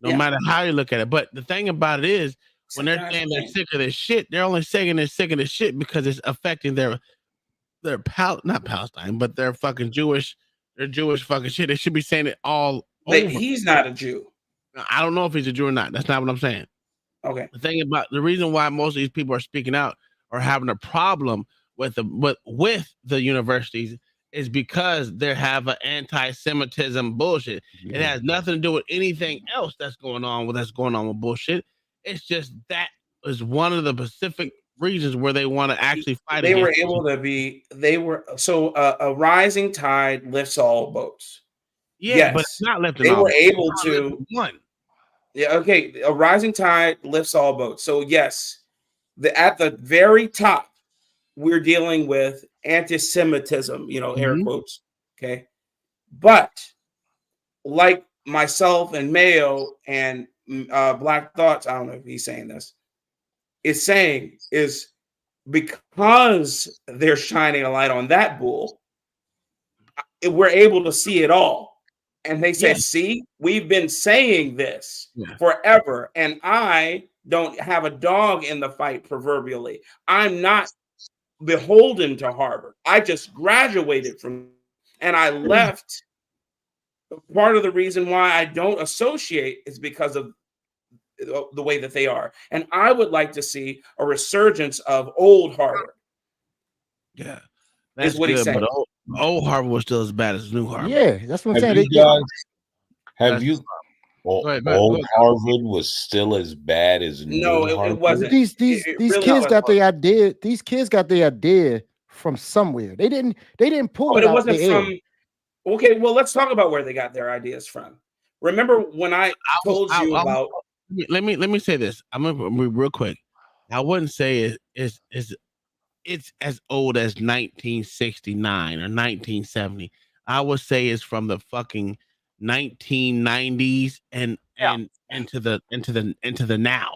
No matter how you look at it. But the thing about it is, when they're saying they're sick of this shit, they're only saying they're sick of this shit because it's affecting their not Palestine, but their fucking Jewish fucking shit. They should be saying it all over. He's not a Jew. I don't know if he's a Jew or not. That's not what I'm saying. Okay. The reason why most of these people are speaking out or having a problem with the universities is because they have an anti-Semitism bullshit. It has nothing to do with anything else that's going on with bullshit. It's just that is one of the specific reasons where they want to actually fight. They were able to be. A rising tide lifts all boats. Yeah, yes, but it's not lifting. They all were boats. able to one. Yeah. Okay. A rising tide lifts all boats. So yes, at the very top, we're dealing with anti-Semitism, air quotes. Okay. But like myself and Mayo and Black Thoughts, I don't know if he's saying this, is because they're shining a light on that bull, we're able to see it all. And they say, see, we've been saying this forever. And I don't have a dog in the fight, proverbially. I'm not beholden to Harvard. I just graduated from, and I left. Part of the reason why I don't associate is because of the way that they are. And I would like to see a resurgence of old Harvard. Yeah. That's is what good, he's saying. But old Harvard was still as bad as new Harvard. Yeah, that's what I'm saying. Old Harvard was still as bad as new Harvard? It wasn't. These kids got the idea. These kids got the idea from somewhere. They didn't pull it out wasn't the from air. Okay, well, let's talk about where they got their ideas from. Remember when I told you about let me say this. I'm gonna be real quick. I wouldn't say it's as old as 1969 or 1970. I would say it's from the fucking 1990s and into the now.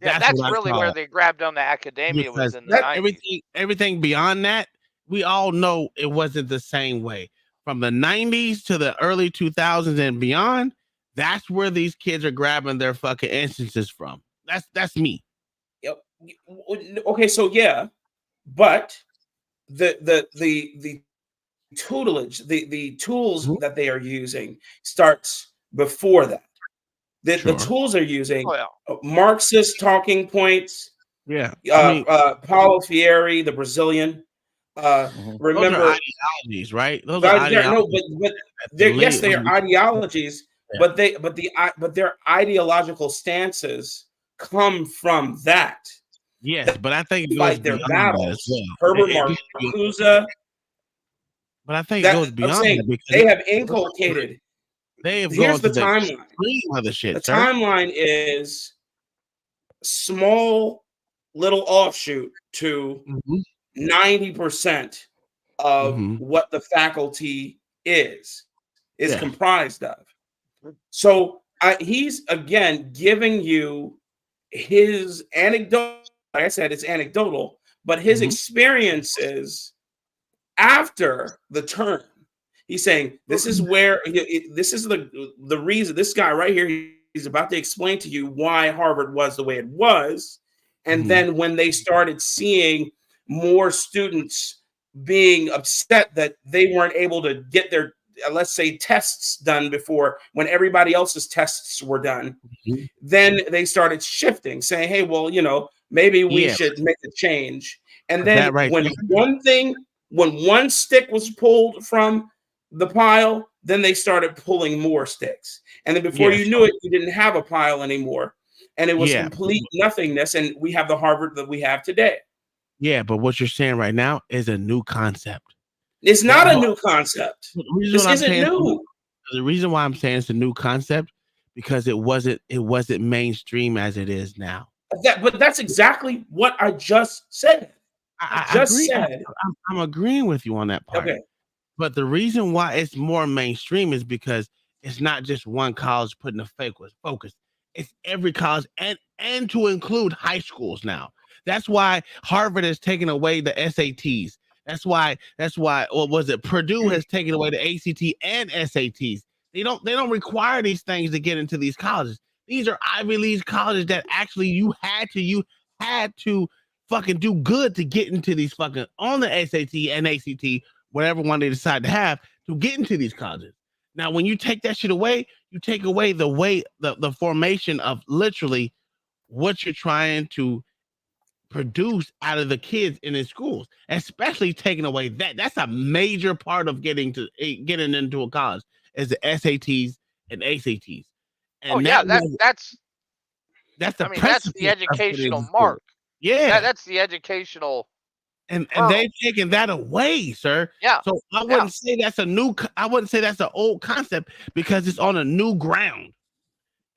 Yeah, that's really where they grabbed on the academia was in the 90s. Everything beyond that, we all know it wasn't the same way. From the 90s to the early 2000s and beyond, that's where these kids are grabbing their fucking instances from. That's me. Yep. Okay, so yeah, but the tutelage, the tools that they are using starts before that. The tools they're using, Marxist talking points. Yeah. Paulo Freire, the Brazilian. Remember those are ideologies, right? Those are ideologies. Yes, they are ideologies, but their ideological stances come from that. Yes, but I think it like their battles. Herbert Marcuse. But I think it goes beyond that because they have inculcated. Here's the timeline. The timeline is small little offshoot to 90% of what the faculty is comprised of. So he's again giving you his anecdote. Like I said, it's anecdotal, but his experiences after the term, he's saying this is where this is the reason. This guy right here, he's about to explain to you why Harvard was the way it was, and then when they started seeing more students being upset that they weren't able to get their let's say tests done before when everybody else's tests were done, then they started shifting, saying, hey, well, maybe we should make a change. And then when one stick was pulled from the pile, then they started pulling more sticks. And then before you knew it, you didn't have a pile anymore. And it was complete nothingness. And we have the Harvard that we have today. Yeah, but what you're saying right now is a new concept. It's not a new concept. This isn't new. The reason why I'm saying it's a new concept because it wasn't mainstream as it is now. But that's exactly what I just said. I agree. I'm agreeing with you on that part. Okay. But the reason why it's more mainstream is because it's not just one college putting a focus. It's every college and to include high schools now. That's why Harvard has taken away the SATs. That's why what was it? Purdue has taken away the ACT and SATs. They don't require these things to get into these colleges. These are Ivy League colleges that actually you had to fucking do good to get into these fucking on the SAT and ACT, whatever one they decide to have to get into these colleges. Now, when you take that shit away, you take away the formation of literally what you're trying to produce out of the kids in the schools, especially taking away that's a major part of getting into a college is the SATs and ACTs. And that's the educational mark. Yeah, that's the educational. And they've taken that away, sir. Yeah. So I wouldn't say that's an old concept because it's on a new ground.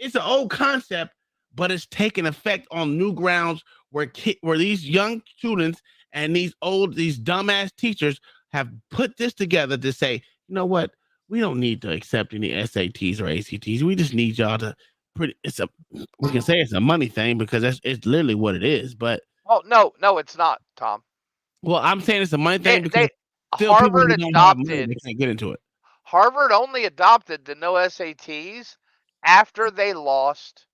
It's an old concept, but it's taking effect on new grounds where these young students and these dumbass teachers have put this together to say, you know what? We don't need to accept any SATs or ACTs. We just need y'all to we can say it's a money thing because it's literally what it is. But no, it's not, Tom. Well, I'm saying it's a money thing because Harvard adopted. They can't get into it. Harvard only adopted the no SATs after they lost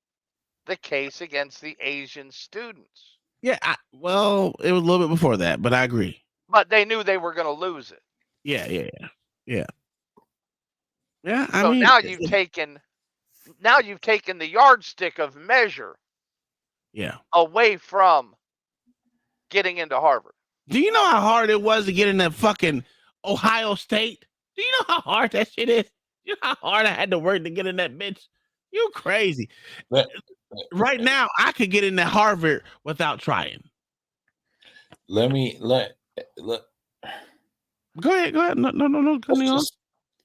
the case against the Asian students. Yeah, it was a little bit before that, but I agree. But they knew they were going to lose it. Yeah. So now you've taken the yardstick of measure. Yeah. Away from getting into Harvard. Do you know how hard it was to get into fucking Ohio State? Do you know how hard that shit is? You know how hard I had to work to get in that bitch? You crazy. Right now, I could get into Harvard without trying. Go ahead. No.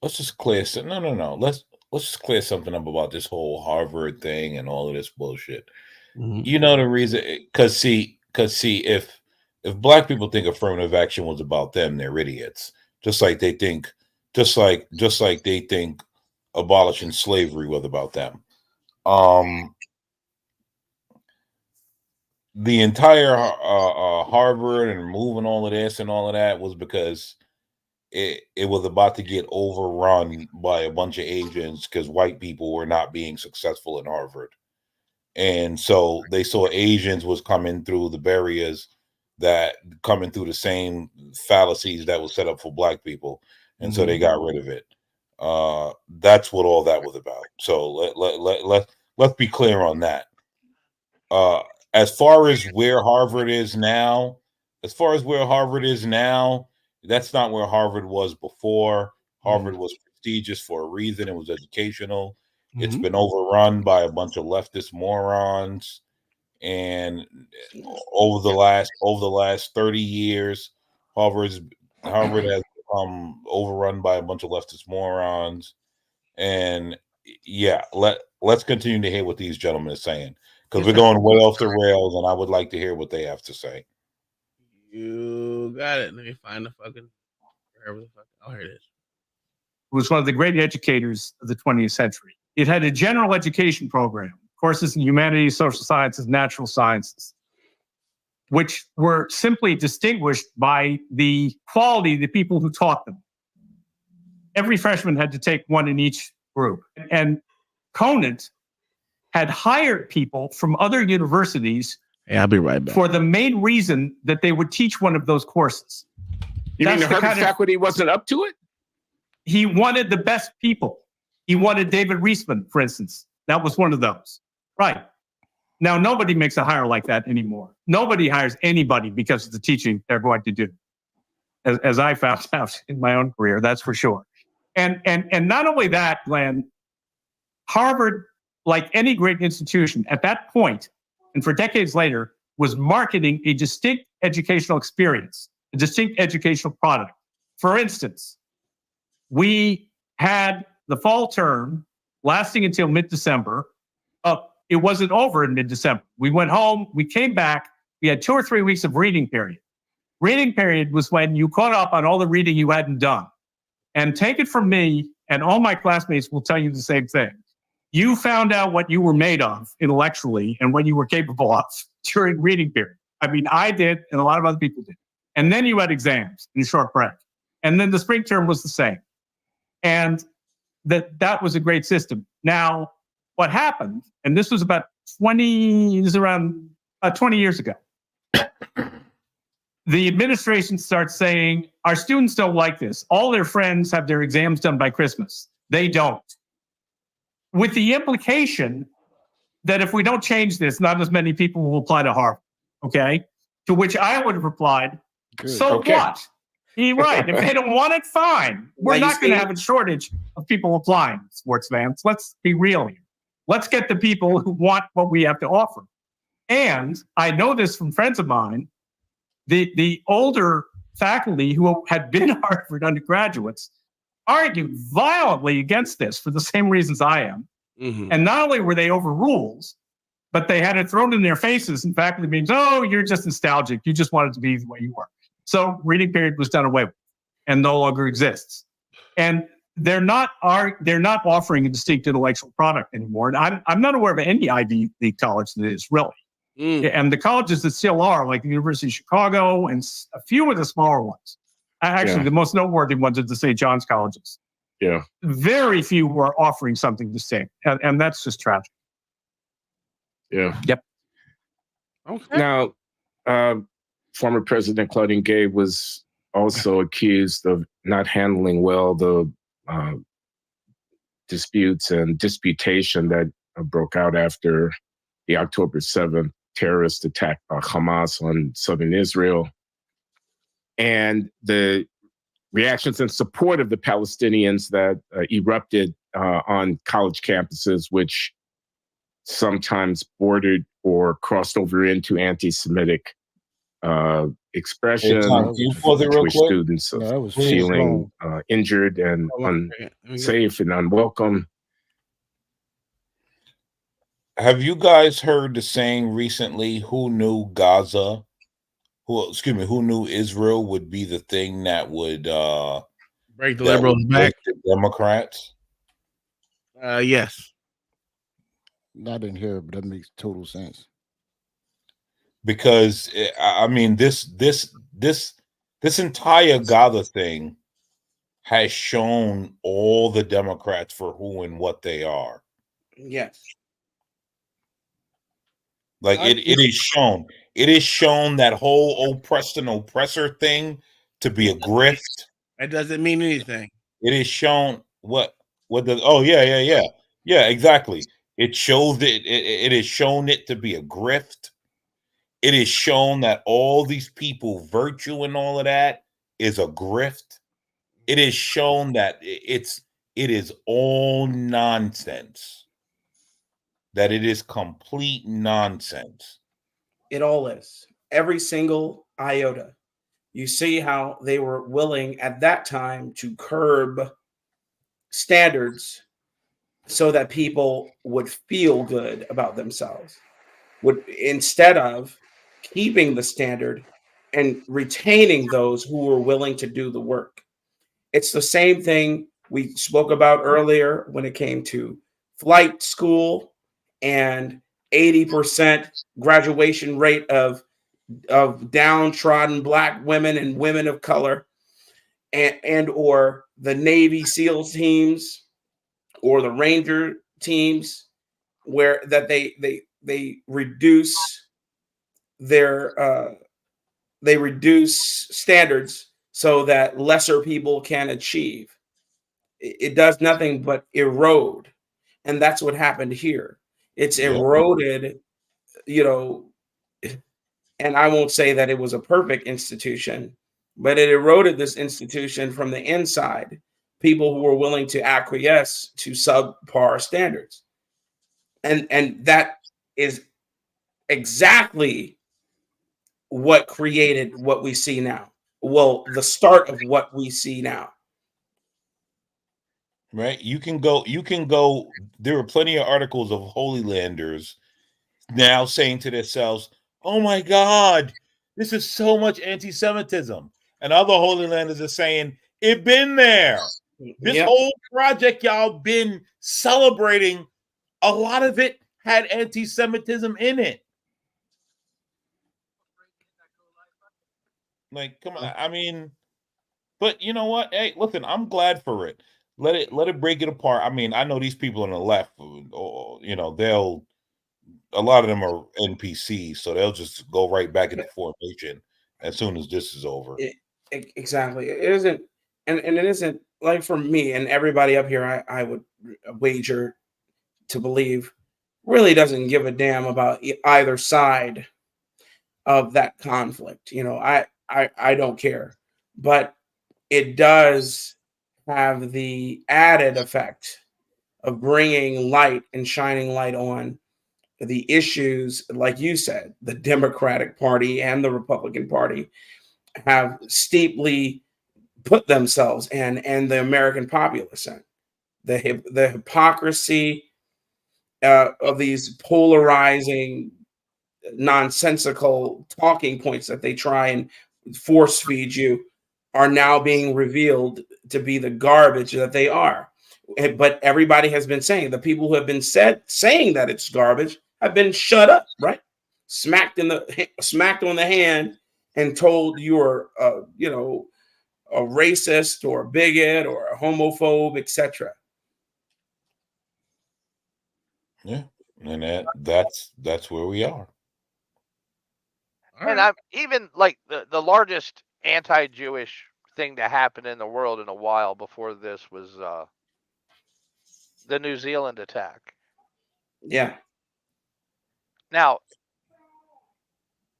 Let's just clear some. No. Let's just clear something up about this whole Harvard thing and all of this bullshit. Mm-hmm. You know the reason? Because see, if black people think affirmative action was about them, they're idiots. Just like they think abolishing slavery was about them. The entire Harvard and removing all of this and all of that was because it was about to get overrun by a bunch of Asians because white people were not being successful in Harvard. And so they saw Asians was coming through the barriers coming through the same fallacies that was set up for black people. And so they got rid of it. That's what all that was about. So let's be clear on that. As far as where Harvard is now, that's not where Harvard was before. Harvard was prestigious for a reason. It was educational. It's been overrun by a bunch of leftist morons, and over the last 30 years, Harvard has become overrun by a bunch of leftist morons. And yeah, let's continue to hear what these gentlemen are saying because we're going way off the rails, and I would like to hear what they have to say. You got it. Let me find the fucking. Oh, here it is. It was one of the great educators of the 20th century. It had a general education program, courses in humanities, social sciences, natural sciences. which were simply distinguished by the quality of the people who taught them. Every freshman had to take one in each group. And Conant had hired people from other universities. Hey, I'll be right back. For the main reason that they would teach one of those courses. You mean the Harvard faculty wasn't up to it? He wanted the best people. He wanted David Reisman, for instance. That was one of those. Right. Now, nobody makes a hire like that anymore. Nobody hires anybody because of the teaching they're going to do. As I found out in my own career, that's for sure. And not only that, Glenn, Harvard, like any great institution at that point, and for decades later, was marketing a distinct educational experience, a distinct educational product. For instance, we had the fall term lasting until mid-December. It wasn't over in mid-December. We went home, we came back, we had 2 or 3 weeks of reading period. Reading period was when you caught up on all the reading you hadn't done. And take it from me, and all my classmates will tell you the same thing. You found out what you were made of intellectually and what you were capable of during reading period. I mean, I did, and a lot of other people did. And then you had exams in a short break. And then the spring term was the same. And that was a great system. Now, what happened, and this was about 20 years ago, the administration starts saying, our students don't like this. All their friends have their exams done by Christmas. They don't. With the implication that if we don't change this, not as many people will apply to Harvard. Okay? To which I would have replied, so what? You're right. If they don't want it, fine. We're not going to have a shortage of people applying, sports fans. Let's be real here. Let's get the people who want what we have to offer. And I know this from friends of mine, the older faculty who had been Harvard undergraduates argued violently against this for the same reasons I am. Mm-hmm. And not only were they overruled, but they had it thrown in their faces. And faculty means, oh, you're just nostalgic. You just wanted to be the way you were. So reading period was done away with and no longer exists. And they're not offering a distinct intellectual product anymore. And I'm not aware of any Ivy League college that is really. And the colleges that still are, like the University of Chicago and a few of the smaller ones. Actually, the most noteworthy ones are the St. John's colleges. Yeah. Very few who are offering something distinct. And that's just tragic. Yeah. Yep. Okay. Now, former President Claudine Gay was also accused of not handling well the disputes and disputation that broke out after the October 7th terrorist attack by Hamas on southern Israel. And the reactions in support of the Palestinians that erupted on college campuses, which sometimes bordered or crossed over into anti-Semitic expression, which students feeling injured and unsafe and unwelcome. Have you guys heard the saying recently, who knew Gaza? Who knew Israel would be the thing that would break the liberals back? The Democrats? Yes. I didn't hear it, but that makes total sense. Because I mean, this entire Gaza thing has shown all the Democrats for who and what they are. Yes. Like it is shown that whole oppressed and oppressor thing to be a grift. That doesn't mean anything. It is shown yeah, exactly. It shows it is shown it to be a grift. It is shown that all these people, virtue and all of that is a grift. It is shown that it is all nonsense. That it is complete nonsense. It all is. Every single iota. You see how they were willing at that time to curb standards so that people would feel good about themselves. Instead of keeping the standard and retaining those who were willing to do the work. It's the same thing we spoke about earlier when it came to flight school and 80% graduation rate of of downtrodden Black women and women of color, and or the Navy SEAL teams or the Ranger teams, where that they reduce their they reduce standards so that lesser people can achieve. It does nothing but erode, and that's what happened here. It's eroded, you know, and I won't say that it was a perfect institution, but it eroded this institution from the inside. People who were willing to acquiesce to subpar standards, and that is exactly what created what we see now. Well, the start of what we see now. Right? You can go. There are plenty of articles of Holy Landers now saying to themselves, "Oh my God, this is so much anti-Semitism," and other Holy Landers are saying, "It been there. This whole project y'all been celebrating, a lot of it had anti-Semitism in it." Like, come on. I mean, but you know what? Hey, listen, I'm glad for it. Let it break it apart. I mean, I know these people on the left, you know, a lot of them are NPCs, so they'll just go right back into formation as soon as this is over. Exactly. It isn't, and it isn't like for me and everybody up here, I would wager to believe really doesn't give a damn about either side of that conflict. You know, I don't care, but it does have the added effect of bringing light and shining light on the issues, like you said, the Democratic Party and the Republican Party have steeply put themselves in, and the American populace in. The hypocrisy of these polarizing, nonsensical talking points that they try and force feed you are now being revealed to be the garbage that they are. But everybody has been saying, the people who have been saying that it's garbage have been shut up, right? Smacked on the hand and told you're you know, a racist or a bigot or a homophobe, etc. Yeah, and that's where we are. And I'm even like the largest anti-Jewish thing to happen in the world in a while before this was the New Zealand attack. Yeah. Now,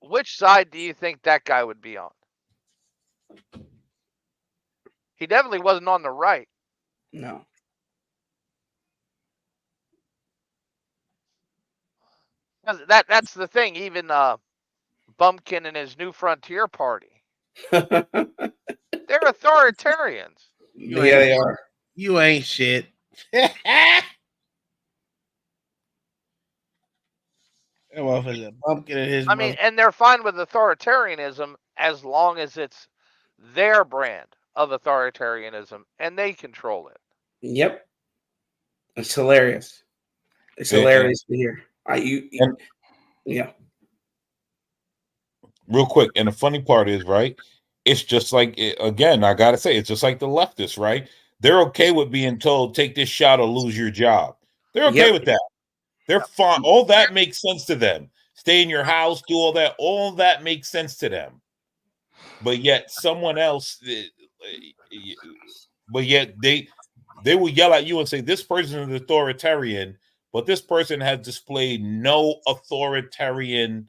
which side do you think that guy would be on? He definitely wasn't on the right. No. That's the thing. Even Bumpkin and his New Frontier Party, they're authoritarians. Yeah, they are. You ain't shit. Bumpkin and his I mean, and they're fine with authoritarianism as long as it's their brand of authoritarianism and they control it. Yep. It's hilarious. It's hilarious to hear. Yeah. Real quick, and the funny part is, right? It's just like, again, I gotta say, it's just like the leftists, right? They're okay with being told, "Take this shot or lose your job." They're okay with that. They're fine. All that makes sense to them. Stay in your house, do all that. All that makes sense to them. But yet, someone else, but yet they will yell at you and say, "This person is authoritarian," but this person has displayed no authoritarian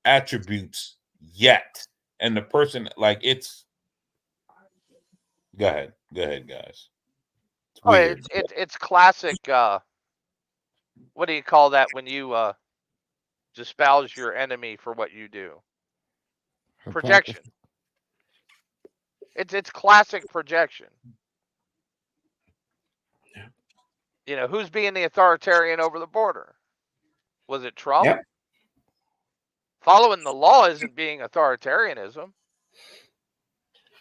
attributes yet. And the person, like, it's go ahead, guys. It's weird. It's classic. What do you call that when you espouse your enemy for what you do? Projection. It's classic projection. You know, who's being the authoritarian over the border? Was it Trump? Yep. Following the law isn't being authoritarianism.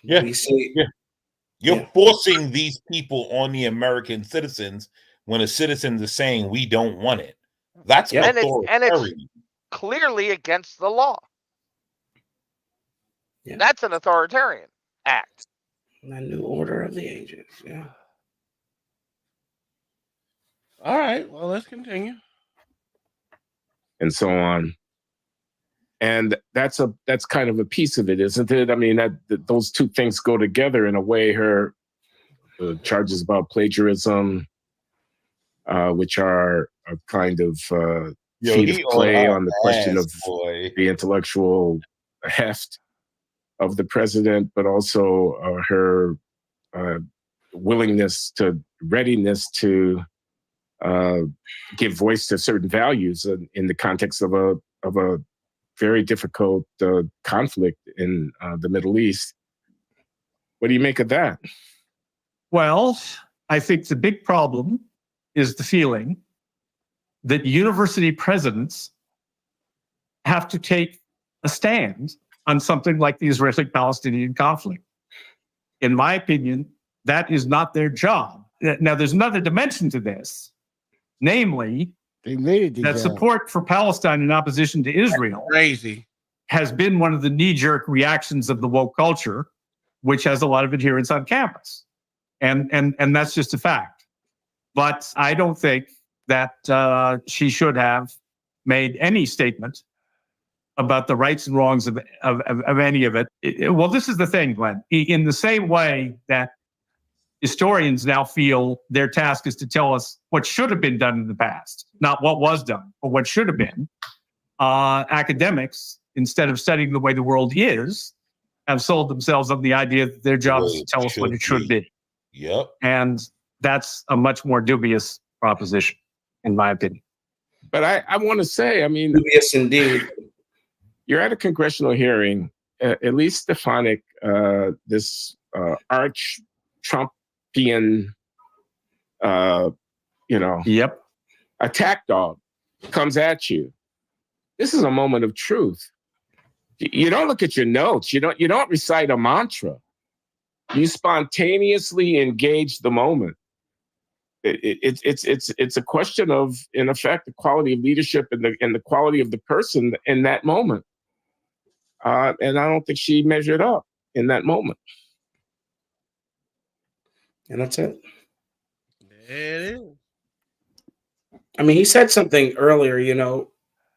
Yeah. We see. Yeah. You're forcing these people on the American citizens when the citizens are saying we don't want it. That's and authoritarian. it's clearly against the law. Yeah. That's an authoritarian act. The new order of the ages. Yeah. All right. Well, let's continue. And so on. And that's kind of a piece of it, isn't it? I mean, those two things go together in a way. Her charges about plagiarism, which are a kind of feat of play on the question of the intellectual heft of the president, but also her readiness to give voice to certain values in the context of a very difficult conflict in the Middle East. What do you make of that? Well, I think the big problem is the feeling that university presidents have to take a stand on something like the Israeli-Palestinian conflict. In my opinion, that is not their job. Now, there's another dimension to this, namely that support for Palestine in opposition to Israel has been one of the knee-jerk reactions of the woke culture, which has a lot of adherents on campus. And that's just a fact. But I don't think that she should have made any statement about the rights and wrongs of any of it. Well, this is the thing, Glenn. In the same way that historians now feel their task is to tell us what should have been done in the past, not what was done, but what should have been, academics, instead of studying the way the world is, have sold themselves on the idea that their job is to tell us what it should be. Yep. And that's a much more dubious proposition, in my opinion. But I want to say, I mean, dubious indeed. You're at a congressional hearing. At least Stefanik, this arch Trumpian, attack dog, comes at you. This is a moment of truth. You don't look at your notes. You don't recite a mantra. You spontaneously engage the moment. It's a question of, in effect, the quality of leadership and the quality of the person in that moment. And I don't think she measured up in that moment. And that's it. It is. I mean, he said something earlier,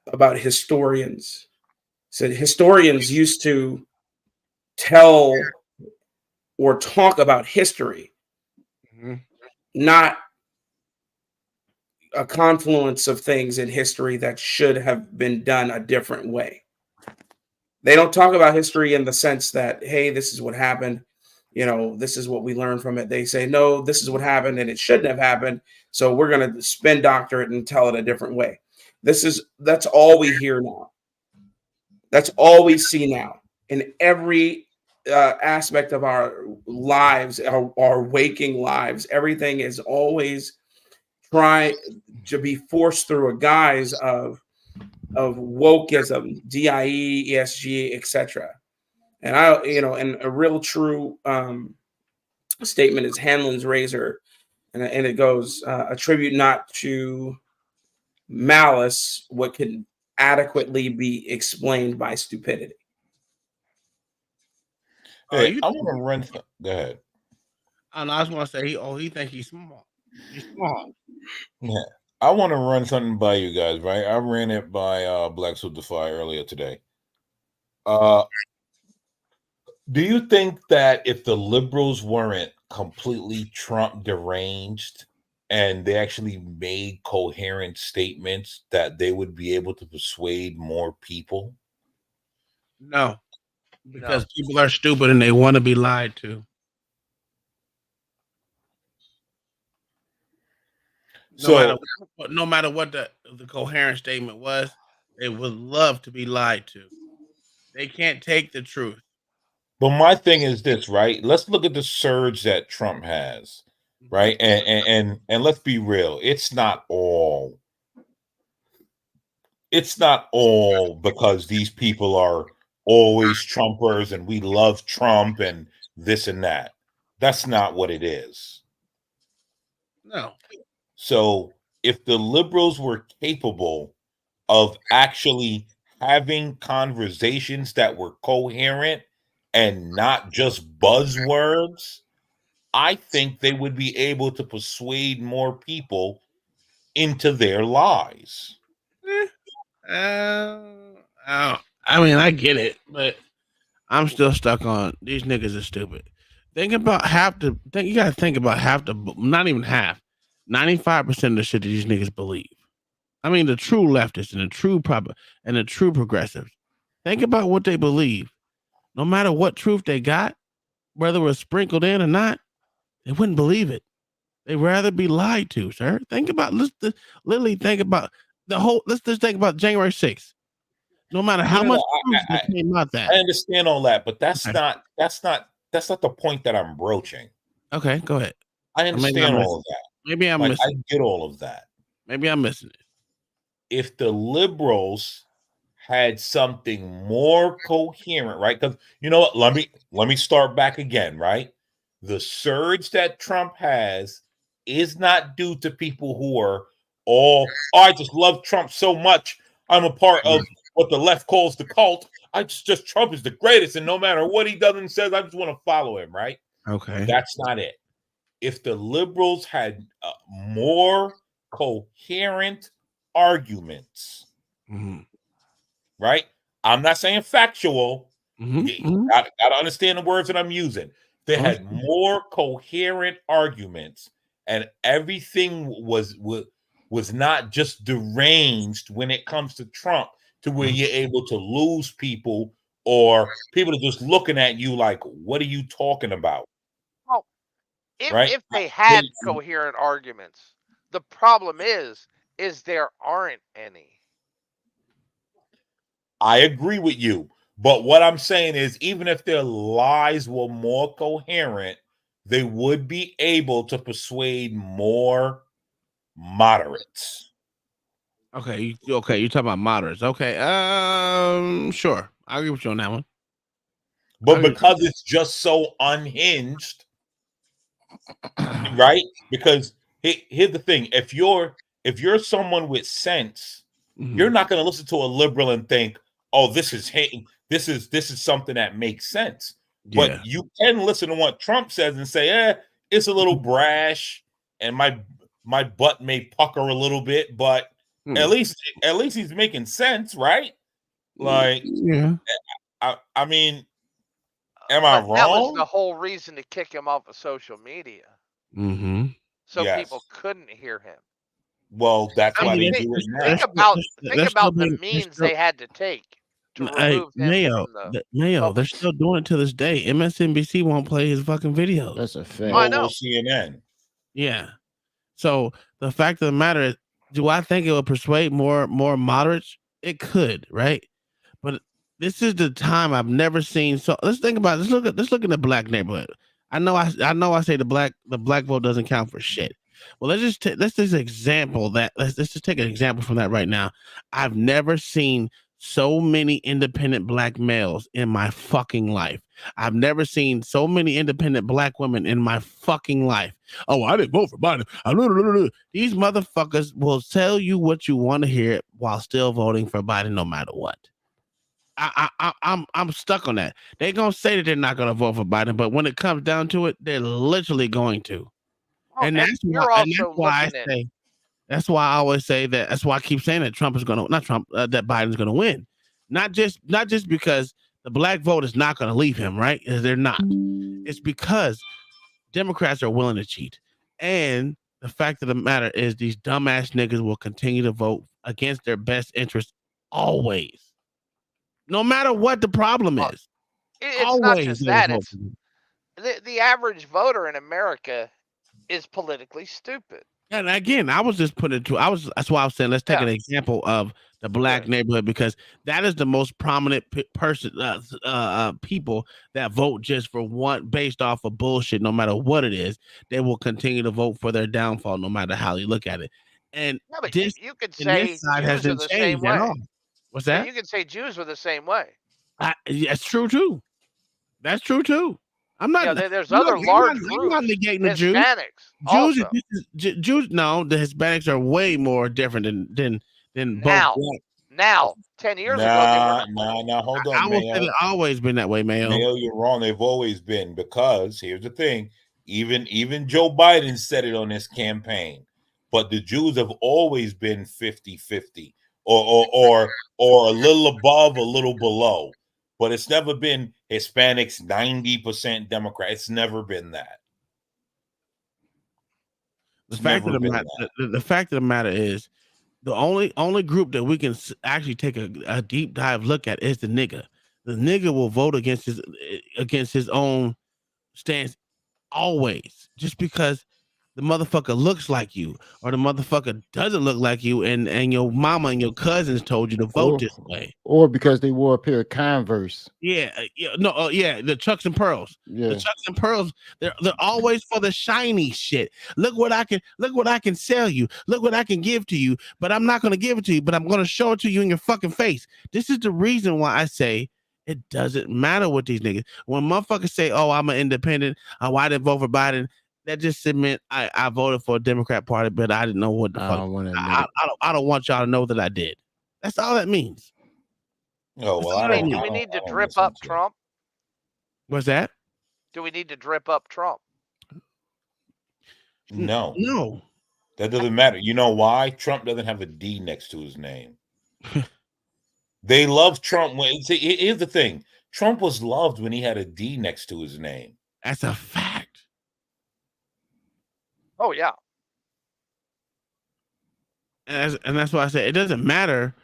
about historians. He said historians used to tell or talk about history, not a confluence of things in history that should have been done a different way. They don't talk about history in the sense that, hey, this is what happened. This is what we learned from it. They say, no, this is what happened and it shouldn't have happened. So we're going to spin doctor it and tell it a different way. That's all we hear now. That's all we see now in every aspect of our lives, our waking lives. Everything is always trying to be forced through a guise of wokeism, DIE, ESG, etc. And and a real true statement is Hanlon's razor, and it goes, attribute not to malice what can adequately be explained by stupidity. Hey, I want to run. Go ahead. I just want to say, he thinks he's smart. He's smart. Yeah, I want to run something by you guys. Right, I ran it by Black Suit Defy earlier today. Do you think that if the liberals weren't completely Trump deranged and they actually made coherent statements, that they would be able to persuade more people? No, because people are stupid and they want to be lied to. No matter what the coherent statement was, they would love to be lied to. They can't take the truth. But my thing is this, right? Let's look at the surge that Trump has, right? And let's be real. It's not all because these people are always Trumpers and we love Trump and this and that. That's not what it is. No. So if the liberals were capable of actually having conversations that were coherent and not just buzzwords, I think they would be able to persuade more people into their lies. I mean, I get it, but I'm still stuck on these niggas are stupid. Think about you gotta think about not even half, 95% of the shit that these niggas believe. I mean, the true leftists and the true progressives. Think about what they believe. No matter what truth they got, whether it was sprinkled in or not, they wouldn't believe it. They'd rather be lied to, sir. Think about literally think about let's just think about January 6th. No matter how much truth that came out that. I understand all that, but that's not the point that I'm broaching. Okay, go ahead. I understand all of that. Maybe I'm like, missing. I get all of that. Maybe I'm missing it. If the liberals had something more coherent, right? Because you know what? Let me start back again, right? The surge that Trump has is not due to people who are I just love Trump so much. I'm a part of what the left calls the cult. I just Trump is the greatest, and no matter what he does and says, I just want to follow him, right? Okay. That's not it. If the liberals had more coherent arguments, right? I'm not saying factual. You gotta understand the words that I'm using. They had more coherent arguments, and everything was not just deranged when it comes to Trump, to where you're able to lose people or people are just looking at you like, "What are you talking about?" Well, Right? if they had coherent arguments, the problem is there aren't any. I agree with you. But what I'm saying is, even if their lies were more coherent, they would be able to persuade more moderates. Okay, you're talking about moderates. Okay, sure. I'll agree with you on that one. But because it's just so unhinged, right? Because here's the thing: if you're someone with sense, you're not going to listen to a liberal and think, "Oh, this is hating. This is something that makes sense." Yeah. But you can listen to what Trump says and say, it's a little brash, and my butt may pucker a little bit, but at least he's making sense, right? Like, yeah. I mean, am I wrong? That was the whole reason to kick him off of social media. So people couldn't hear him. Well, that's why they do it now. Think about the means they had to take to remove him from the Mayo, they're still doing it to this day. MSNBC won't play his fucking videos. That's a fact. I know. CNN. Yeah. So the fact of the matter is, do I think it will persuade more moderates? It could, right? But this is the time I've never seen. So let's think about it. Let's look in the black neighborhood. I know I say the black vote doesn't count for shit. Well, let's just example that. Let's just take an example from that right now. I've never seen so many independent black males in my fucking life. I've never seen so many independent black women in my fucking life. Oh, I didn't vote for Biden. These motherfuckers will tell you what you want to hear while still voting for Biden, no matter what. I'm stuck on that. They're gonna say that they're not gonna vote for Biden, but when it comes down to it, they're literally going to. And that's why I always say that. That's why I keep saying that that Biden's gonna win. Not just because the black vote is not gonna leave him, right? They're not. It's because Democrats are willing to cheat. And the fact of the matter is these dumbass niggas will continue to vote against their best interest always. No matter what the problem is. It's not just that. It's the average voter in America is politically stupid. And again, I was just putting it that's why I was saying let's take an example of the black neighborhood, because that is the most prominent people that vote just for one based off of bullshit. No matter what it is, they will continue to vote for their downfall, no matter how you look at it. And you could say Jews are the same way. What's that? You could say Jews were the same way. That's true too. That's true too. I'm not. There's other large groups. I'm not negating the Jews. Hispanics. Jews. No, the Hispanics are way more different than both. Now, 10 years ago, they were not. Nah. Hold on, I will say Mayo. they've always been that way, Mayo. Mayo, you're wrong. They've always been, because here's the thing. Even Joe Biden said it on his campaign. But the Jews have always been 50-50 or a little above, a little below. But it's never been Hispanics 90% Democrat. It's never been that. The fact of the matter is, the only group that we can actually take a deep dive look at is the nigga. The nigga will vote against his own stance always, just because the motherfucker looks like you or the motherfucker doesn't look like you, and your mama and your cousins told you to vote this way, or because they wore a pair of Converse. The Chucks and Pearls. Yeah. The Chucks and Pearls, they're always for the shiny shit. Look what I can sell you. Look what I can give to you, but I'm not gonna give it to you, but I'm gonna show it to you in your fucking face. This is the reason why I say it doesn't matter what these niggas. When motherfuckers say, "Oh, I'm an independent," I didn't vote for Biden. That just meant I voted for a Democrat party, but I didn't know what the fuck. I don't want y'all to know that I did. That's all that means. Oh well, do we need to drip up Trump? What's that? Do we need to drip up Trump? No. No. That doesn't matter. You know why? Trump doesn't have a D next to his name. They love Trump. Here's the thing. Trump was loved when he had a D next to his name. That's a fact. Oh, yeah. And that's why I say it doesn't matter.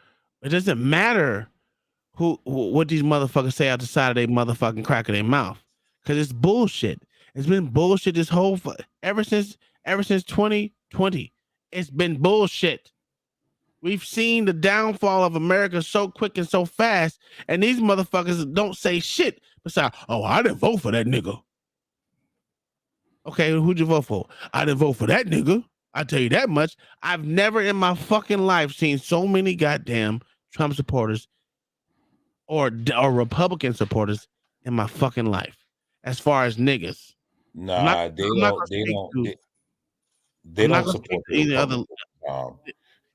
It doesn't matter what these motherfuckers say out the side of their motherfucking crack of their mouth, because it's bullshit. It's been bullshit this whole ever since 2020. It's been bullshit. We've seen the downfall of America so quick and so fast, and these motherfuckers don't say shit besides, "Oh, I didn't vote for that nigga." Okay, who'd you vote for? I didn't vote for that nigga. I tell you that much. I've never in my fucking life seen so many goddamn Trump supporters or Republican supporters in my fucking life. As far as niggas, nah, they don't support either other.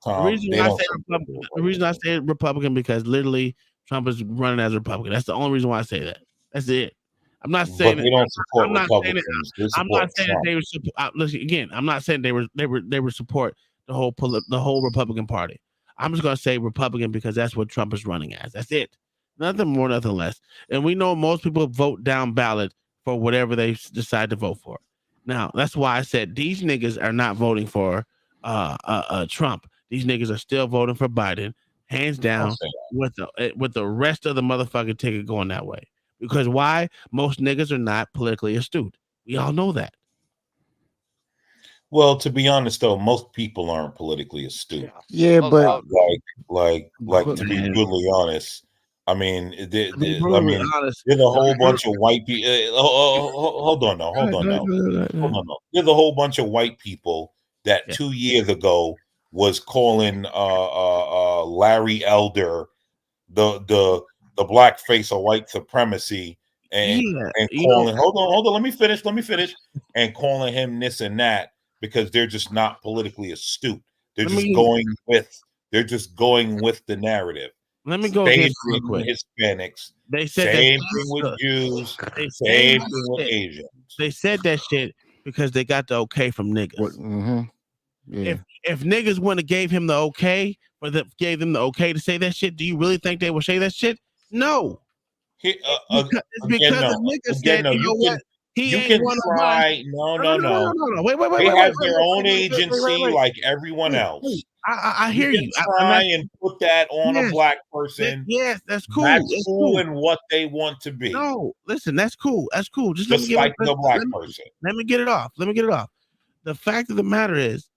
The reason I say Republican because literally Trump is running as a Republican. That's the only reason why I say that. That's it. I'm not saying they don't support Republicans. I'm not saying that they were support. Listen again. I'm not saying they were support the whole Republican Party. I'm just gonna say Republican because that's what Trump is running as. That's it. Nothing more, nothing less. And we know most people vote down ballot for whatever they decide to vote for. Now that's why I said these niggas are not voting for Trump. These niggas are still voting for Biden, hands down, with the rest of the motherfucking ticket going that way. Because why? Most niggas are not politically astute. We all know that. Well, to be honest, though, most people aren't politically astute. Yeah, but like to be brutally honest, I mean, there's a whole bunch of white people. Hold on, no. There's a whole bunch of white people that 2 years ago was calling Larry Elder the black face of white supremacy and calling hold on, let me finish, and calling him this and that because they're just not politically astute. They're just going with the narrative. Let me go against real quick. Hispanics. They said same thing with Jews. Same thing with Asians. They said that shit because they got the okay from niggas. Yeah. If niggas wouldn't have gave him the okay, or gave them the okay to say that shit, do you really think they would say that shit? No. It's because the niggas said, you know what? You can try. No. Wait. They have their own agency like everyone else. I hear you. Try and put that on a black person. Yes, that's cool. That's cool in what they want to be. No, listen, that's cool. That's cool. Just like the black person. Let me get it off. The fact of the matter is,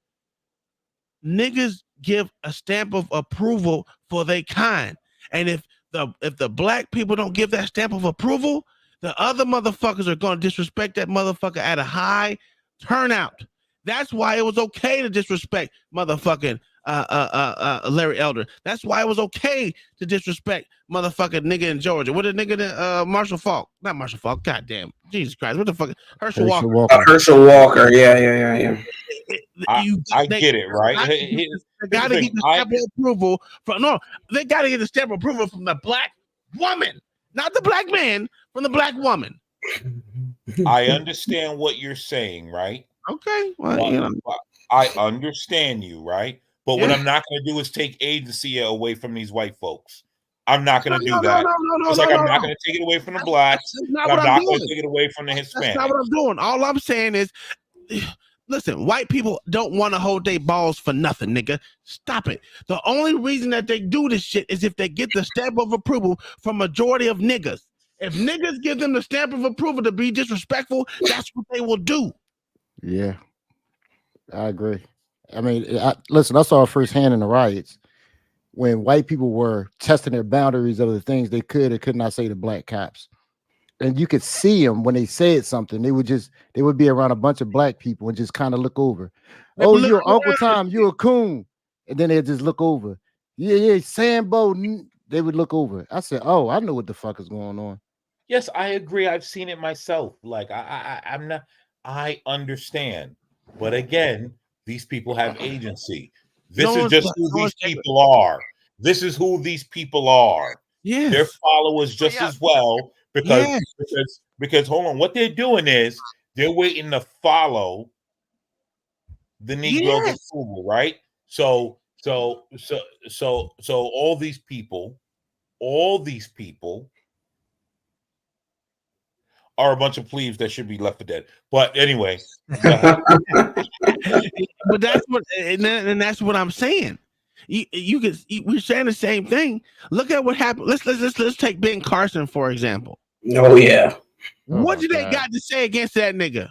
niggas give a stamp of approval for their kind, and if the black people don't give that stamp of approval, the other motherfuckers are going to disrespect that motherfucker at a high turnout. That's why it was okay to disrespect motherfucking Larry Elder. That's why it was okay to disrespect motherfucking nigga in Georgia. What a nigga Marshall Falk. Not Marshall Falk. Goddamn. Jesus Christ. What the fuck? Herschel Walker. Herschel Walker. Yeah. I get it, right? They got to get the stamp of approval from they got to get the stamp of approval from the black woman, not the black man, from the black woman. I understand what you're saying, right? Okay, well, I understand you, right? But what Yeah. I'm not going to do is take agency away from these white folks. I'm not going to do No, that. Just like I'm not no. going to take it away from the blacks, That's not and what I'm I'm not going doing. to take it away from the That's Hispanics. not what I'm doing. All I'm saying is, listen, white people don't want to hold their balls for nothing, nigga. Stop it. The only reason that they do this shit is if they get the stamp of approval from majority of niggas. If niggas give them the stamp of approval to be disrespectful, that's what they will do. Yeah, I agree. I mean, listen, I saw it firsthand in the riots when white people were testing their boundaries of the things they could and could not say to black cops. And you could see them when they said something. They would be around a bunch of black people and just kind of look over. Oh, you're Uncle Tom, you're a coon. And then they'd just look over. Yeah, Sambo. They would look over. I said, oh, I know what the fuck is going on. Yes, I agree. I've seen it myself. Like I'm not. I understand, but again, these people have agency. This is just who these people are. This is who these people are. Yes. They're followers just as well because hold on, what they're doing is they're waiting to follow the Negro's approval, right? So all these people are a bunch of plebes that should be left for dead. But anyway, but that's what, and that's what I'm saying. We're saying the same thing. Look at what happened. Let's take Ben Carson for example. Oh yeah. What did they got to say against that nigga?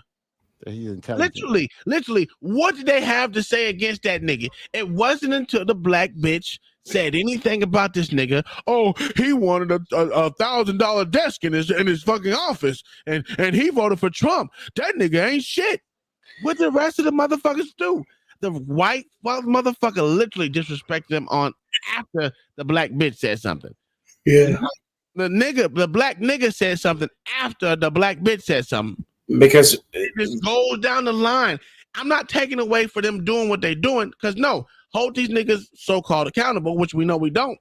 He's intelligent. Literally, what did they have to say against that nigga? It wasn't until the black bitch said anything about this nigga. Oh, he wanted a $1,000 desk in his fucking office, and he voted for Trump. That nigga ain't shit. What the rest of the motherfuckers do? The white motherfucker literally disrespected them on after the black bitch said something. Yeah. The black nigga said something after the black bitch said something. Because it just goes down the line. I'm not taking away for them doing what they're doing, because no, hold these niggas so-called accountable, which we know we don't.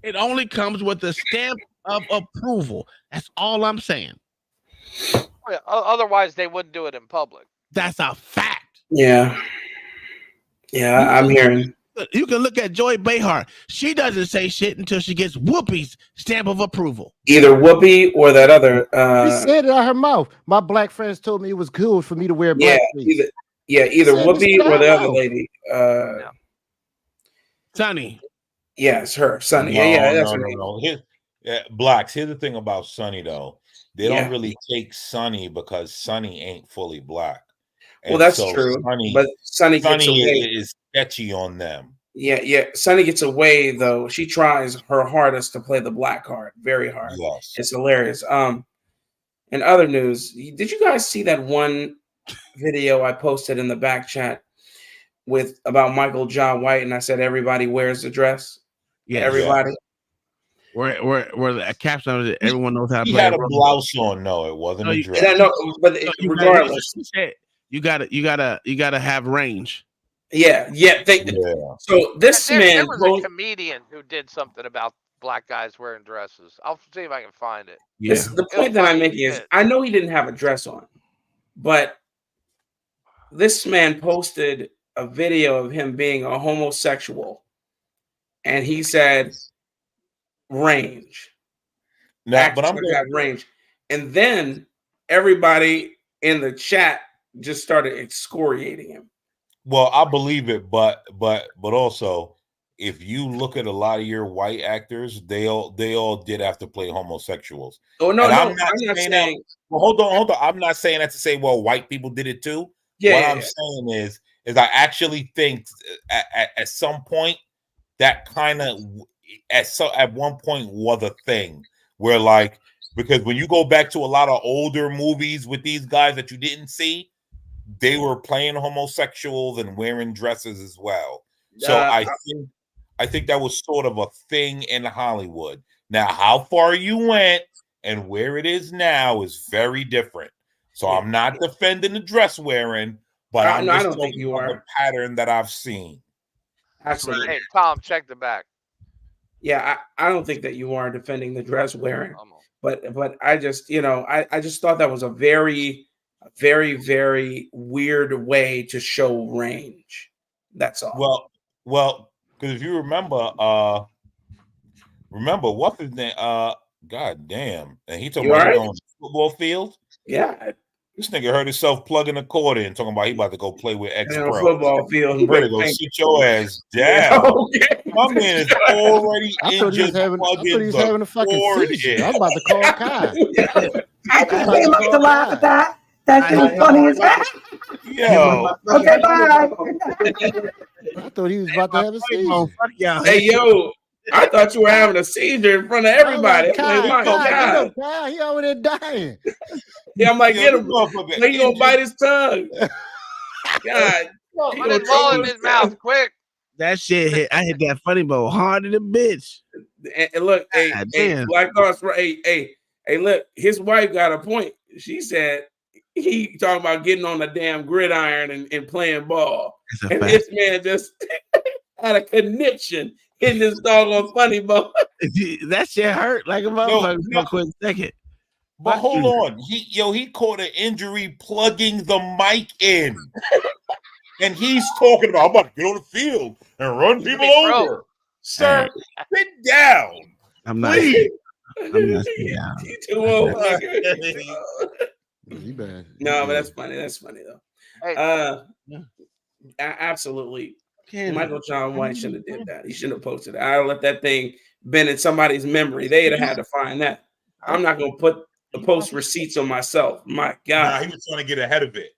It only comes with the stamp of approval. That's all I'm saying. Otherwise, they wouldn't do it in public. That's a fact. Yeah. Yeah, I'm hearing. You can look at Joy Behar. She doesn't say shit until she gets Whoopi's stamp of approval. Either Whoopi or that other. She said it out her mouth. My black friends told me it was cool for me to wear black. Either Whoopi or the other lady. Sonny. Yes, her Sonny. That's her name. No. Blacks. Here's the thing about Sonny though. They don't really take Sonny because Sonny ain't fully black. And well, that's true. But Sonny gets away. Is sketchy on them. Yeah. Sonny gets away though. She tries her hardest to play the black card, very hard. Yes. It's hilarious. In other news, did you guys see that one video I posted in the back chat about Michael John White? And I said everybody wears the dress. Yeah, everybody. Where the caption of it, everyone knows how to he play. He had a blouse on. No, it wasn't a dress. No, but regardless, you gotta have range. Yeah. So this man, there was a comedian who did something about black guys wearing dresses. I'll see if I can find it. Yeah. The point that I'm making is, I know he didn't have a dress on, but this man posted a video of him being a homosexual, and he said, "Range." Now, but I'm got range, and then everybody in the chat just started excoriating him. Well, I believe it, but also, if you look at a lot of your white actors, they all did have to play homosexuals. Oh no, I'm not saying that. Well, hold on. I'm not saying that to say, well, white people did it too. What I'm saying is I actually think at some point that kind of at one point was a thing where, like, because when you go back to a lot of older movies with these guys that you didn't see, they were playing homosexuals and wearing dresses as well. So I think that was sort of a thing in Hollywood. Now, how far you went and where it is now is very different. So I'm not defending the dress wearing, but I'm no, I just don't think talking you about the are. pattern that I've seen. Absolutely. Hey, Tom, check the back. Yeah, I don't think that you are defending the dress wearing, but I just, I just thought that was a very, very weird way to show range. That's all. Well, because if you remember what's his name? God damn, and he talking You about he all right? going to the football field. Yeah. This nigga heard himself plugging a cord in, talking about he about to go play with X And on a Pro. football field You and better break go fingers. sit your ass Yeah, down. okay. My man is already I thought he was having. I thought he was having a fucking cord seizure. in. I'm about to call Kai. I just came up to laugh at that. That shit was funny as heck. Yo. Okay, bye. I thought he was about to have a seizure. Fuck y'all. Hey, yo, I thought you were having a seizure in front of everybody. I'm like, my Kai, get God. him, Kai. He over there dying. Yeah, I'm like, Yo, get this him. motherfucker Like, he gonna bite his tongue. God. He Put gonna his ball choke in his mouth, quick. That shit hit. I hit that funny bone harder than bitch. And look, hey, God hey, damn. Black Thoughts, hey, look, his wife got a point. She said he talking about getting on the damn gridiron and playing ball. That's a And fact. this man just had a conniption in this doggone funny bone. That shit hurt like a motherfucker for a quick second. But hold on, he caught an injury plugging the mic in, and he's talking about I'm about to get on the field and run people over. Sir, sit down. I'm not. Please. I'm not sitting down. You too old, nigga. He bad. No, but that's funny. That's funny though. Absolutely. Michael John White shouldn't have did that. He shouldn't have posted it. I'd let that thing been in somebody's memory. They'd have had to find that. I'm not gonna put the post receipts on myself. My God. Nah, he was trying to get ahead of it.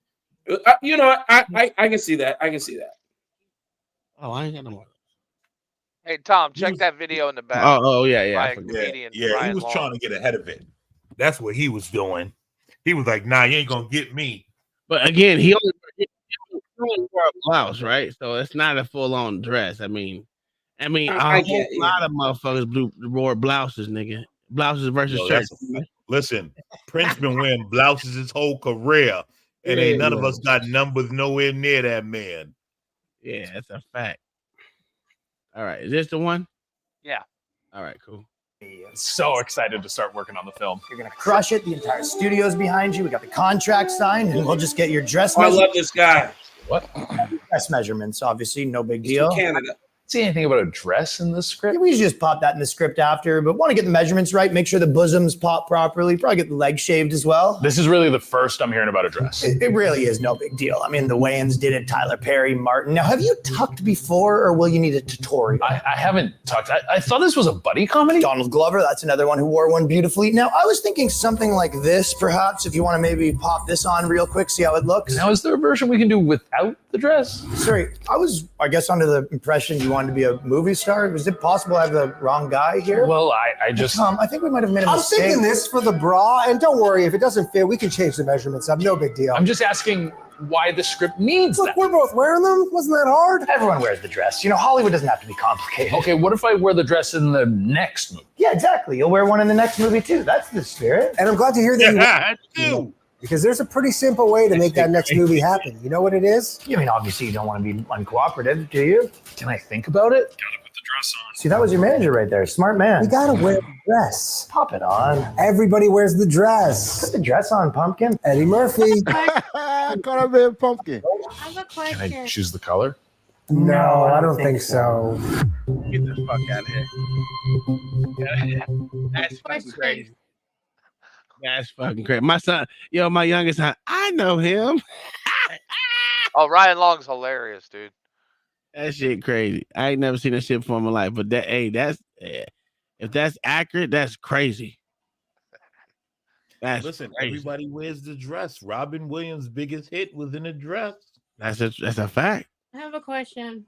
You know, I can see that. I can see that. Oh, I ain't got no more. Hey, Tom, check that video in the back. Oh, yeah. By a comedian, Yeah, he Ryan was Long. trying to get ahead of it. That's what he was doing. He was like, "Nah, you ain't gonna get me." But again, he only wore a blouse, right? So it's not a full on dress. I mean, a whole lot of motherfuckers wore blouses, nigga. Blouses versus Yo, shirts. Listen, Prince been wearing blouses his whole career, and ain't none of us got numbers nowhere near that man. Yeah, that's a fact. All right, is this the one? Yeah. All right, cool. So excited to start working on the film. You're gonna crush it. The entire studio's behind you. We got the contract signed, and we'll just get your dress. I love this guy. What? Dress measurements, obviously, no big deal. Canada. See anything about a dress in the script? We usually just pop that in the script after, but want to get the measurements right. Make sure the bosoms pop properly. Probably get the legs shaved as well. This is really the first I'm hearing about a dress. It really is no big deal. I mean, the Wayans did it. Tyler Perry, Martin. Now, have you tucked before, or will you need a tutorial? I haven't tucked. I thought this was a buddy comedy. Donald Glover, that's another one who wore one beautifully. Now, I was thinking something like this, perhaps, if you want to maybe pop this on real quick, see how it looks. Now, is there a version we can do without the dress? Sorry, I guess, under the impression you wanted to be a movie star. Was it possible I have the wrong guy here? Well, I just... Tom, I think we might have made a I'm mistake. thinking this for the bra, and don't worry, if it doesn't fit, we can change the measurements up. No big deal. I'm just asking why the script needs Look, that. we're both wearing them. Wasn't that hard? Everyone wears the dress. You know, Hollywood doesn't have to be complicated. Okay, what if I wear the dress in the next movie? Yeah, exactly. You'll wear one in the next movie, too. That's the spirit. And I'm glad to hear that you because there's a pretty simple way to make that next movie happen. You know what it is? I mean, obviously, you don't want to be uncooperative, do you? Can I think about it? Gotta put the dress on. See, that was your manager right there. Smart man. You gotta wear the dress. Pop it on. Everybody wears the dress. Put the dress on, Pumpkin. Eddie Murphy. Call him a pumpkin. I have a question. Can I choose the color? No, I don't think so. Get the fuck out of here. That's fucking crazy. That's fucking crazy. My son, my youngest son, I know him. Oh, Ryan Long's hilarious, dude. That shit crazy. I ain't never seen that shit before in my life. But if that's accurate, that's crazy. Listen, everybody wears the dress. Robin Williams' biggest hit was in a dress. That's a fact. I have a question.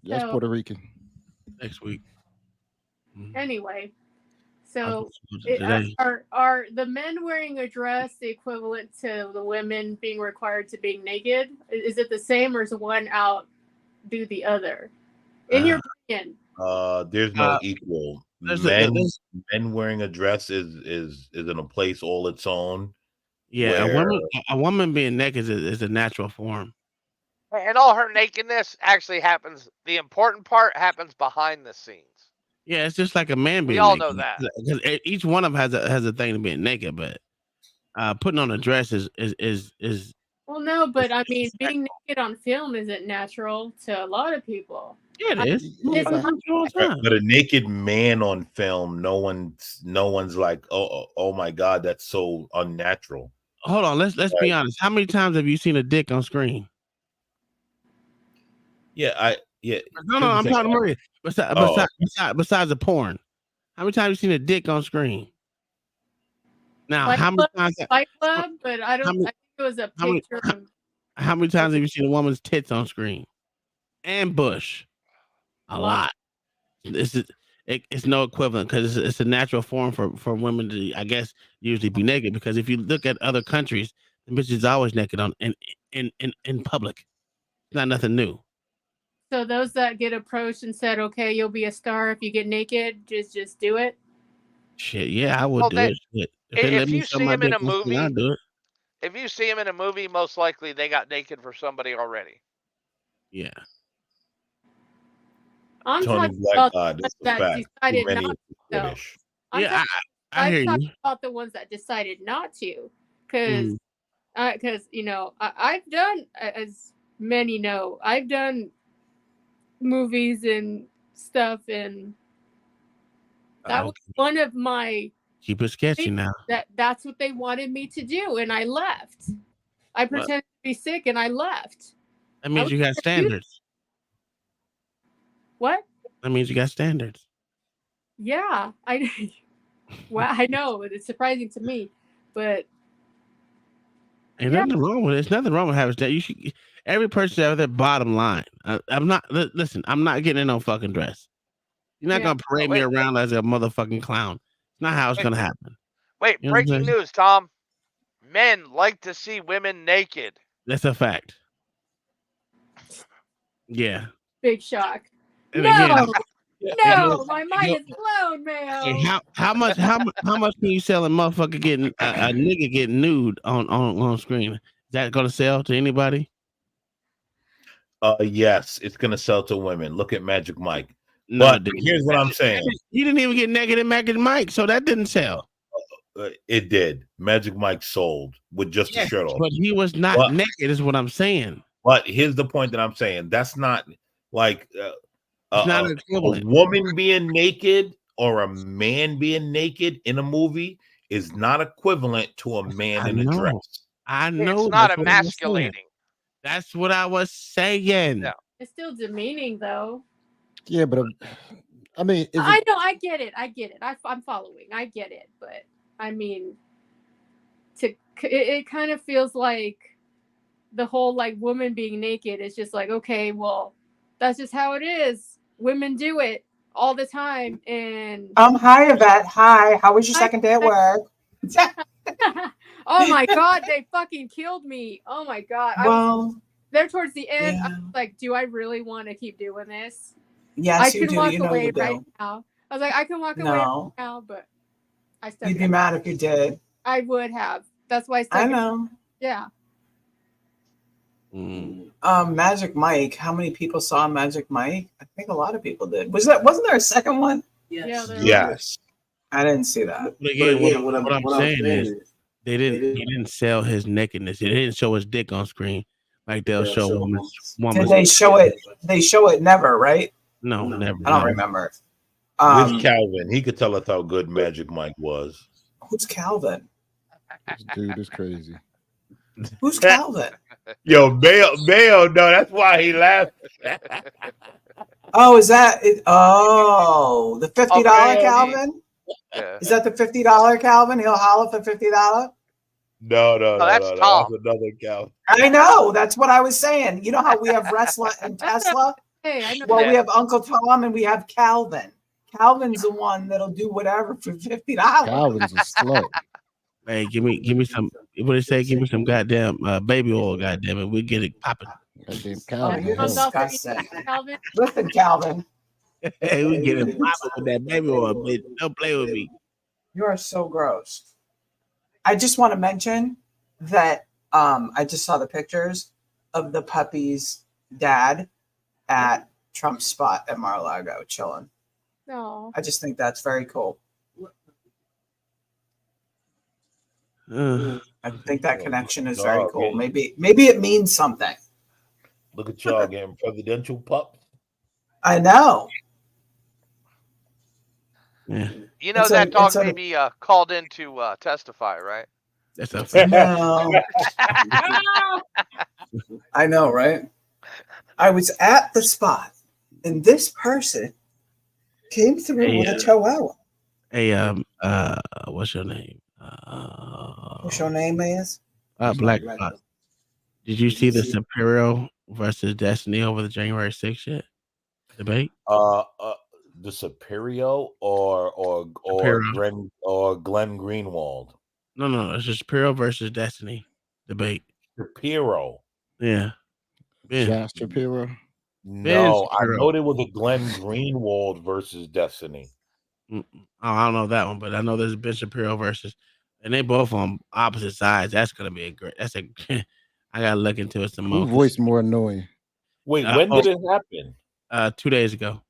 That's So- Puerto Rican. Next week. Anyway, so Today. are the men wearing a dress the equivalent to the women being required to being naked? Is it the same, or is one outdo the other? In your opinion, There's no equal. there's Men wearing a dress is in a place all its own. Yeah, a woman being naked is a natural form. And all her nakedness actually happens. The important part happens behind the scenes. Yeah, it's just like a man being. We all naked. know that. Because each one of them has a thing to being naked, but putting on a dress is. Well, no, but I mean, being naked on film isn't natural to a lot of people. Yeah, it is. But a naked man on film, no one's like, oh my God, that's so unnatural. Hold on, let's be honest. How many times have you seen a dick on screen? Yeah, No, I'm talking Maria. Besides the porn, how many times have you seen a dick on screen? Now, how many times? Fight Club, but I don't. I think it was a picture of. How many times have you seen a woman's tits on screen? And bush, a lot. It's no equivalent because it's a natural form for women to, I guess, usually be naked. Because if you look at other countries, the bitch is always naked in public. It's not nothing new. So those that get approached and said, "Okay, you'll be a star if you get naked," just do it. Shit, yeah, I would do it. Shit. If you see him in a movie, I'd do it. if you see him in a movie, most likely they got naked for somebody already. Yeah. I'm Tony talking Black, about this is that fact. decided Too many not of to. the British. Yeah, I hear talking you. about the ones that decided not to, because you know I've done, as many know, I've done movies and stuff, and that was one of my. Keep it sketchy now. That's what they wanted me to do, and I left. I pretended to be sick, and I left. That means you got standards. What? That means you got standards. Yeah, well, I know it's surprising to me, but Ain't nothing wrong with it. There's nothing wrong with having that. You should. Every person should have their bottom line. I'm not. Listen, I'm not getting in no fucking dress. You're not gonna parade me around as a motherfucking clown. It's not how it's gonna happen. Wait, You know what I'm breaking saying? news, Tom. Men like to see women naked. That's a fact. Yeah. big shock. And No, again, my mind is blown, man. How much can you sell a motherfucker getting a nigga getting nude on screen? Is that gonna sell to anybody? Yes, it's gonna sell to women. Look at Magic Mike. No, but here's what I'm saying. You didn't even get naked in Magic Mike, so that didn't sell. It did. Magic Mike sold with just a shirt off. But he was not naked, is what I'm saying. But here's the point that I'm saying. That's not like not a woman being naked or a man being naked in a movie is not equivalent to a man in a dress. I know. It's not emasculating. That's what I was saying. No. It's still demeaning, though. Yeah, but I mean, I know. I get it. I'm following. I get it, but I mean, it kind of feels like the whole like woman being naked is just like, okay, well, that's just how it is. Women do it all the time, and hi Yvette. Hi, how was your second day at work? Oh my god, they fucking killed me. Oh my god. Well, there towards the end, I was like, do I really want to keep doing this? Yes, I you can do. walk You know away you do. right now. I was like, I can walk away right now, but I stuck. You'd be mad if you did. I would have. That's why I stuck. I know. Yeah. Magic Mike. How many people saw Magic Mike? I think a lot of people did. Wasn't there a second one? Yes. I didn't see that. But again, what I'm saying is he didn't sell his nakedness. They didn't show his dick on screen like they'll show woman's. Did they show it? They show it never, right? No, never. I don't remember. With Calvin, he could tell us how good Magic Mike was. Who's Calvin? This dude is crazy. Who's Calvin? Yo, Mayo, no, that's why he laughed. Oh, is that it? Oh, the $50 Calvin? Yeah. Is that the $50 Calvin? He'll holler for $50? No, that's Tom. That's another Calvin. I know. That's what I was saying. You know how we have Wrestler and Tesla? Hey, I know. Well, we have Uncle Tom and we have Calvin. Calvin's the one that'll do whatever for $50. Calvin's a slut. Hey, give me some. What they say? Give me some goddamn baby oil. Goddamn it, we get it popping. Goddamn Calvin. You're disgusting. Calvin. Listen, Calvin. Hey, we get it popping with that baby oil, bitch. Don't play with me. You are so gross. I just want to mention that I just saw the pictures of the puppy's dad at Trump's spot at Mar-a-Lago chilling. No. I just think that's very cool. I think that connection is very cool. Maybe it means something. Look at y'all getting presidential pups. I know. Yeah. You know that dog may be called in to testify, right? That's a fact. No. I know, right? I was at the spot, and this person came through with a chihuahua. Hey, what's your name? What's your name is? Black Spot. Did you see the Superior versus Destiny over the January 6th yet? Debate? The Superior or Glenn Greenwald. No. It's just Superior versus Destiny debate. Shapiro. Yeah. Josh Shapiro. No, I know there was a Glenn Greenwald versus Destiny. Oh, I don't know that one, but I know there's Ben Shapiro versus, and they both on opposite sides. That's gonna be a great. I gotta look into it some more. Who voiced more annoying? Wait, when did it happen? 2 days ago.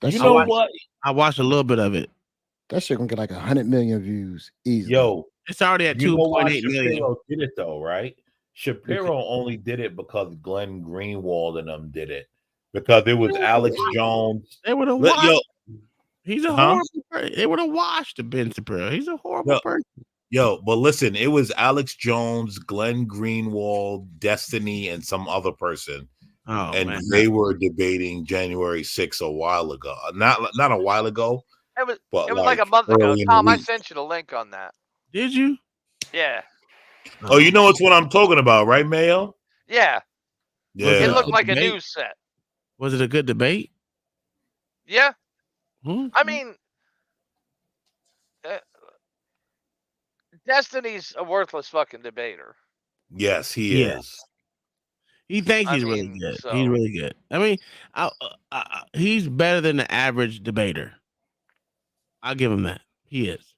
You know what? I watched a little bit of it. That shit gonna get like 100 million views easily. Yo, it's already at 2.8 million. Shapiro did it though, right? Shapiro only did it because Glenn Greenwald and them did it because it was Alex Jones. They would have watched. He's a horrible person. They would have watched Ben Shapiro. He's a horrible person. Yo, but listen, it was Alex Jones, Glenn Greenwald, Destiny, and some other person. Oh, and man. They were debating January 6th a while ago. Not a while ago. It was like a month ago. Tom, I sent you the link on that. Did you? Yeah. Oh, you know it's what I'm talking about, right, Mayo? Yeah. Yeah. It looked like a news set. Was it a good debate? Yeah. I mean, Destiny's a worthless fucking debater. Yes, he is. He thinks he's really good. So. He's really good. I mean, he's better than the average debater. I'll give him that. He is.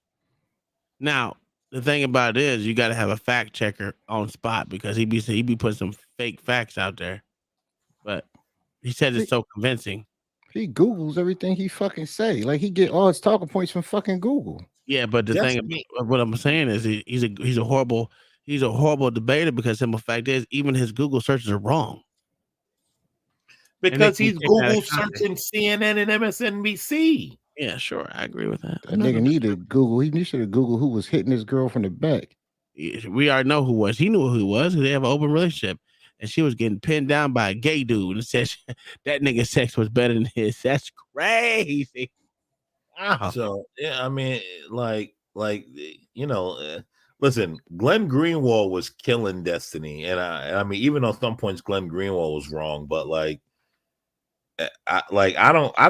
Now, the thing about it is, you got to have a fact checker on spot because he be putting some fake facts out there. But he said it's so convincing. He Googles everything he fucking say. Like he get all his talking points from fucking Google. Yeah, but the thing about what I'm saying is he's a horrible debater because the fact is even his Google searches are wrong. Because he's Google searching CNN and MSNBC. Yeah, sure, I agree with that. That nigga needed Google. He should have Googled who was hitting his girl from the back. We already know who was. He knew who he was. They have an open relationship, and she was getting pinned down by a gay dude and said that nigga's sex was better than his. That's crazy. Wow. So yeah, I mean, like you know, listen, Glenn Greenwald was killing Destiny, and I mean, even on some points, Glenn Greenwald was wrong, but I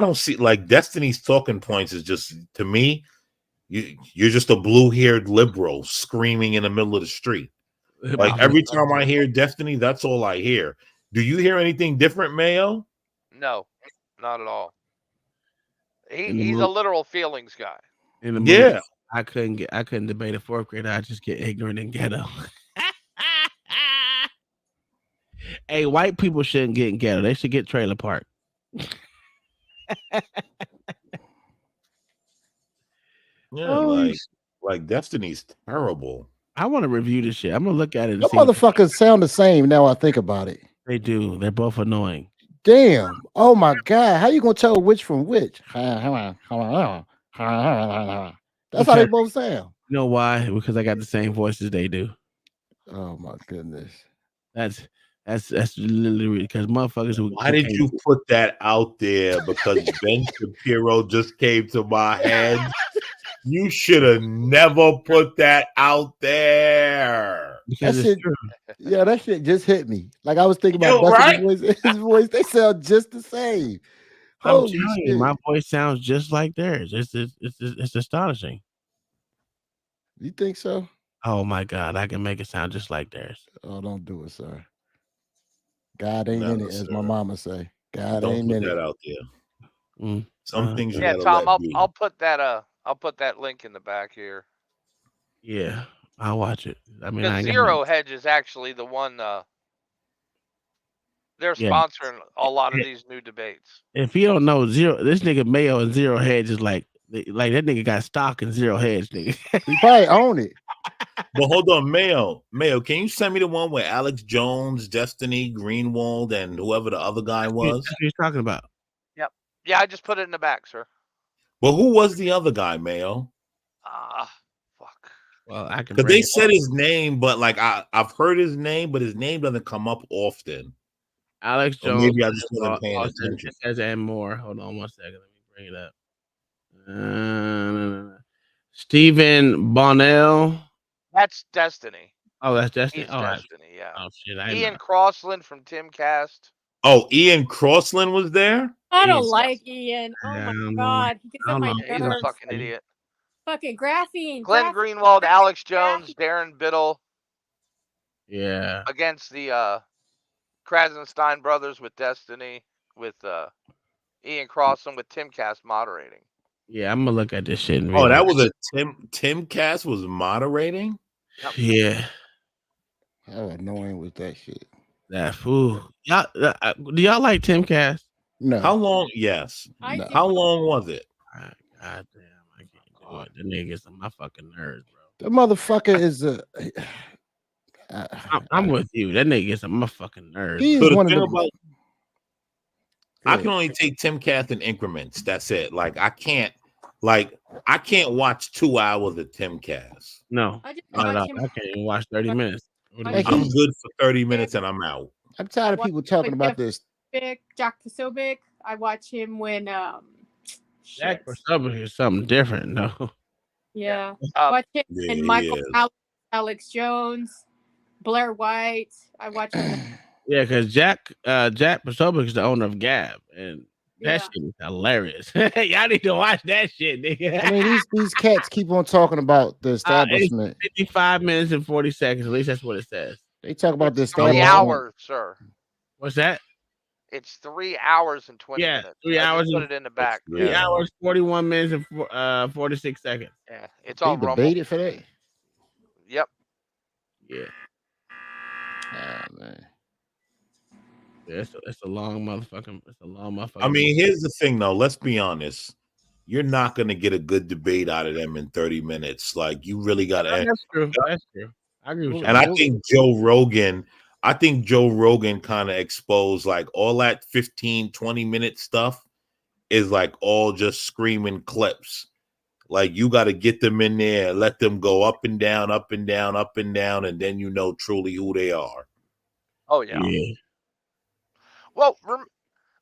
don't see like Destiny's talking points is just to me, you're just a blue-haired liberal screaming in the middle of the street. Like every time I hear Destiny, that's all I hear. Do you hear anything different, Mayo? No, not at all. He's a literal feelings guy. In the movie, I couldn't debate a fourth grader. I just get ignorant and ghetto. Hey, white people shouldn't get ghetto. They should get trailer park. Yeah, like Destiny's terrible. I want to review this shit. I'm gonna look at it. Them motherfuckers sound the same now I think about it. They do. They're both annoying. Damn. Oh my God. How you gonna tell which from which? That's how they both sound. You know why? Because I got the same voices they do. Oh my goodness. That's literally because motherfuckers who. Why did you put that out there? Because Ben Shapiro just came to my head. You should have never put that out there. That shit, yeah, that shit just hit me. Like I was thinking about his voice. They sound just the same. I'm telling you, my voice sounds just like theirs. It's astonishing. You think so? Oh my God, I can make it sound just like theirs. Oh, don't do it, sir. God ain't in it, as my mama say. God ain't in it. Don't put that out there. Some things. Yeah, Tom, I'll put that link in the back here. Yeah, I'll watch it. I mean, Because Zero Hedge is actually the one. They're sponsoring a lot of these new debates. If you don't know, this nigga Mayo and Zero Hedge is like that nigga got stock in Zero Hedge, nigga. He probably own it. But hold on, Mayo, can you send me the one with Alex Jones, Destiny, Greenwald, and whoever the other guy was? That's what he's talking about. Yep. Yeah, I just put it in the back, sir. Well, who was the other guy, Mayo? Fuck. Well, I can. Because they said his name, but like I've heard his name, but his name doesn't come up often. Alex Or Jones. maybe I just wasn't paying attention. It says and more. Hold on 1 second. Let me bring it up. Stephen Bonnell. That's Destiny. Oh, that's Destiny. He's Destiny, yeah. Oh shit! Ian Crossland from Timcast. Oh, Ian Crossland was there? I don't like Ian. Oh my god, he gets on my He's a nerves. fucking idiot. Fucking graphene. Glenn Greenwald, Alex Jones, Darren Biddle. Yeah. Against the Krasenstein brothers with Destiny, with Ian Crossland with Timcast moderating. Yeah, I'm gonna look at this shit. Oh, that was a Timcast was moderating? Yep. Yeah. How annoying was that shit? That fool. Y'all, do y'all like Timcast? No. How long? Yes. No. How long was it? God damn, I can't do it. The niggas on my fucking nerves, bro. The motherfucker is a. I'm with you. That nigga gets on my fucking nerves. He's So one of the the. thing about, I can only take Timcast in increments. That's it. Like I can't watch 2 hours of Timcast. No, I just not at watch all. him. I can't even watch 30 minutes. Like I'm good for 30 minutes and I'm out. I'm tired of people talking about this. Jack Posobiec. I watch him when Jack Posobiec is something different, though. yeah. Watch him Yeah, and Michael Alex Jones, Blair White. I watch him. Yeah, because Jack Posobiec is the owner of Gab, and that shit is hilarious. Y'all need to watch that shit, nigga. I mean, these cats keep on talking about the establishment. It's 55 minutes and 40 seconds. At least that's what it says. They talk about the 3 establishment. hours, sir. What's that? It's 3 hours and 20 minutes. 3 hours. Put it in the back. 3 hours, 41 minutes, and 46 seconds. Yeah, it's They on Rumble. debated for that. Yep. Yeah. Oh man. Yeah, it's a long motherfucking. I mean, here's the thing though. Let's be honest. You're not gonna get a good debate out of them in 30 minutes. Like you really gotta. That's true. That's true. I agree with you. And I think Joe Rogan kind of exposed like all that 15, 20-minute stuff is like all just screaming clips. Like you got to get them in there, let them go up and down, up and down, up and down, and then you know truly who they are. Oh yeah. Well,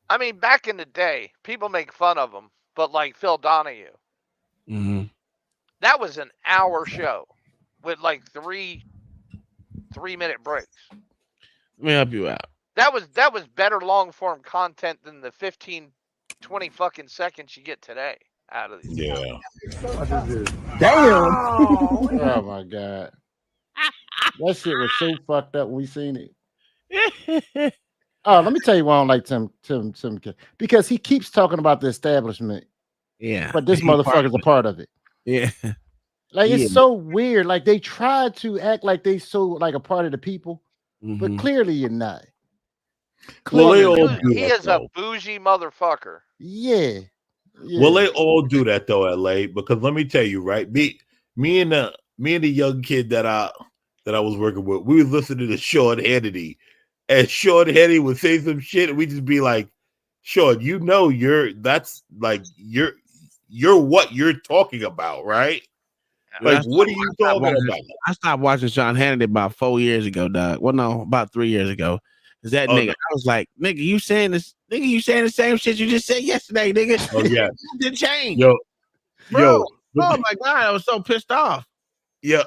I mean, back in the day, people make fun of him, but like Phil Donahue, that was an hour show with like 3-minute breaks. Let me help you out. That was better long form content than the 15, 20 fucking seconds you get today out of these. Yeah. Damn. Oh my god. That shit was so fucked up when we seen it. Oh, let me tell you why I don't like Tim because he keeps talking about the establishment. Yeah. But this motherfucker's a part of it. Yeah. Like it's so weird. Like they try to act like they so like a part of the people, but clearly you're not. Well, they all do He that, is though. a bougie motherfucker. Yeah. Well, they all do that though, LA. Because let me tell you, right? Me and the young kid that I was working with, we was listening to Sean Hannity, and Sean Hannity would say some shit, and we just be like, "Sean, you know, you're what you're talking about, right? Like, what are you talking about?" I stopped watching Sean Hannity about 4 years ago, dog. Well, no, about 3 years ago. Is that nigga? No. I was like, nigga, you saying this? Nigga, you saying the same shit you just said yesterday, nigga? Oh yeah, didn't change, bro. Oh my god, I was so pissed off. Yeah,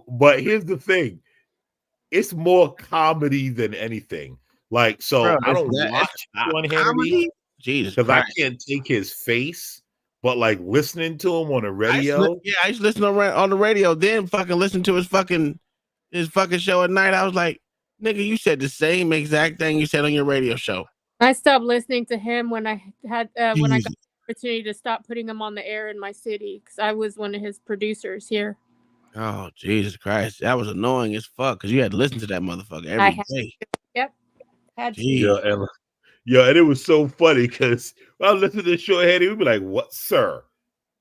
but here's the thing. It's more comedy than anything. Like, so Bro, I don't watch Sean Hannity Jesus, because I can't take his face. But like listening to him on the radio, I used to listen on the radio. Then fucking listen to his fucking show at night. I was like, nigga, you said the same exact thing you said on your radio show. I stopped listening to him when I had when I got the opportunity to stop putting him on the air in my city because I was one of his producers here. Oh, Jesus Christ. That was annoying as fuck because you had to listen to that motherfucker every day. Yep. Had to. Yeah, and it was so funny because I was listening to Shorthead, we'd be like, "What, sir?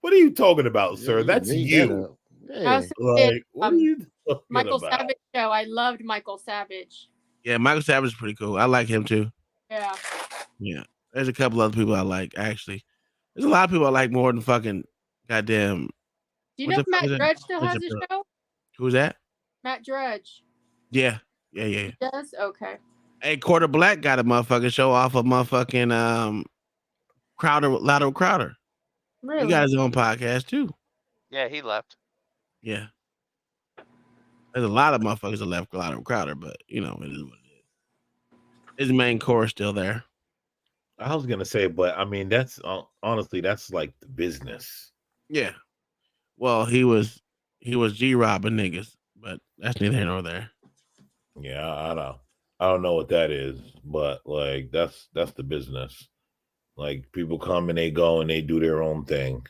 What are you talking about, sir? That's you." I also did, Like, what are you talking Michael about? Savage show. I loved Michael Savage. Yeah, Michael Savage is pretty cool. I like him too. Yeah. Yeah. There's a couple other people I like, actually. There's a lot of people I like more than fucking goddamn. Do you know if Matt Drudge still has a show? Who's that? Matt Drudge. Yeah. Yeah. He does? Okay. Hey, Quarter Black got a motherfucking show off of motherfucking Crowder. Really? He got his own podcast too. Yeah, he left. Yeah. There's a lot of motherfuckers that left Crowder, but you know, it is what it is. His main core is still there. I was gonna say, but I mean, that's honestly, that's like the business. Yeah. Well, he was G-robbing niggas, but that's neither here nor there. Yeah, I don't know what that is, but like that's the business. Like people come and they go and they do their own thing.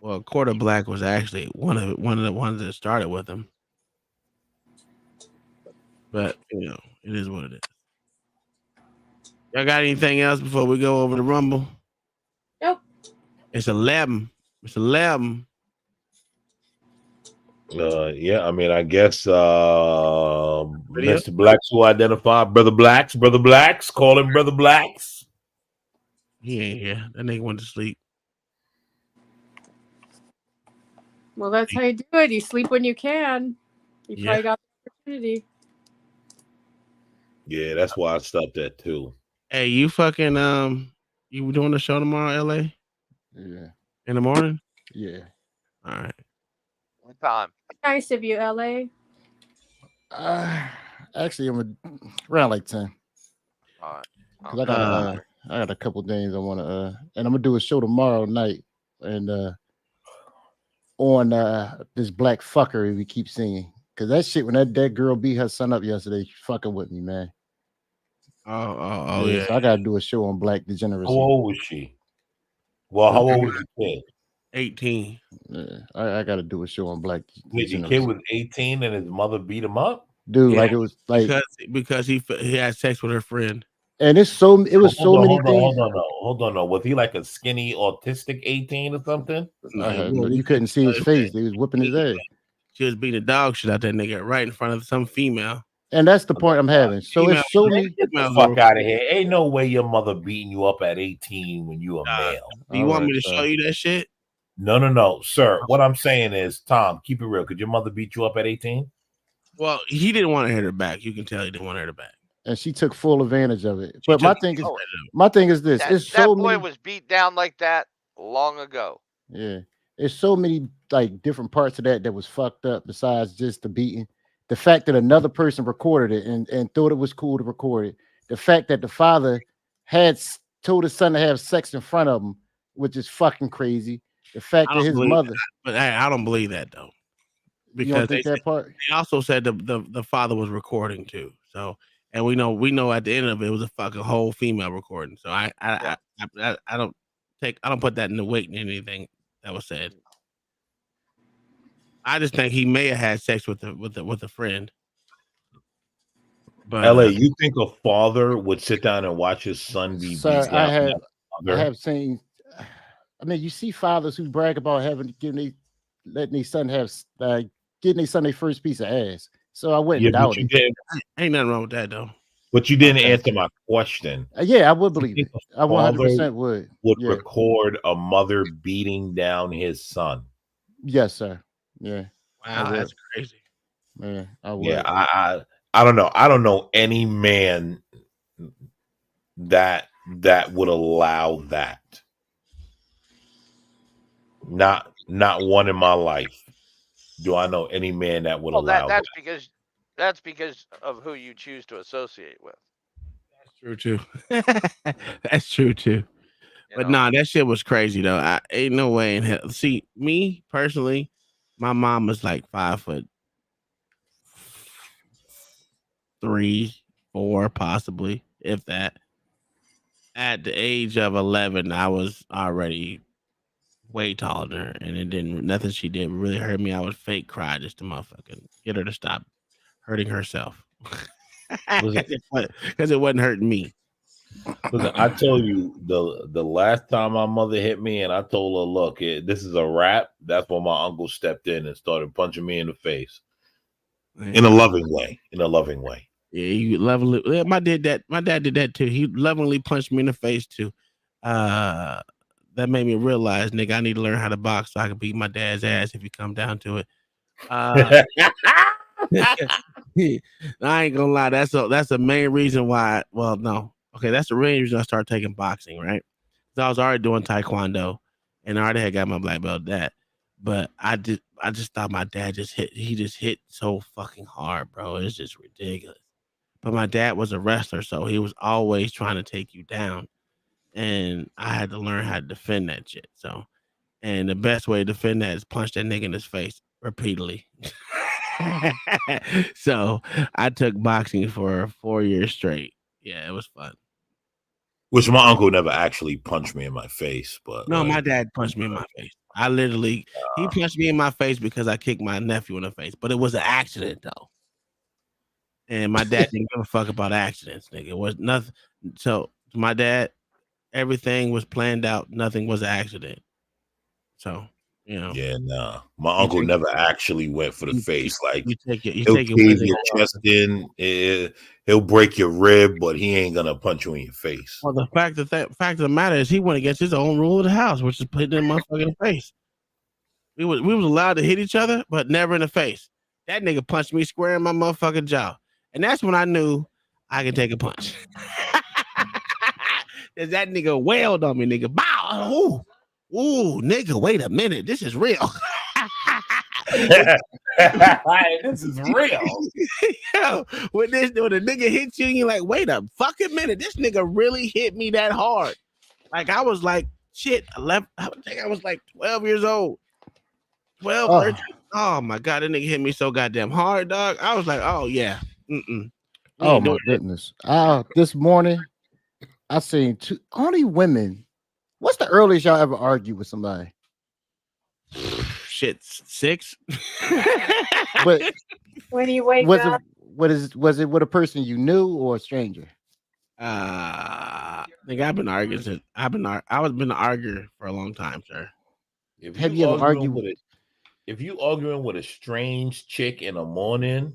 Well, Quarter Black was actually one of the ones that started with him. But you know, it is what it is. Y'all got anything else before we go over the Rumble? Nope. It's 11. It's 11. Yeah, I mean, I guess Mr. Blacks will identify Brother Blacks, call him Brother Blacks. He ain't here. That nigga went to sleep. Well, that's how you do it. You sleep when you can. You probably got the opportunity. Yeah, that's why I stopped that too. Hey, you fucking you doing the show tomorrow, LA? Yeah. In the morning? Yeah. All right. What time? Nice of you, LA. Actually, I'm around like 10. All right. Cause I got a couple things I want to and I'm gonna do a show tomorrow night and on this black fucker we keep singing. Cause that shit when that girl beat her son up yesterday, she fucking with me, man. Yeah. So I gotta do a show on black degeneracy. How old was she? Well, how old was the kid? 18. Yeah, I gotta do a show on black Wait, the degeneracy. kid was 18 and his mother beat him up? Dude, like it was like because he had sex with her friend. And it was so many things. Hold on. Was he like a skinny autistic 18 or something? No, you couldn't see his face. They was whipping his ass. She was beating the dog shit out that nigga right in front of some female. And that's the point I'm having. So it's so many. Get the fuck out of here. Ain't no way your mother beating you up at 18 when you a male. Do you want me to show you that shit? No, sir. What I'm saying is, Tom, keep it real. Could your mother beat you up at 18? Well, he didn't want to hit her back. You can tell he didn't want to hit her back. And she took full advantage of it. But my thing is this: it's that so boy many. was beat down like that long ago. Yeah, it's so many like different parts of that was fucked up. Besides just the beating, the fact that another person recorded it and thought it was cool to record it. The fact that the father had told his son to have sex in front of him, which is fucking crazy. The fact that his mother, but I don't believe that though, because they also said the father was recording too. So, and we know at the end of it was a fucking whole female recording. So I don't put that in the weight in anything that was said. I just think he may have had sex with a friend. But LA, you think a father would sit down and watch his son be beat down? I have seen. I mean, you see fathers who brag about letting their son have getting their son their first piece of ass. So I wouldn't doubt it. Ain't nothing wrong with that though. But you didn't answer my question. Yeah, I would believe it. I 100% would. Record a mother beating down his son. Yes, sir. Yeah. Wow, that's crazy. Yeah, I would. Yeah, I don't know. I don't know any man that would allow that. Not one in my life. Do I know any man that would allow that? That's because of who you choose to associate with. That's true too. That's true too. But nah, that shit was crazy though. Ain't no way in hell. See, me personally, my mom was like 5'3", 4, possibly, if that. At the age of 11, I was already way taller than her, and it didn't. Nothing she did really hurt me. I would fake cry just to motherfucking get her to stop hurting herself. Because it wasn't hurting me. Listen, I told you the last time my mother hit me, and I told her, "Look, this is a wrap." That's when my uncle stepped in and started punching me in the face, in a loving way. In a loving way. Yeah, you lovingly. My dad did that too. He lovingly punched me in the face too. That made me realize, nigga, I need to learn how to box so I can beat my dad's ass if you come down to it. I ain't gonna lie. That's the main reason why. Well, no. Okay, that's the main reason I started taking boxing, right? So I was already doing taekwondo, and I already had got my black belt at that. But I just thought my dad he just hit so fucking hard, bro. It's just ridiculous. But my dad was a wrestler, so he was always trying to take you down, and I had to learn how to defend that shit. So, and the best way to defend that is punch that nigga in his face repeatedly. So I took boxing for 4 years straight. Yeah, it was fun. Which my uncle never actually punched me in my face, but no, my dad punched me in my face. He punched me in my face because I kicked my nephew in the face, but it was an accident though. And my dad didn't give a fuck about accidents, nigga. It was nothing. So my dad, everything was planned out. Nothing was an accident. So, you know. Yeah, nah. My uncle never actually went for the face. Like he'll cave your chest in. He'll break your rib, but he ain't gonna punch you in your face. Well, the fact of the matter is, he went against his own rule of the house, which is putting in motherfucking face. We was allowed to hit each other, but never in the face. That nigga punched me square in my motherfucking jaw, and that's when I knew I could take a punch. Cause that nigga wailed on me, nigga. Bow. Ooh, nigga, wait a minute. This is real. This is real. Yo, when a nigga hits you, you're like, wait a fucking minute. This nigga really hit me that hard. Like, I was like, shit, 11. I think I was like 12 years old. 12, 13. Oh my God, that nigga hit me so goddamn hard, dog. I was like, oh yeah. Oh my goodness. This morning, I seen only women. What's the earliest y'all ever argued with somebody? Shit, 6. But when you wake up, was it with a person you knew or a stranger? I think I've been arguing I was been an arguer for a long time, sir. Have you ever argued with it? If you arguing with a strange chick in the morning,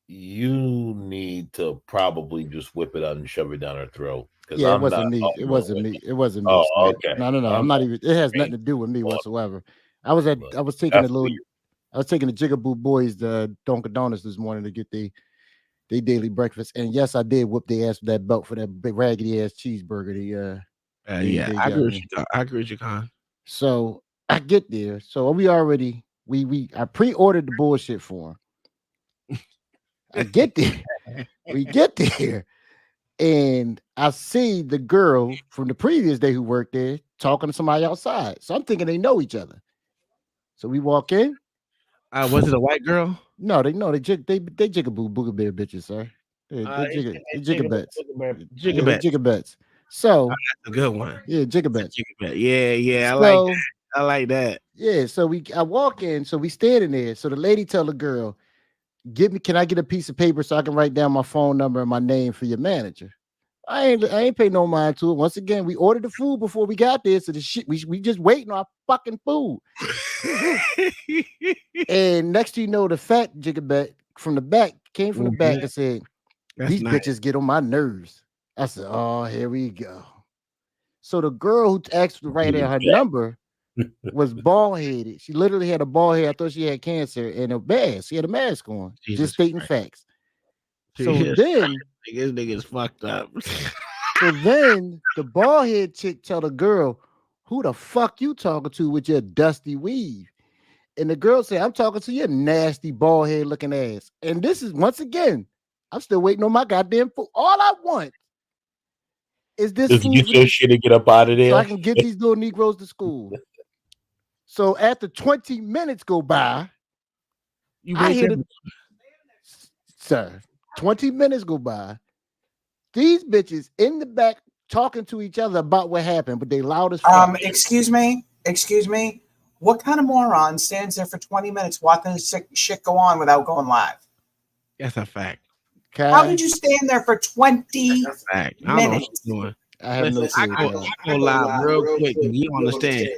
you need to probably just whip it out and shove it down her throat. Yeah, it wasn't me. It wasn't me. It wasn't me. Oh, okay. No. I'm not even. It has nothing to do with me whatsoever. I was taking the Jigaboo boys to Dunkin' Donuts this morning to get their daily breakfast, and yes, I did whoop their ass with that belt for that big raggedy ass cheeseburger. I agree with you, Con. So I get there. So I pre-ordered the bullshit for him. I get there. We get there. And I see the girl from the previous day who worked there talking to somebody outside. So I'm thinking they know each other. So we walk in. Was it a white girl? No, they jigaboo booger bitches, sir. They jigabets. Jigabets. So that's a good one. Yeah, jigabets. Yeah. I like that. Yeah. So I walk in. So we standing there. So the lady tell the girl, can I get a piece of paper so I can write down my phone number and my name for your manager? I ain't pay no mind to it. Once again, we ordered the food before we got there, so the shit we just waiting on our fucking food. And next thing you know, the fat jigabet from the back came from the back and said, "These bitches get on my nerves." I said, "Oh, here we go." So the girl who asked to write down her number was bald headed. She literally had a bald head. I thought she had cancer and a mask. She had a mask on, just stating facts. So then this nigga's fucked up. So then the bald head chick tell the girl, "Who the fuck you talking to with your dusty weave?" And the girl said, "I'm talking to your nasty bald head looking ass." And this is once again, I'm still waiting on my goddamn food. All I want is this just food. Get your shit and get up out of there. So I can get these little Negroes to school. So after 20 minutes go by, sir, 20 minutes go by. These bitches in the back talking to each other about what happened, but they loud as fuck. Excuse me. Excuse me? What kind of moron stands there for 20 minutes watching this shit go on without going live? That's a fact. How did you stand there for 20 Fact. I don't know what minutes? you're doing. I have no clue. I go live real quick because you understand.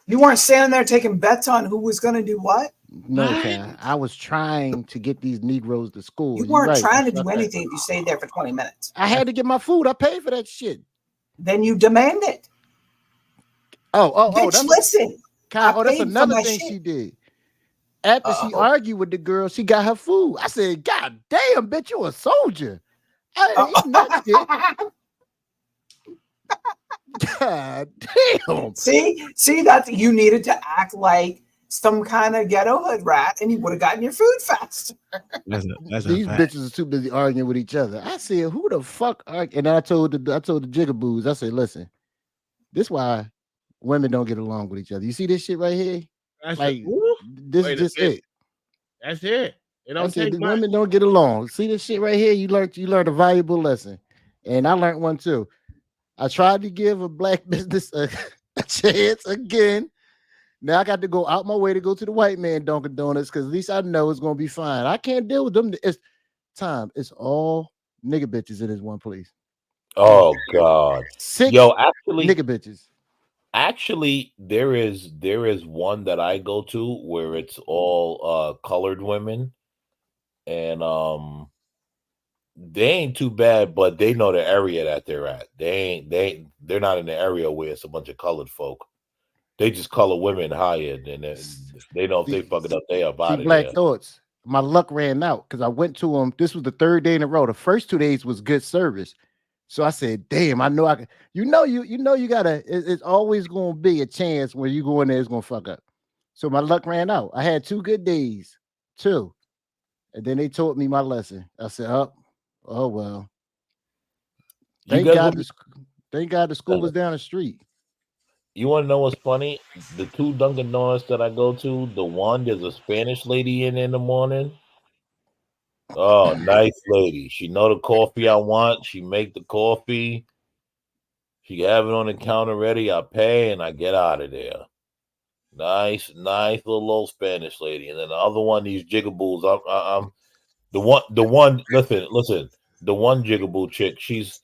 You weren't standing there taking bets on who was going to do what? No, Cal. I was trying to get these Negroes to school. You weren't right. trying to do anything if you stayed there for 20 minutes. I had to get my food. I paid for that shit. Then you demand it. Bitch, listen. Kyle, that's another thing she did. After she argued with the girl, she got her food. I said, God damn, bitch, you a soldier. I ain't eating that shit. God damn. See that you needed to act like some kind of ghetto hood rat, and you would have gotten your food fast. These bitches are too busy arguing with each other. I said, who the fuck are? And I told the jigaboos, I said, listen, this is why women don't get along with each other. You see this shit right here? This is just it. That's it. It don't take much. Women don't get along. See this shit right here? You learned a valuable lesson, and I learned one too. I tried to give a black business a chance again. Now I got to go out my way to go to the white man Dunkin' Donuts because at least I know it's gonna be fine. I can't deal with them. It's all nigga bitches in this one place. Oh God. 6 actually nigga bitches. Actually, there is one that I go to where it's all colored women, and they ain't too bad, but they know the area that they're at. They're not in the area where it's a bunch of colored folk. They just color women hired, and they know if they fuck it up, they up out of Black there. Thoughts. My luck ran out because I went to them. This was the 3rd day in a row. The first 2 days was good service. So I said, damn, I know I can. You gotta, it's always gonna be a chance when you go in there, it's gonna fuck up. So my luck ran out. I had 2 good days, 2. And then they taught me my lesson. I said, oh well. Thank God the school was down the street. You want to know what's funny? The 2 Dunkin' Donuts that I go to, the one, there's a Spanish lady in the morning. Oh, nice lady. She know the coffee I want. She make the coffee. She have it on the counter ready. I pay and I get out of there. Nice little old Spanish lady. And then the other one, these jigaboos. I'm the one. Listen. The one jigaboo chick. She's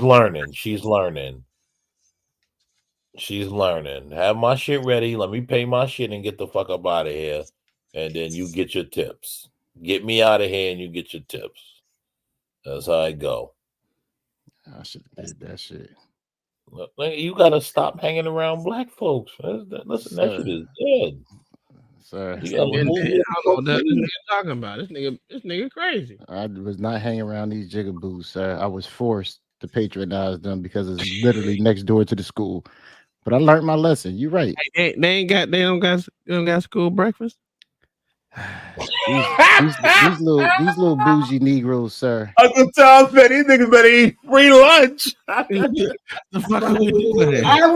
learning. She's learning. Have my shit ready. Let me pay my shit and get the fuck up out of here. And then you get your tips. Get me out of here and you get your tips. That's how I go. I should have did that shit. You gotta stop hanging around black folks. Listen, that shit is dead. Sir, This nigga talking about this nigga crazy. I was not hanging around these jigaboos, sir. I was forced to patronize them because it's literally next door to the school. But I learned my lesson. You're right. They don't got school breakfast. these little bougie Negroes, sir. Uncle Tom said these niggas better eat free lunch. The fuck are we doing? I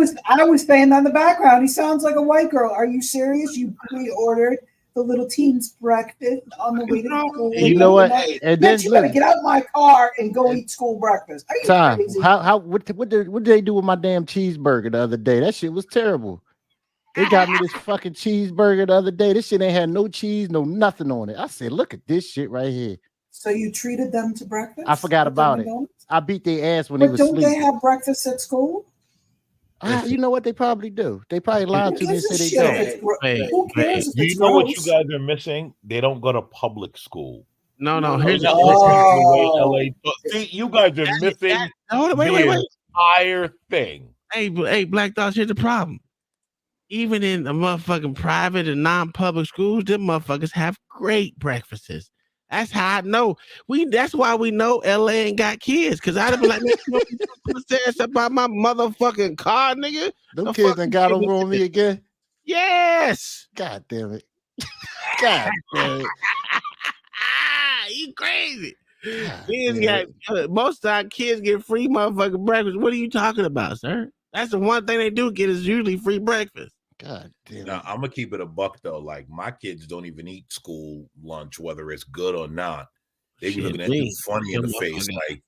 was staying on the background. He sounds like a white girl. Are you serious? You pre-ordered the little teens breakfast on the way to school. You know what? And then you better get out my car and go eat school breakfast. Are you Tom, crazy? what did they do with my damn cheeseburger the other day? That shit was terrible. They got me this fucking cheeseburger the other day. This shit ain't had no cheese, no nothing on it. I said, look at this shit right here. So you treated them to breakfast? I forgot about it. I beat their ass when they was sleeping. But don't they have breakfast at school? You know what they probably do? They probably lied to me and said they don't. Who cares if you know what you guys are missing? They don't go to public school. No. Here's LA. See, you guys are missing the entire thing. Hey, Black Dogs, here's the problem. Even in the motherfucking private and non-public schools, them motherfuckers have great breakfasts. That's how I know. That's why we know LA ain't got kids. Cause I'd have been like, saying about my motherfucking car, nigga. Them kids done got over on me again. Yes. God damn it. God damn it. You crazy. Most of the time kids get free motherfucking breakfast. What are you talking about, sir? That's the one thing they do get is usually free breakfast. God damn. Now, I'm gonna keep it a buck though. Like my kids don't even eat school lunch, whether it's good or not. They be looking at you funny in the face, like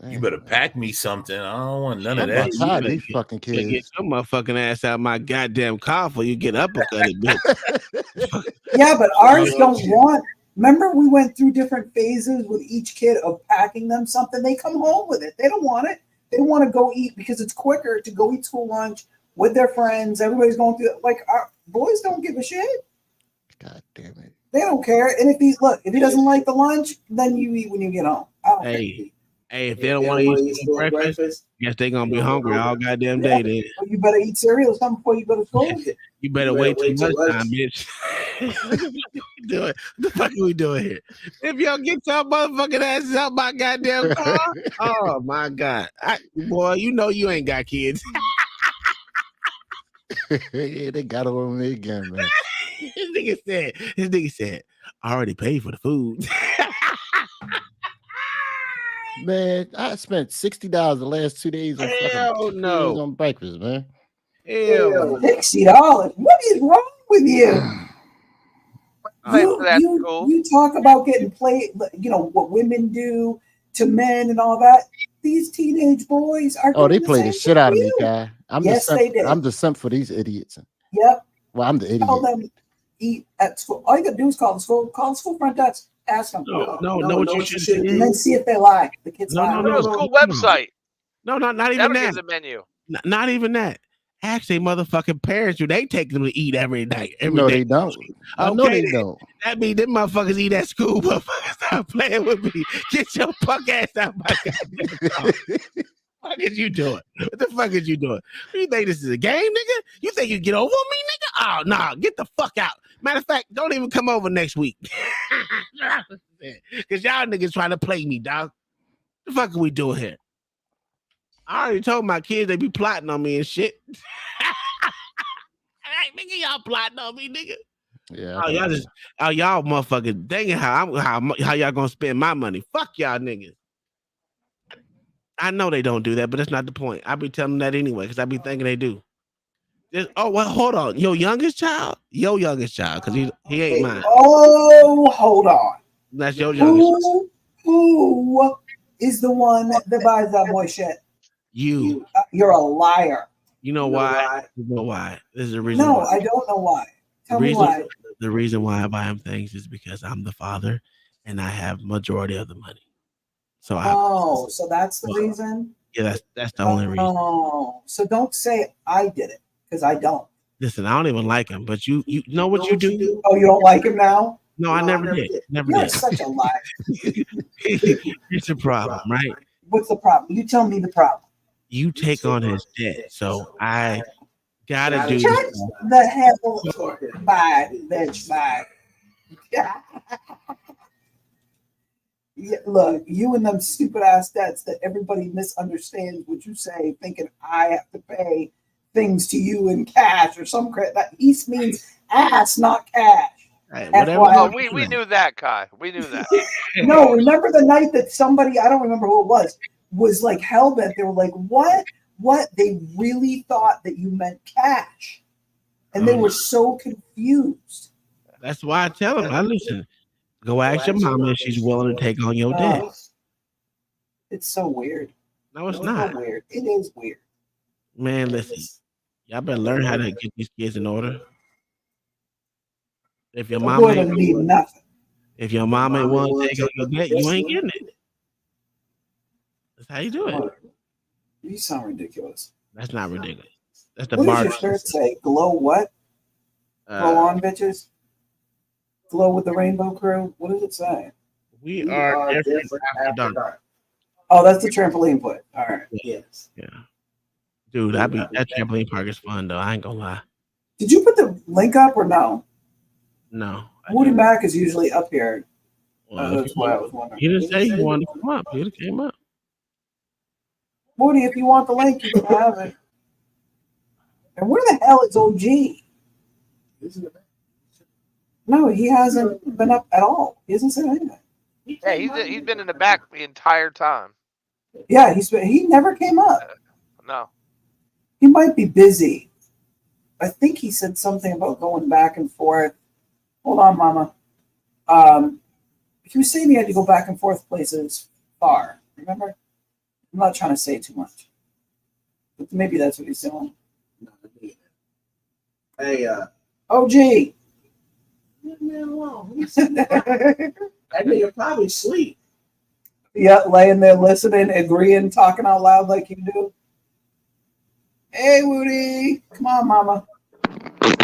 You better pack me something. I don't want none of I'm that. tired of these fucking Get kids. your motherfucking ass out my goddamn car before you get uppercutted, bitch. Yeah, but ours don't want. Remember, we went through different phases with each kid of packing them something. They come home with it. They don't want it. They want to go eat because it's quicker to go eat school lunch with their friends. Everybody's going through it. Like, our boys don't give a shit. God damn it. They don't care. And if he doesn't like the lunch, then you eat when you get home. I don't care. Hey, if they don't want to eat school breakfast, guess they gonna be hungry all goddamn day. Then well, you better eat cereal or something before you go to school. you better wait too much time, bitch. What the fuck are we doing here? If y'all get your motherfucking asses out my goddamn car, oh my god, boy, you know you ain't got kids. Yeah, they got it on me again, man. His nigga said, I already paid for the food. Man, I spent $60 the last 2 days on on breakfast, man. Hell, $60. What is wrong with you? You talk about getting played, you know, what women do to men and all that. These teenage boys are. Oh, they play the shit out of me, guy. Yes, they did. I'm the simp for these idiots. Yep. Well, I'm the idiot. Tell them eat at school. All you gotta do is call the school front desk. Ask them. No, what you should do, and then see if they lie. The kids lie. Go to a school website. No, not even That'll that. give the menu. Not even that. Ask their motherfucking parents, do they take them to eat every night? No, they don't. I know they don't. That means them motherfuckers eat at school. Motherfuckers, stop playing with me. Get your punk ass out my goddamn car. What is you doing? What the fuck is you doing? You think this is a game, nigga? You think you get over on me, nigga? Oh, nah, get the fuck out. Matter of fact, don't even come over next week. Because y'all niggas trying to play me, dog. The fuck are we doing here? I already told my kids they be plotting on me and shit. Hey, nigga, y'all plotting on me, nigga. Yeah. Y'all motherfuckers thinking how y'all gonna spend my money. Fuck y'all niggas. I know they don't do that, but that's not the point. I be telling them that anyway, because I be thinking they do. Well, hold on. Your youngest child, because he ain't mine. Oh, hold on. That's your youngest. Who is the one that buys that boy shit? You. You're a liar. You know why? You know why? This is the reason. No, why. I don't know why. Tell me why. The reason why I buy him things is because I'm the father and I have majority of the money. So so that's the reason? Yeah, that's the only reason. Oh, so don't say I did it, because I don't. Listen, I don't even like him, but you know what you do? Oh, you don't like him now? No, I never did. Never You're did. such a liar. It's a problem, right? What's the problem? You tell me the problem. You take on his debt, so I gotta do Shut this. the hell by bitch by. Yeah, look, you and them stupid ass debts that everybody misunderstands what you say, thinking I have to pay things to you in cash or some credit. That East means ass, not cash. Right, we knew that, Kai. We knew that. No, remember the night that somebody, I don't remember who it was like hell-bent. They were like, what? They really thought that you meant cash. And they were so confused. That's why I tell them, listen, go ask your mama if she's willing to take on your debt. It's so weird. No, it's not. So weird. It is weird. Man, listen, y'all better learn how to get these kids in order. If your mama ain't need nothing. If your mama ain't willing to take on your debt, you ain't getting it. That's how you do it. You sound ridiculous. That's not ridiculous. That's the What bar. does your shirt say? Glow what? Glow on, bitches? Glow with the Rainbow Crew? What does it say? We are different after dark. Oh, that's the trampoline put. All right. Yes. Yeah. Dude, that trampoline park is fun though. I ain't gonna lie. Did you put the link up or no? No. Woody Mac is usually up here. Well, That's why I was wondering. He didn't say he wanted to come up. He came up. Woody, if you want the link, you can have it. And where the hell is OG? No, he hasn't been up at all. He hasn't said anything. Yeah, he's been in the back the entire time. Yeah, he never came up. No. He might be busy. I think he said something about going back and forth. Hold on, Mama. He was saying he had to go back and forth places far. Remember? I'm not trying to say too much, but maybe that's what he's doing. Hey, OG. Leave me alone. That nigga probably sleep. Yeah, laying there listening, agreeing, talking out loud like you do. Hey, Woody. Come on, mama.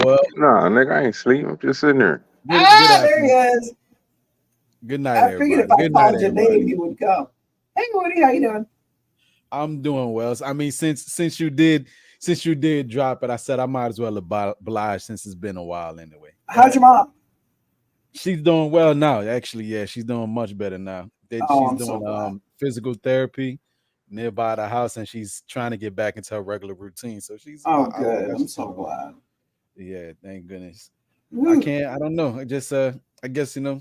Well, nah, nigga, I ain't sleep. I'm just sitting there. Good there he is. Good night, I figured if I called your name, you would come. Hey, Woody, how you doing? I'm doing well. I mean, since you did drop it, I said I might as well oblige since it's been a while anyway. How's your mom? She's doing well now. Actually, yeah, she's doing much better now. She's I'm doing so glad. physical therapy nearby the house, and she's trying to get back into her regular routine. So she's good. I'm so glad. Yeah, thank goodness. Woo. I don't know. I just I guess you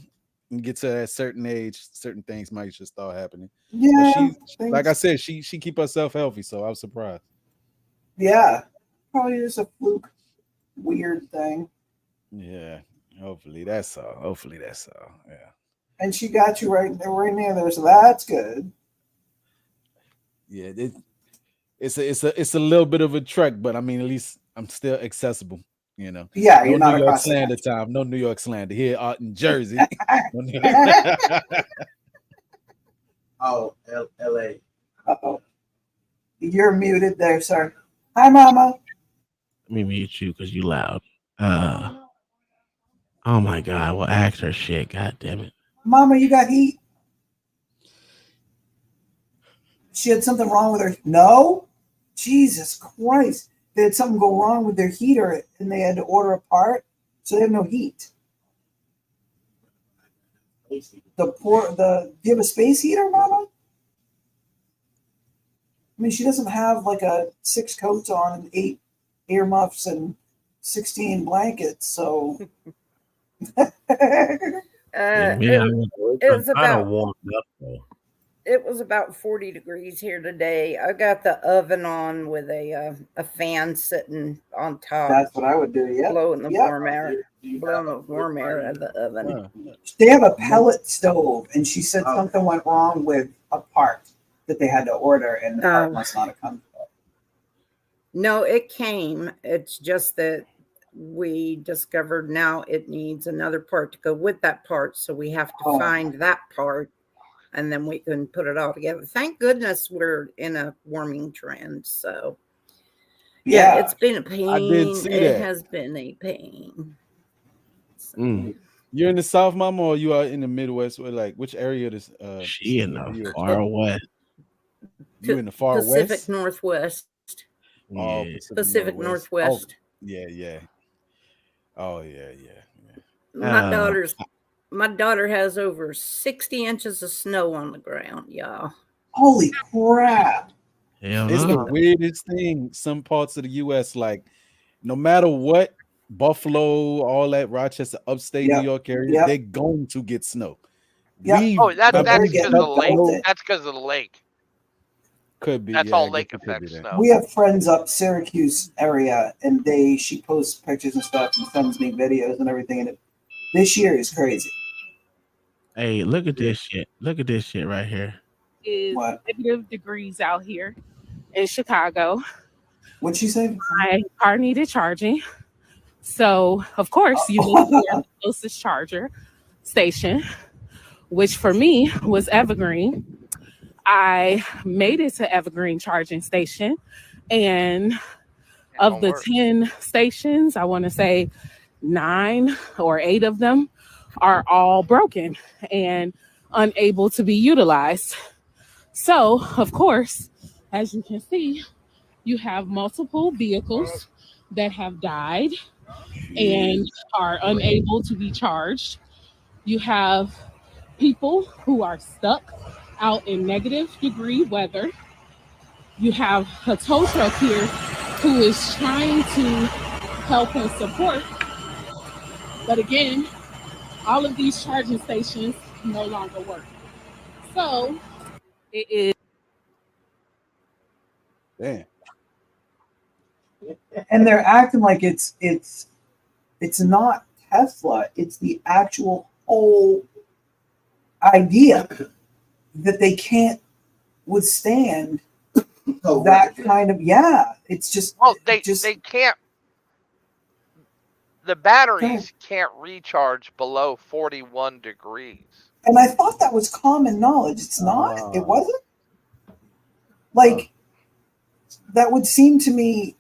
get to a certain age, certain things might just start happening. Yeah, but like I said, she keep herself healthy, so I was surprised. Yeah, probably just a fluke, weird thing. Yeah, hopefully that's all. Yeah. And she got you right near there, so that's good. Yeah, it's a little bit of a trek, but I mean, at least I'm still accessible. Yeah, no you're not New York across the slander time. No New York slander here out in Jersey. Oh, L.A. Uh-oh. You're muted there, sir. Hi, mama. Let me mute you because you loud. Oh my God! Well, ask her shit. God damn it. Mama, you got heat? She had something wrong with her. No? Jesus Christ. They had something go wrong with their heater and they had to order a part, so they have no heat. Do you have a space heater, Mama? I mean, she doesn't have like 6 coats on and 8 earmuffs and 16 blankets, so. It was about warmed up though. It was about 40 degrees here today. I got the oven on with a fan sitting on top. That's what I would do. Yeah, blowing the warm air out of the oven. They have a pellet stove, and she said something went wrong with a part that they had to order, and the part must not have come. No, it came. It's just that we discovered now it needs another part to go with that part, so we have to find that part, and then we can put it all together. Thank goodness we're in a warming trend. So yeah, it's been a pain. I did see it that. has been a pain. So. You're in the South, Mama, or you are in the Midwest? Or like which area is she in the far west? You in the far Pacific west? Northwest. Oh, Pacific Northwest. Oh, yeah. Oh yeah. My daughter has over 60 inches of snow on the ground, y'all. Holy crap. It's the weirdest thing. Some parts of the U.S., like no matter what, Buffalo, all that Rochester, upstate New York area, they're going to get snow. That's because of the lake. That's because of the lake. Could be. That's all lake effect snow. We have friends up Syracuse area, and she posts pictures and stuff, and sends me videos and everything. And this year is crazy. Hey, look at this shit. Look at this shit right here. Is negative degrees out here in Chicago. What'd she say? My car needed charging. So, of course, you look for the closest charger station, which for me was Evergreen. I made it to Evergreen charging station, and of the 10 stations, I want to say 9 or 8 of them are all broken and unable to be utilized. So, of course, as you can see, you have multiple vehicles that have died and are unable to be charged. You have people who are stuck out in negative degree weather. You have a tow truck here who is trying to help and support. But again, all of these charging stations no longer work. So it is. Damn. And they're acting like it's not Tesla. It's the actual whole idea that they can't withstand that kind of it's just they can't. The batteries can't recharge below 41 degrees. And I thought that was common knowledge. It's not. It wasn't. Like that would seem to me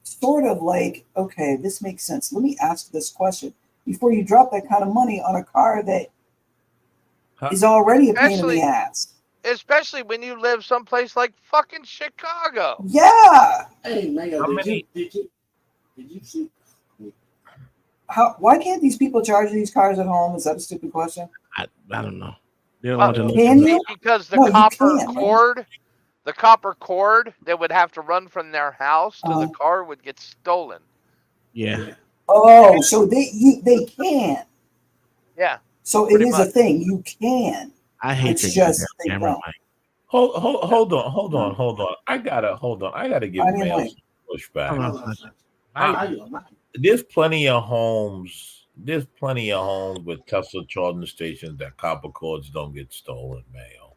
sort of like, okay, this makes sense. Let me ask this question before you drop that kind of money on a car that is already a pain in the ass. Especially when you live someplace like fucking Chicago. Yeah. Hey, man, did you see? Why can't these people charge these cars at home? Is that a stupid question? I don't know. They don't want to look can you? Because the copper cord that would have to run from their house to the car would get stolen. Yeah. Oh, so they can. Yeah. So it is a thing. You can. I hate it's just they don't. Hold on. I gotta give Mel some pushback. There's plenty of homes. There's plenty of homes with Tesla charging stations that copper cords don't get stolen, Mayo.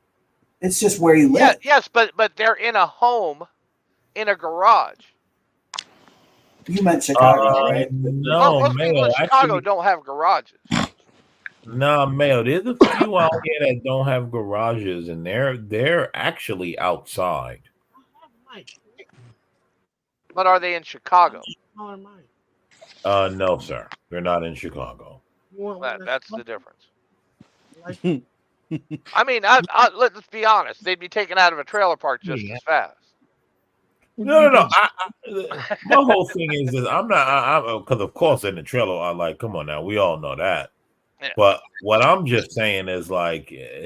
It's just where you live. Yeah, yes, but they're in a home, in a garage. You meant Chicago, right? No, most people in Chicago don't have garages. No, Mayo. There's a few out here that don't have garages, and they're actually outside. But are they in Chicago? No, sir. They're not in Chicago. That's the difference. I mean, let's be honest. They'd be taken out of a trailer park just as fast. No. My whole thing is this. I'm not. Because of course, in the trailer, I like. Come on now, we all know that. Yeah. But what I'm just saying is I'm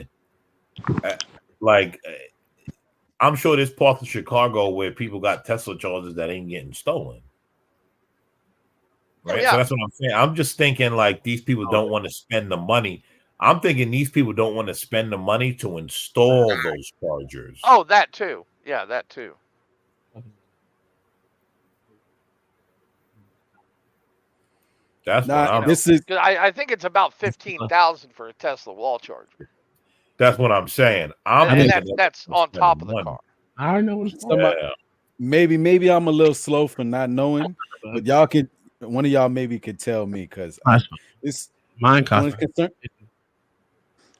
sure there's parts of Chicago where people got Tesla chargers that ain't getting stolen. Right. Yeah. So that's what I'm saying. I'm just thinking like these people don't want to spend the money. I'm thinking these people don't want to spend the money to install those chargers. Oh, that too. Yeah, that too. That's what this is. I think it's about 15,000 for a Tesla wall charger. That's what I'm saying. That's on top of the car. I know what's Maybe I'm a little slow for not knowing, but y'all can. One of y'all maybe could tell me because it's mine costs.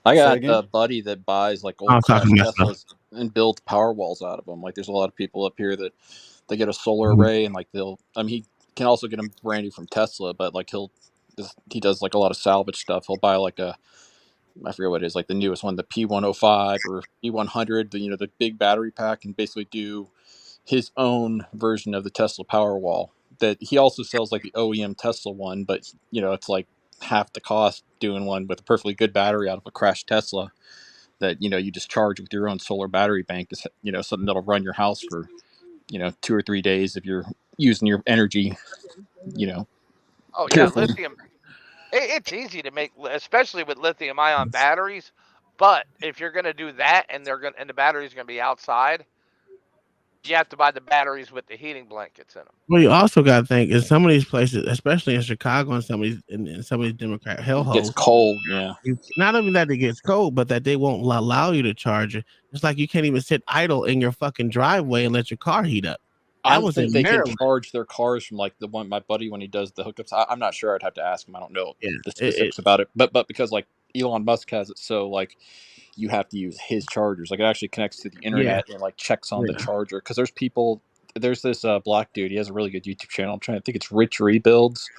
I got a buddy that buys like old Teslas and builds power walls out of them. Like there's a lot of people up here that they get a solar array and like he can also get them brand new from Tesla, but like he does like a lot of salvage stuff. He'll buy like I forget what it is, like the newest one, the P105 or P100, the big battery pack, and basically do his own version of the Tesla Powerwall. That he also sells like the OEM Tesla one, but it's like half the cost doing one with a perfectly good battery out of a crashed Tesla that you just charge with your own solar battery bank. Is something that'll run your house for 2 or 3 days if you're using your energy. Oh carefully. Yeah, lithium. It's easy to make, especially with lithium-ion batteries. But if you're going to do that, and the battery's going to be outside, you have to buy the batteries with the heating blankets in them. Well, you also got to think in some of these places, especially in Chicago and some of these Democrat hellholes, it's cold. Yeah, not only that it gets cold, but that they won't allow you to charge it. It's like you can't even sit idle in your fucking driveway and let your car heat up. I don't think they can charge their cars from like the one my buddy when he does the hookups. I'm not sure. I'd have to ask him. I don't know the specifics about it. But because like Elon Musk has it, so like you have to use his chargers. Like it actually connects to the internet and like checks on the charger. Because there's this black dude. He has a really good YouTube channel. I'm trying to think. It's Rich Rebuilds.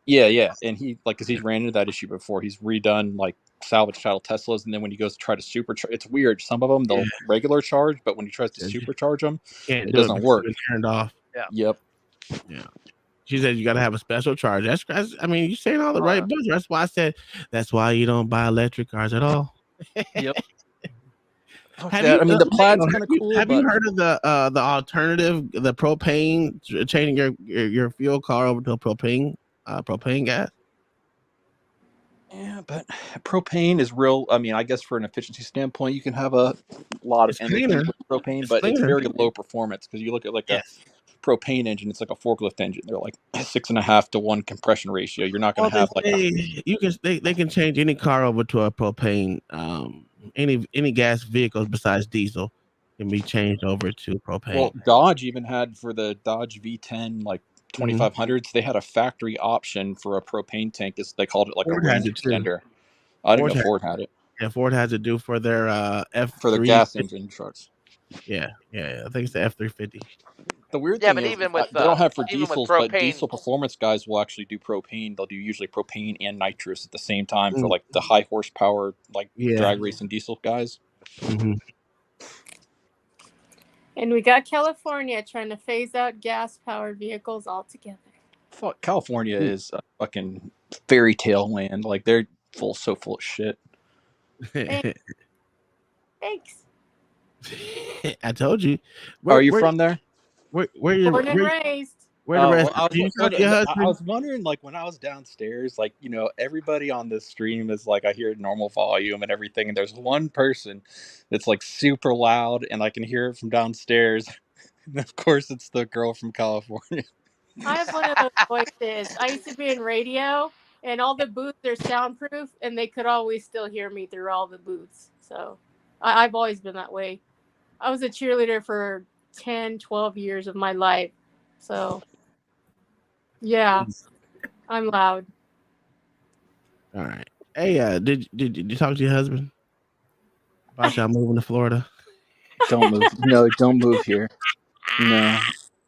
Yeah. And he because he's ran into that issue before. He's redone like salvage title Teslas, and then when he goes to try to supercharge, it's weird. Some of them they'll regular charge, but when he tries to supercharge them, it doesn't work. Turned off. Yeah. Yep. Yeah. She said you got to have a special charge. I mean, you're saying all the right buzz. That's why I said that's why you don't buy electric cars at all. Yep. The Plaid's kind of cool. Have you heard of the alternative, the propane, changing your fuel car over to a propane gas? Yeah, but propane is real. I mean, I guess for an efficiency standpoint, you can have a lot of energy with propane, but it's very low performance because you look at like a propane engine, it's like a forklift engine. They're like 6.5 to 1 compression ratio. You're not going to have like they can change any car over to a propane any gas vehicles besides diesel can be changed over to propane. Well, Dodge even had for the Dodge V10 like 2500s, they had a factory option for a propane tank. They called it like Ford a range has it too. extender. I didn't know Ford had it. Yeah, Ford has it due for their F3 for the gas engine trucks. Yeah. I think it's the F350. The weird Yeah, thing but is even with they don't have for even with diesels, but propane, diesel performance guys will actually do propane. They'll do usually propane and nitrous at the same time for like the high horsepower, like drag racing diesel guys. Mm-hmm. And we got California trying to phase out gas-powered vehicles altogether. Fuck, California is a fucking fairy tale land. Like they're so full of shit. Thanks. I told you. Are you from there? Where you Born and raised. Where the rest? I was wondering, like when I was downstairs, like everybody on this stream is like I hear normal volume and everything, and there's one person that's like super loud, and I can hear it from downstairs. And of course, it's the girl from California. I have one of those voices. I used to be in radio, and all the booths are soundproof, and they could always still hear me through all the booths. So I've always been that way. I was a cheerleader for 10, 12 years of my life. So, yeah, I'm loud. All right. Hey, did you talk to your husband about y'all moving to Florida? Don't move. No, don't move here. No,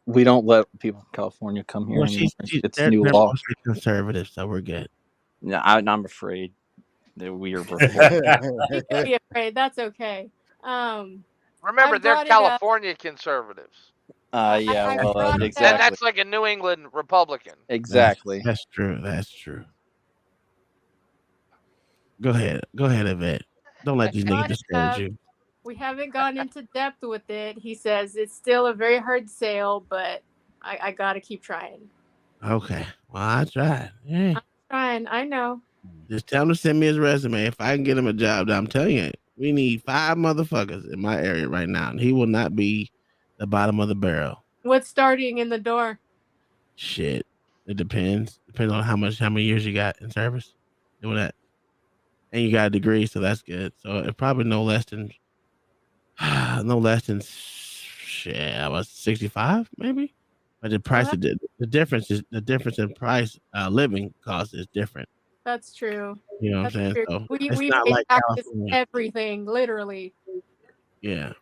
we don't let people from California come here anymore. It's new they're law. mostly conservative, so we're good. No, I'm afraid that we are. You can be afraid. That's okay. Remember, they're California conservatives. Yeah, well, exactly. And that's like a New England Republican. Exactly. That's true. That's true. Go ahead, Yvette. Don't let these niggas discourage you. We haven't gone into depth with it. He says it's still a very hard sale, but I got to keep trying. Okay. Well, I tried. Yeah. I'm trying. I know. Just tell him to send me his resume. If I can get him a job, I'm telling you, we need 5 motherfuckers in my area right now, and he will not be the bottom of the barrel. What's starting in the door? Shit. It depends. Depends on how many years you got in service doing that. And you got a degree, so that's good. So it probably no less than shit, I was 65 maybe. But the price the difference in price living cost is different. That's true. You know what I'm saying? So we not pay like taxes California. everything, literally. Yeah.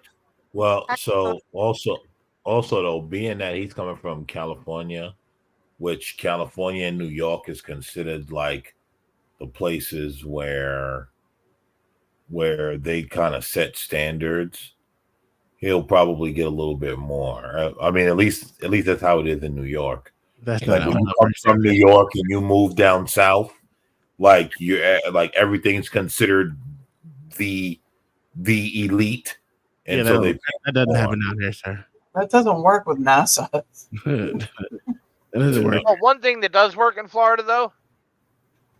Well, so also though, being that he's coming from California, which California and New York is considered like the places where they kind of set standards, he'll probably get a little bit more. I mean, at least that's how it is in New York. That's like when you come from New York and you move down south, like you're like everything's considered the elite, and so that doesn't happen out here, sir. That doesn't work with NASA. That doesn't work. Well, one thing that does work in Florida, though,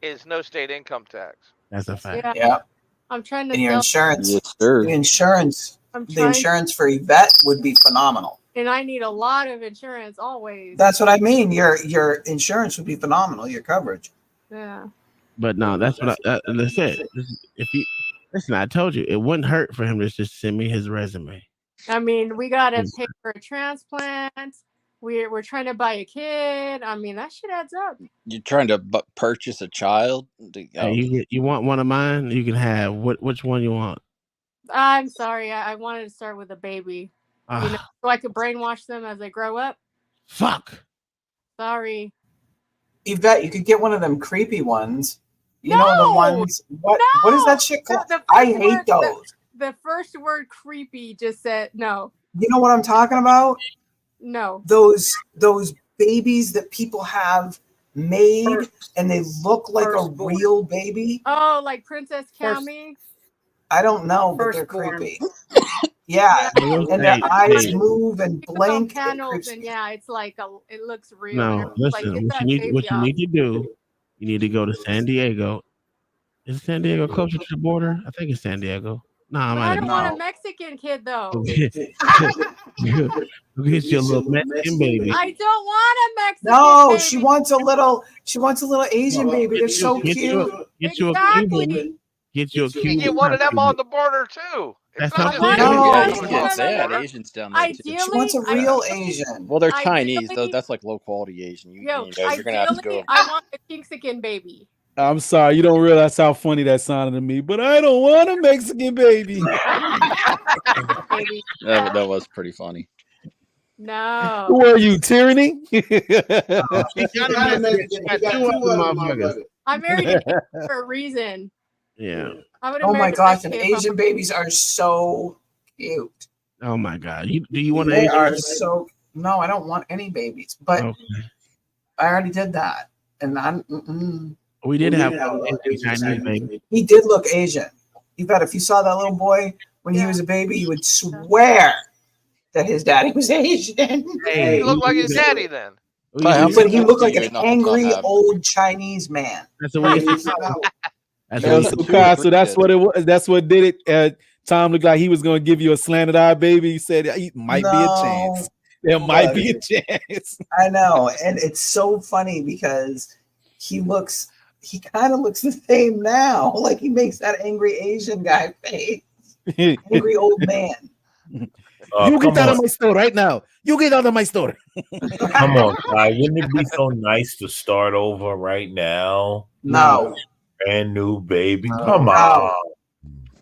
is no state income tax. That's a fact. Yeah. I'm trying to And your sell- insurance. Yes, sir. The insurance. I'm The trying- insurance for Yvette would be phenomenal. And I need a lot of insurance always. That's what I mean. Your insurance would be phenomenal. Your coverage. Yeah. But no, that's what that's it. If you listen, I told you it wouldn't hurt for him to just send me his resume. I mean, we gotta pay for a transplant. We're trying to buy a kid. I mean, that shit adds up. You're trying to purchase a child. Hey, you want one of mine? You can have which one you want. I'm sorry. I wanted to start with a baby. So I could brainwash them as they grow up. Fuck. Sorry. Yvette, you could get one of them creepy ones. You know the ones. What is that shit called? I hate those. The first word "creepy" just said no. You know what I'm talking about? No. Those babies that people have made and they look like a real baby. Oh, like Princess Cammy. I don't know, but they're creepy. Yeah, and their eyes move and blink. Panels and yeah, it's like it looks real. No, listen. Like, What you need to do, you need to go to San Diego. Is San Diego closer to the border? I think it's San Diego. No, I don't want a Mexican kid though. Go get your little Mexican baby. I don't want a Mexican. No, baby. she wants a little Asian baby. They're so cute. Get you a Cuban. Get you a You can cute. get one of them on the border too. It's That's not what I'm just saying. Yeah, Asians you on get the they had border. Asians down there too. She Ideally, wants a real Asian. Well, they're Chinese. Though ideally, that's like low quality Asian. You know, you're gonna have to ideally, go. I want a Mexican baby. I'm sorry, you don't realize how funny that sounded to me, but I don't want a Mexican baby. Baby. That was pretty funny. No. Who are you, tyranny? She got a Mexican. She got two of them motherfuckers. I married an Asian for a reason. Yeah. I would have Oh my married a gosh, and Mexican if Asian babies are so cute. Oh my God. Do you want an They Asian? are so. No, I don't want any babies, but Okay. I already did that, and I'm. We did have an Chinese baby. He did look Asian. You bet if you saw that little boy when he was a baby, you would swear that his daddy was Asian. He looked like his daddy then. But he looked like an angry old Chinese man. That's the way it's so that's what it was. That's what did it. Tom looked like he was going to give you a slanted eye baby. He said it might be a chance. There might be a chance. I know, and it's so funny because he kind of looks the same now. Like he makes that angry Asian guy face. Angry old man. You get out of my store right now. You get out of my store. Come on, guy. Wouldn't it be so nice to start over right now? No. Brand new baby. Come on.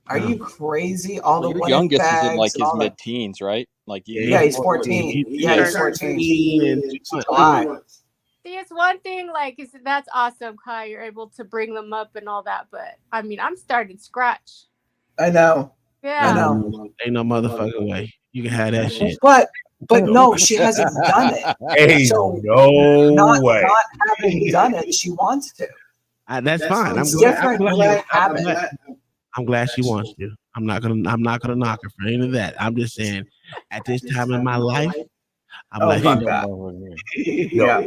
Are you crazy? All the Your youngest is in like bags and his all that- mid-teens, right? Like Yeah, he's 14. Yeah, he's 14. See, it's one thing, like, that's awesome, Kai. You're able to bring them up and all that, but I mean, I'm starting scratch. I know. Yeah. I know. Ain't no motherfucking way. You can have that shit. But no, she hasn't done it. Hey, So no way. Not having done it, she wants to. That's fine. It's different when you have it. I'm glad she wants to. I'm not gonna knock her for any of that. I'm just saying, at this time in my life, I'm like, Yo,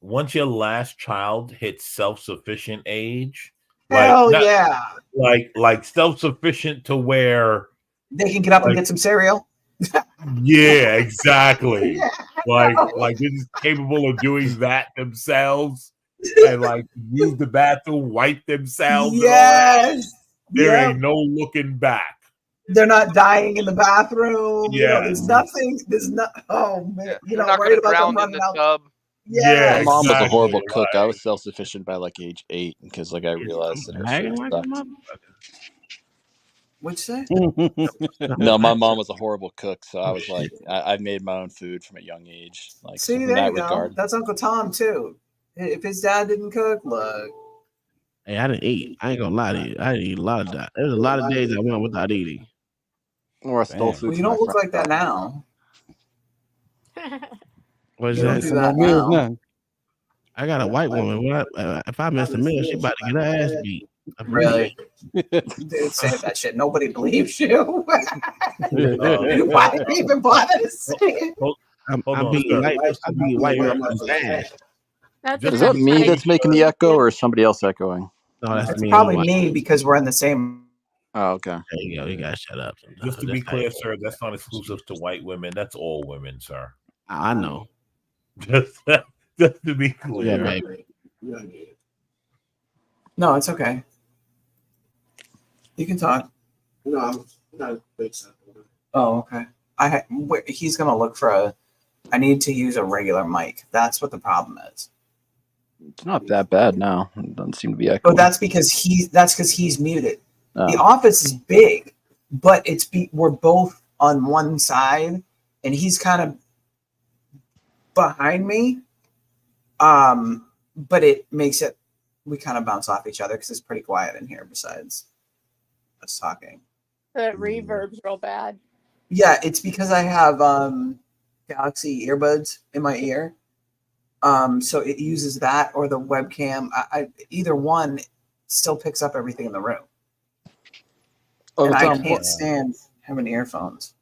once your last child hits self-sufficient age, Hell yeah. like self-sufficient to where They can get up and get some cereal. yeah, exactly. Like they're just capable of doing that themselves and like use the bathroom, wipe themselves. Yes. There Yep. ain't no looking back. They're not dying in the bathroom. You know, Yeah. there's nothing. There's not. Oh man, you're They're not not worried going to about them drown in running the out. tub. Yeah. My mom was a exactly, horrible cook. I like- was self-sufficient by like age 8 because like I realized that her Bragging food like a sucked. motherfucker. What'd you say? No, my mom was a horrible cook, so I was like, I made my own food from a young age. Like so See, in there that you go. regard. That's Uncle Tom too. If his dad didn't cook, look. Hey, I didn't eat. I ain't gonna lie to you. I didn't eat a lot of that. There's a lot of days I went without eating. Or I stole food Well, you from my don't look friend. like that now. What is You don't that? do that now. I got a white woman. If I miss a meal, she about to get her ass beat. Really? Dude, say that shit. Nobody believes you. Why did you even bother to say it? I'm beating white woman's ass. Is that me that's making the echo, or is somebody else echoing? No, that's It's me. probably me because we're in the same. Oh, okay. There you go. You gotta shut up. Just to be clear, sir, that's not exclusive to white women. That's all women, sir. I know. Just to be clear. Yeah, baby. No, it's okay. You can talk. No, I'm not a big fan. Oh, okay. He's gonna look for a. I need to use a regular mic. That's what the problem is. It's not that bad now. It doesn't seem to be But echoing. that's because he's muted. Oh. The office is big, but we're both on one side, and he's kind of behind me. But it makes it we kind of bounce off each other because it's pretty quiet in here. Besides us talking, The reverb's real bad. yeah, it's because I have Galaxy earbuds in my ear. So it uses that or the webcam. Either one still picks up everything in the room. Oh, And I Tom, can't stand having earphones.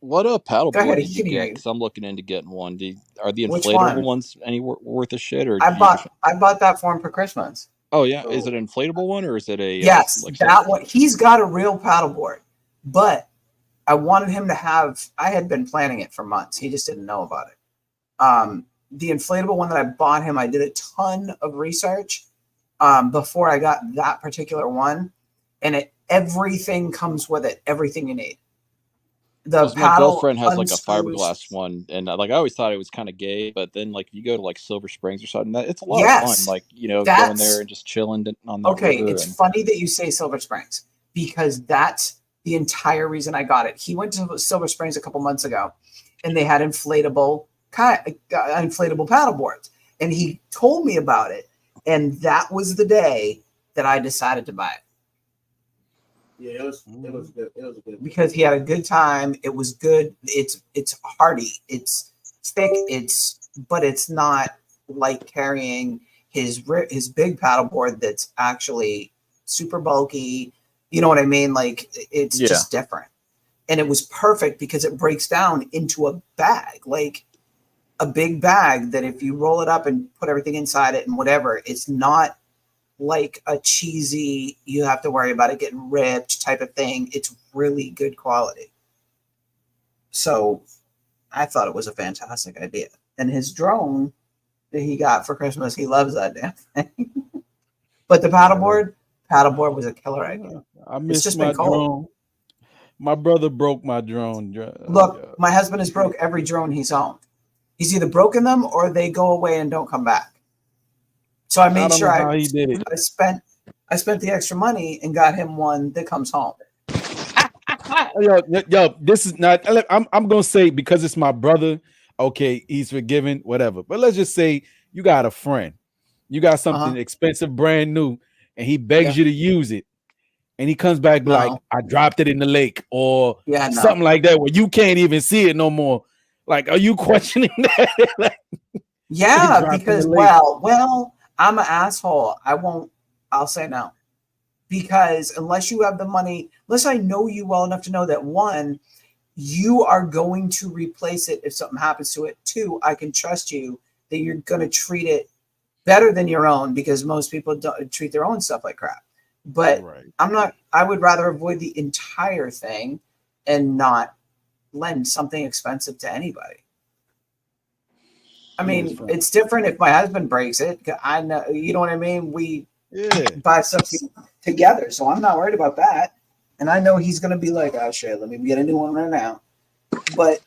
What paddleboard Go ahead, did he you can hear get? you. Because I'm looking into getting one. Are the Which inflatable one? ones any worth a shit? Or I do you bought that for him for Christmas. Oh yeah, is it an inflatable one or is it a? Yes, like that one. He's got a real paddleboard, but I wanted him to have. I had been planning it for months. He just didn't know about it. The inflatable one that I bought him, I did a ton of research. before I got that particular one, and everything comes with it, everything you need. My girlfriend has like a fiberglass one, and like I always thought it was kind of gay, but then like you go to like Silver Springs or something, it's a lot of fun. Like going there and just chilling on the river. It's funny that you say Silver Springs, because that's the entire reason I got it. He went to Silver Springs a couple months ago, and they had inflatable paddle boards, and he told me about it, and that was the day that I decided to buy it. Yeah, it was good. It was good because he had a good time. It was good. It's hardy. It's thick. But it's not like carrying his big paddleboard that's actually super bulky. You know what I mean? Like it's just different. And it was perfect because it breaks down into a bag, like a big bag that if you roll it up and put everything inside it and whatever, it's not like a cheesy, you have to worry about it getting ripped type of thing. It's really good quality. So I thought it was a fantastic idea. And his drone that he got for Christmas, he loves that damn thing. But the paddleboard was a killer idea. I missed my drone. My brother broke my drone. Look, my husband has broke every drone he's owned. He's either broken them or they go away and don't come back. So I made sure he did it. I spent the extra money and got him one that comes home. Yo, this is not. I'm gonna say because it's my brother. Okay, he's forgiven, whatever. But let's just say you got a friend, you got something expensive, brand new, and he begs you to use it, and he comes back like, "I dropped it in the lake," or something like that, where you can't even see it no more. Like, are you questioning that? Like, yeah, because well. I'm an asshole. I'll say no. Because unless you have the money, unless I know you well enough to know that one, you are going to replace it if something happens to it. Two, I can trust you that you're going to treat it better than your own, because most people don't treat their own stuff like crap. But I would rather avoid the entire thing and not lend something expensive to anybody. I mean, it's different if my husband breaks it. I know, you know what I mean? We buy stuff together, so I'm not worried about that. And I know he's going to be like, oh, shit, let me get a new one right now. But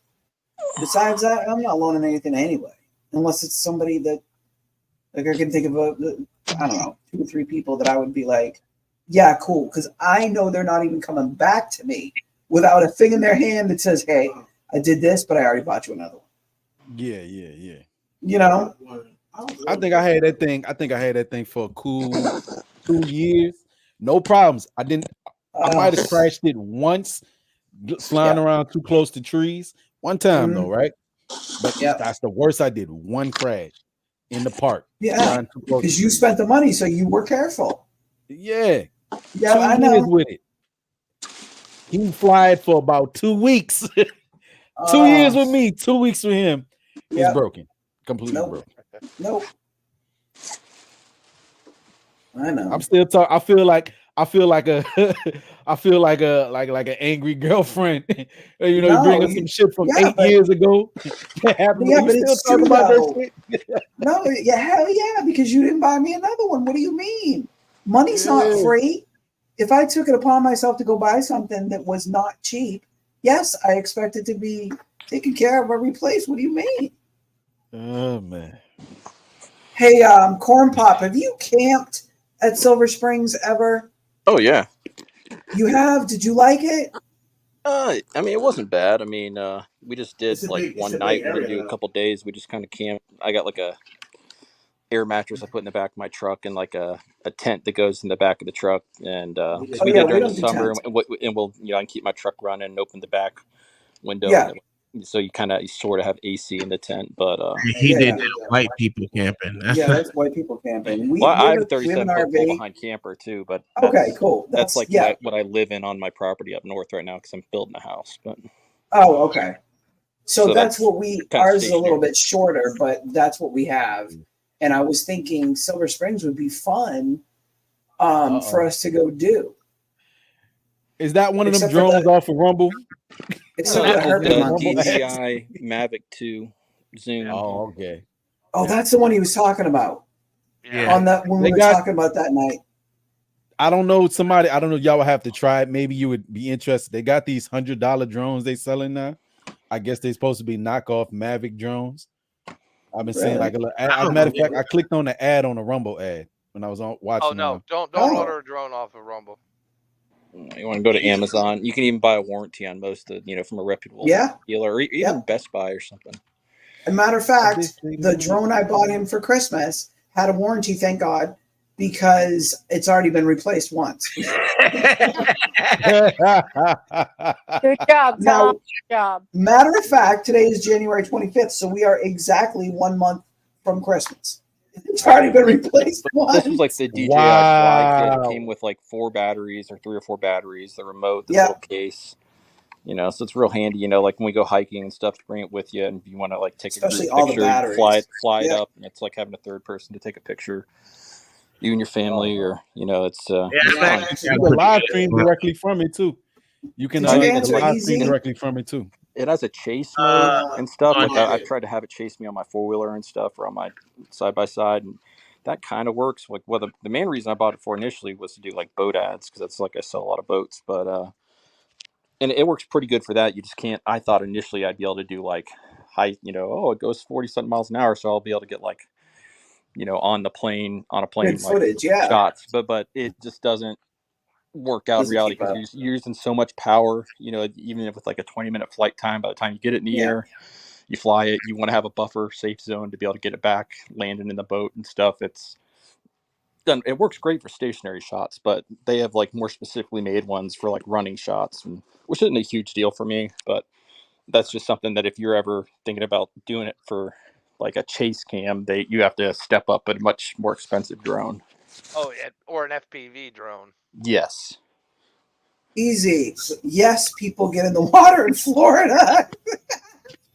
besides that, I'm not loaning anything anyway, unless it's somebody that, like, I can think of I don't know, 2 or 3 people that I would be like, yeah, cool, because I know they're not even coming back to me without a thing in their hand that says, hey, I did this, but I already bought you another one. Yeah. You know, I think I had that thing for a cool 2 years, no problems. I might have crashed it once, flying around too close to trees. One time though, right? But that's the worst I did. One crash in the park. Yeah, because you spent the money, so you were careful. Yeah, 2 I know. With it, he fly it for about 2 weeks. 2 years with me, 2 weeks with him. It's broken. Completely broken. Nope. I know. I'm still talking. I feel like an angry girlfriend. You know, you bring us some shit from 8 years ago. But it's still talking about that shit. No, hell yeah, because you didn't buy me another one. What do you mean? Money's not free. If I took it upon myself to go buy something that was not cheap, yes, I expect it to be taken care of or replaced. What do you mean? Oh man. Hey, Corn Pop, have you camped at Silver Springs ever? Oh yeah. You have? Did you like it? I mean, it wasn't bad. I mean, we just did one night. We didn't do a couple days. We just kind of camped. I got like a air mattress I put in the back of my truck and like a tent that goes in the back of the truck. And because we did during the summer, and we'll I can keep my truck running and open the back window. Yeah. So you sort of have AC in the tent, but he did white people camping. That's white people camping. I have a 37-foot pull behind camper too, but cool. That's like what I live in on my property up north right now because I'm building a house. But okay. So that's what ours is a little bit shorter, but that's what we have. And I was thinking Silver Springs would be fun for us to go do. Is that one of them drones off of Rumble? It's the DJI Mavic 2 Zoom. Oh, okay. Oh, that's the one he was talking about. On that when we were talking about that night. I don't know. I don't know. Y'all would have to try it. Maybe you would be interested. They got these $100 drones they selling now. I guess they're supposed to be knockoff Mavic drones. I've been seeing like as a matter of fact, I clicked on the ad on a Rumble ad when I was on watching. Oh no! Don't order a drone off of Rumble. You want to go to Amazon. You can even buy a warranty on most of, from a reputable dealer or even Best Buy or something. As a matter of fact, the drone I bought him for Christmas had a warranty, thank God, because it's already been replaced once. Good job, Tom. Good job. Matter of fact, today is January 25th, so we are exactly 1 month from Christmas. It's already been replaced once. This was like the DJI Fly kit. It came with like 4 batteries or 3 or 4 batteries, the remote, the little case. So it's real handy, like when we go hiking and stuff, to bring it with you. And if you want to like take especially a group picture, fly it yep. up, and it's like having a third person to take a picture, you and your family, or it's you can live stream directly from it too. You can live stream directly from it too. It has a chase mode and stuff. Like I've tried to have it chase me on my 4-wheeler and stuff, or on my side by side, and that kind of works. Like, well, the main reason I bought it for initially was to do like boat ads, because that's like I sell a lot of boats, but and it works pretty good for that. You just can't. I thought initially I'd be able to do like high, it goes 40-something miles an hour, so I'll be able to get like, on a plane, good like footage, shots, but it just doesn't work out in reality, because you're using so much power. Even if with like a 20-minute flight time, by the time you get it in the air, you fly it, you want to have a buffer safe zone to be able to get it back landing in the boat and stuff. It works great for stationary shots, but they have like more specifically made ones for like running shots, which isn't a huge deal for me, but that's just something that if you're ever thinking about doing it for like a chase cam, you have to step up a much more expensive drone. Oh, yeah, or an FPV drone. Yes. Easy. Yes, people get in the water in Florida.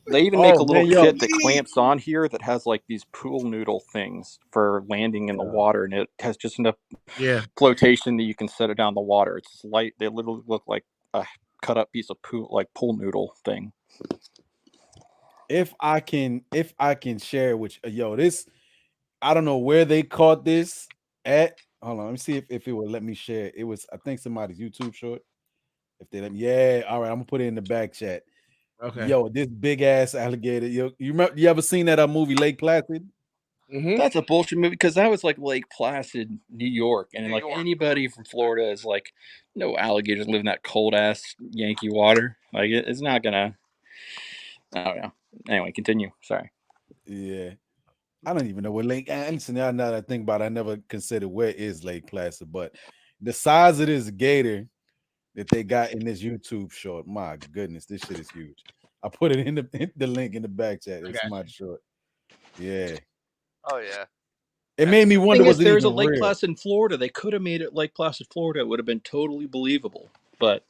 They even make a little kit that clamps on here that has like these pool noodle things for landing in the water, and it has just enough flotation that you can set it down the water. It's light. They literally look like a cut up piece of pool noodle thing. If I can share with this, I don't know where they caught this at. Hold on, let me see if it will let me share. It was, I think, somebody's YouTube short. If they let me, all right, I'm gonna put it in the back chat. Okay. Yo, this big ass alligator. You remember? You ever seen that movie Lake Placid? Mm-hmm. That's a bullshit movie, because that was like Lake Placid, New York, and like anybody from Florida is like, no alligators live in that cold ass Yankee water. Like it's not gonna. I don't know. Anyway, continue. Sorry. Yeah, I don't even know where Lake. Listen, now that I think about it, I never considered where is Lake Placid, but the size of this gator that they got in this YouTube short, my goodness, this shit is huge. I put it in the link in the back chat. It's my short. Yeah. Oh yeah. It made me wonder, was it there's even a Lake real? Placid in Florida. They could have made it Lake Placid, Florida. It would have been totally believable. But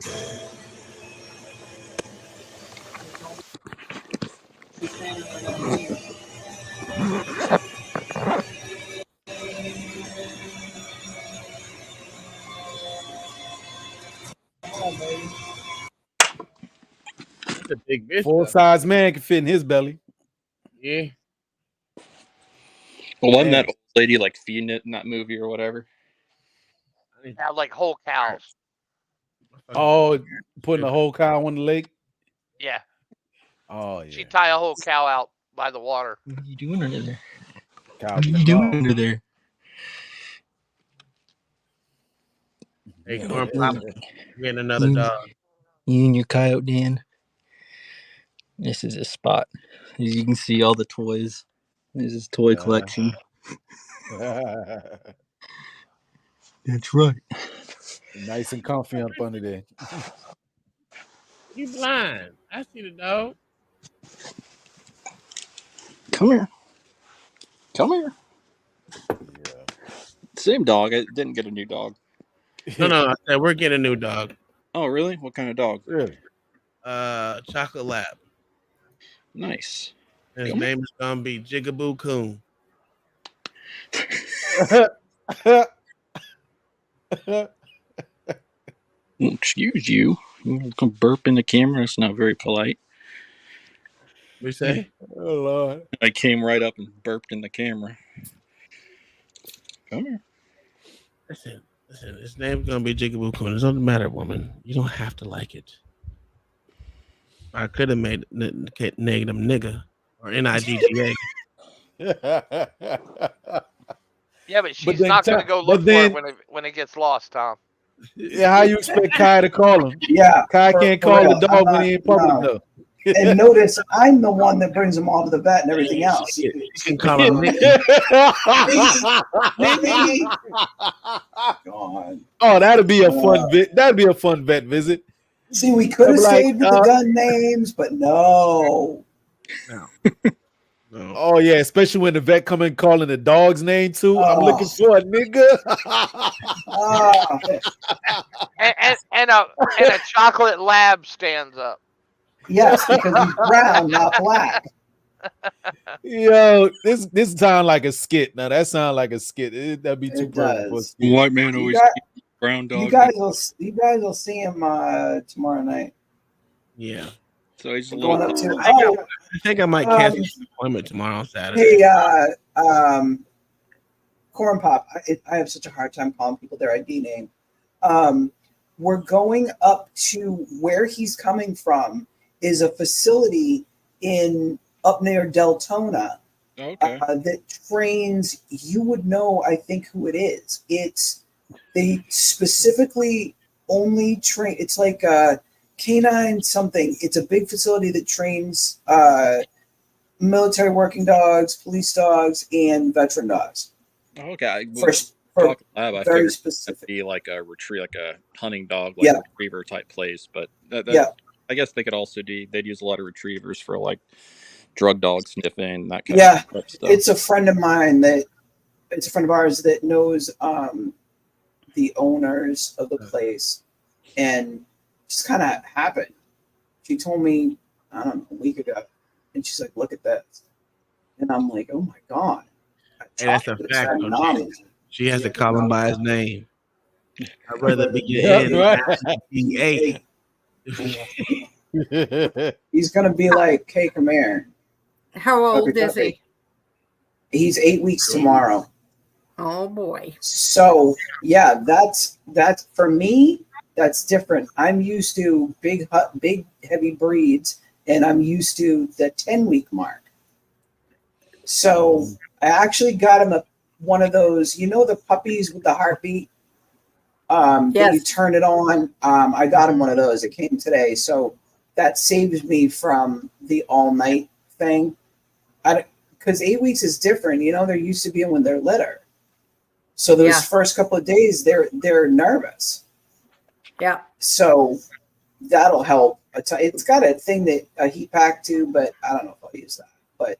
That's a big bitch. Full-size man can fit in his belly. Yeah. Well, wasn't that old lady like feeding it in that movie or whatever? Yeah, like whole cows. Oh, putting a whole cow on the lake? Yeah. Oh, yeah. She'd tie a whole cow out by the water. What are you doing under there? Cow What are you doing under there? Hey, Corn Pop, getting another dog. You and your coyote, Dan. This is a spot. As you can see, all the toys. This is his toy collection. That's right. Nice and comfy up under there. You blind. I see the dog. Come here. Come here. Yeah. Same dog. I didn't get a new dog. No. I said we're getting a new dog. Oh, really? What kind of dog? Really? Chocolate Lab. Nice. And his name is gonna be Jigaboo Coon. Excuse you. You can burp in the camera. It's not very polite. We say? Oh, Lord. I came right up and burped in the camera. Come here. Listen, his name's gonna be Jigaboo Kun. It doesn't matter, woman. You don't have to like it. I could have made named him nigga or Nigga. Yeah, but she's not going to go look for it when it gets lost, Tom. Yeah, how you expect Kai to call him? Yeah, Kai can't call the dog when he in public no. though. And notice, I'm the one that brings them all to the vet and everything else. You can call him Nicky. Oh, that'd be a fun that'd be a fun vet visit. See, we could have saved with the gun names, but no. Oh yeah, especially when the vet come in calling the dog's name too. I'm looking for a nigga. and a chocolate lab stands up. Yes, because he's brown, not black. Yo, this sound like a skit. Now that sound like a skit. That'd be too perfect for a skit. White man always brown dog. You guys will see him tomorrow night. Yeah. So he's going up to. I think I might cancel an appointment tomorrow on Saturday. Hey, Corn Pop. I have such a hard time calling people their ID name. We're going up to where he's coming from. Is a facility up near Deltona that trains. You would know, I think, who it is. They specifically only train. It's like canine something. It's a big facility that trains military working dogs, police dogs, and veteran dogs. Okay. For I very figured specific. it'd be like a retrieve, like a hunting dog, like a retriever type place. But I guess they could also they'd use a lot of retrievers for like drug dog sniffing, that kind of stuff. It's a friend of mine it's a friend of ours that knows the owners of the place, and just kind of happened. She told me, I don't know, a week ago, and she's like, "Look at this," and I'm like, "Oh my god!" Hey, that's a fact. She has to call him by his name. I'd rather be being He's gonna be like, "Hey, come here." How old is he? He's 8 weeks tomorrow. Oh boy. So yeah, that's for me. That's different. I'm used to big heavy breeds, and I'm used to the 10-week mark. So I actually got him one of those, the puppies with the heartbeat. That you turn it on. I got him one of those. It came today, so that saves me from the all night thing. Because 8 weeks is different. They're used to being when they're litter. So those first couple of days, they're nervous. Yeah. So that'll help. It's got a thing that a heat pack too, but I don't know if I'll use that. But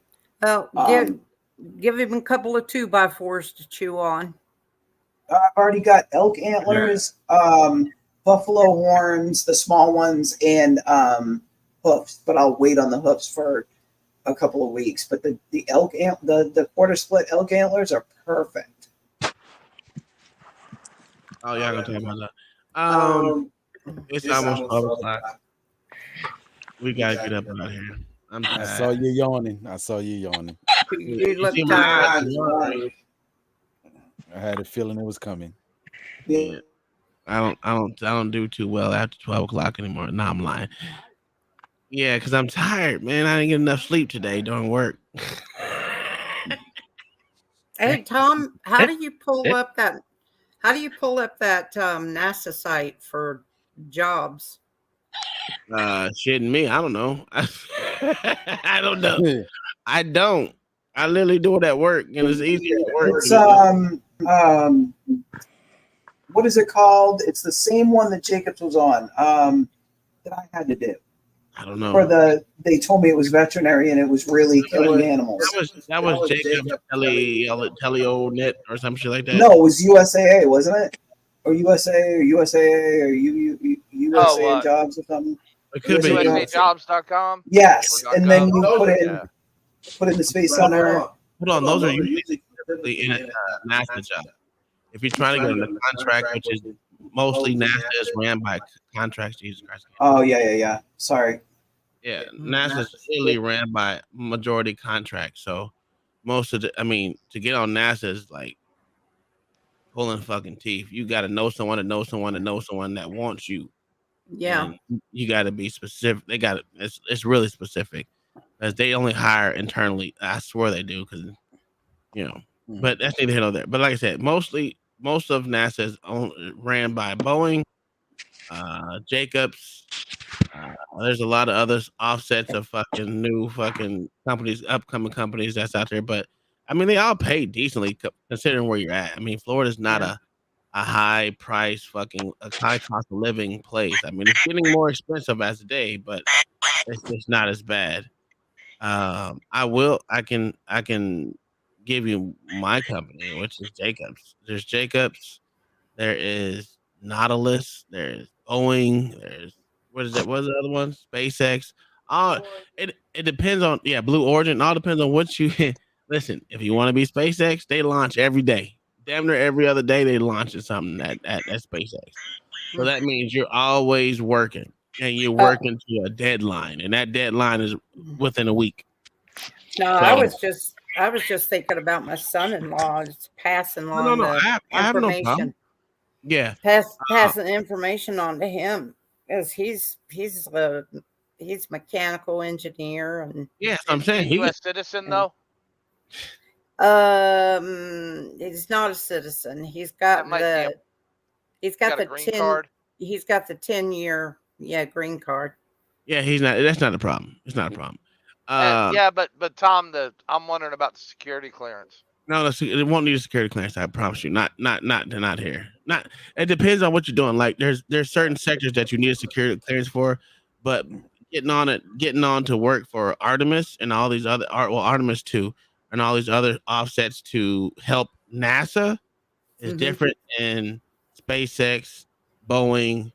give him a couple of 2x4s to chew on. I've already got elk antlers, buffalo horns, the small ones, and hoofs. But I'll wait on the hoofs for a couple of weeks. But the elk the quarter split elk antlers are perfect. Oh yeah, I'm gonna talk about that. It's almost 12 o'clock. We gotta get up out of here. I saw you yawning. You look tired. I had a feeling it was coming. Yeah. I don't do too well after 12 o'clock anymore. No, I'm lying. Yeah, because I'm tired, man. I didn't get enough sleep today during work. Hey Tom, how do you pull up that NASA site for jobs? Shitting me. I don't know. I don't know. I don't. I literally do it at work, and it's easier at work. It's what is it called? It's the same one that Jacobs was on. That I had to do. I don't know. They told me it was veterinary and it was really killing animals. That was Jacob Teleo-net or some shit like that. No, it was USAA, wasn't it? Or USAA or USA Jobs or something. It could be USAjobs.com. Yes, and then you put in the Space Center. Hold on, those are usually in a NASA job. If you're trying to get in a contract, which is mostly NASA is ran by contracts. Jesus Christ. Oh yeah. Sorry. Yeah, NASA is really ran by majority contracts. So most of to get on NASA is like pulling fucking teeth. You got to know someone to know someone to know someone that wants you. Yeah. And you got to be specific. They got it's really specific, as they only hire internally. I swear they do, because But that's neither here nor there. But like I said, most of NASA is ran by Boeing, Jacobs. There's a lot of other offsets of fucking new fucking companies, upcoming companies that's out there. But I mean, they all pay decently considering where you're at. I mean, Florida's not a high price fucking a high cost of living place. I mean, it's getting more expensive as a day, but it's just not as bad. I can give you my company, which is Jacobs. There's Jacobs. There is Nautilus. There's Boeing. There's what is that? What's the other one? SpaceX. It depends on Blue Origin. All depends on what you listen. If you want to be SpaceX, they launch every day. Damn near every other day they launching something at SpaceX. So that means you're always working, and you're working to a deadline, and that deadline is within a week. No, I was just thinking about my son-in-law just passing on the I have no information. problem. Yeah, Passing information on to him, because he's mechanical engineer, and I'm saying he U.S. citizen though. He's not a citizen. He's got the green card. He's got the 10-year green card. Yeah, he's not. That's not a problem. It's not a problem. But Tom, I'm wondering about the security clearance. No, it won't need a security clearance. I promise you. Not here. Not. It depends on what you're doing. Like there's certain sectors that you need a security clearance for, but getting on to work for Artemis and all these other Artemis 2 and all these other offsets to help NASA is different in SpaceX, Boeing,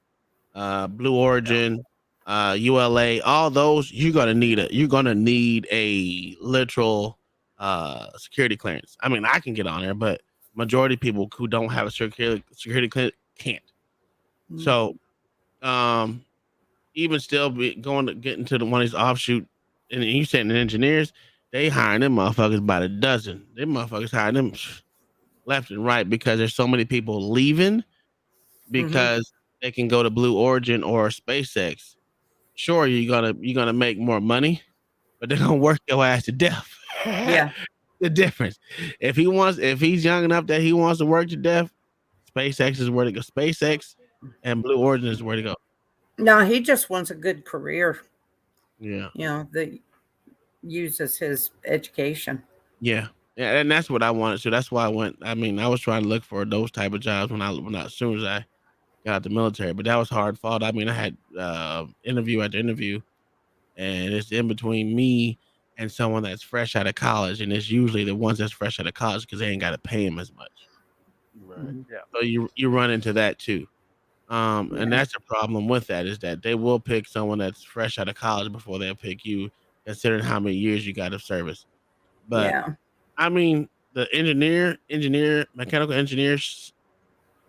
Blue Origin, ULA. All those you're gonna need a literal security clearance. I mean, I can get on there, but majority of people who don't have a security clearance can't. So, even still getting to one of these offshoot, and you saying the engineers, they hiring them motherfuckers by the dozen. Them motherfuckers hiring them left and right because there's so many people leaving because they can go to Blue Origin or SpaceX. Sure, you're gonna make more money, but they're gonna work your ass to death. Yeah. The difference. If he's young enough that he wants to work to death, SpaceX is where to go. SpaceX and Blue Origin is where to go. No, he just wants a good career. Yeah. That uses his education. Yeah, and that's what I wanted. So that's why I went. I mean, I was trying to look for those type of jobs when as soon as I got out the military, but that was hard fought. I mean, I had interview after interview, and it's in between me and someone that's fresh out of college, and it's usually the ones that's fresh out of college because they ain't got to pay them as much. Right. Yeah. So you run into that too, and that's the problem with that is that they will pick someone that's fresh out of college before they'll pick you, considering how many years you got of service. But I mean, the mechanical engineers,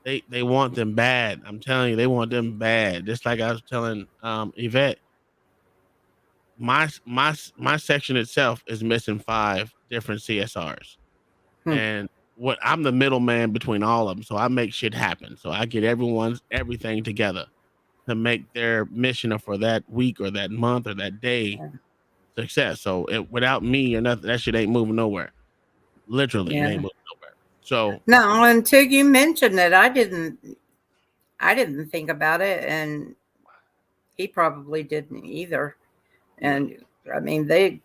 they want them bad. I'm telling you, they want them bad. Just like I was telling Yvette. My section itself is missing 5 different CSRs, and I'm the middleman between all of them. So I make shit happen. So I get everything together to make their mission for that week or that month or that day success. So without me or nothing, that shit ain't moving nowhere. Literally, it ain't moving nowhere. So no, until you mentioned it, I didn't think about it, and he probably didn't either. And I mean, they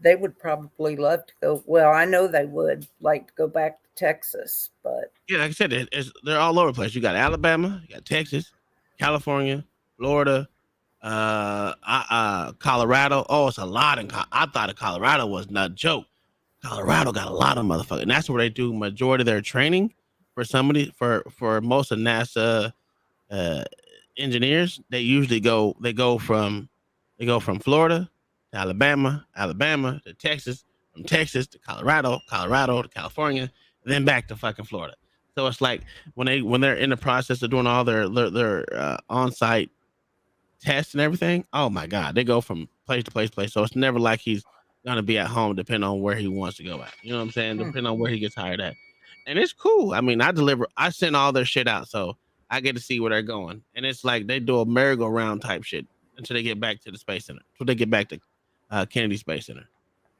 would probably love to go. Well, I know they would like to go back to Texas, but yeah, like I said, they're all over the place. You got Alabama, you got Texas, California, Florida, Colorado. Oh, it's a lot I thought Colorado was not a joke. Colorado got a lot of motherfuckers, and that's where they do majority of their training for most of NASA engineers. They usually go from Florida to Alabama to Texas, from Texas to Colorado to California, and then back to fucking Florida. So it's like when they're in the process of doing all their on-site tests and everything. Oh my God, they go from place to place. So it's never like he's gonna be at home, depending on where he wants to go at. You know what I'm saying? Depending on where he gets hired at. and it's cool. I mean, I send all their shit out, so I get to see where they're going. And it's like they do a merry-go-round type shit until they get back to the Space Center. Until they get back to Kennedy Space Center.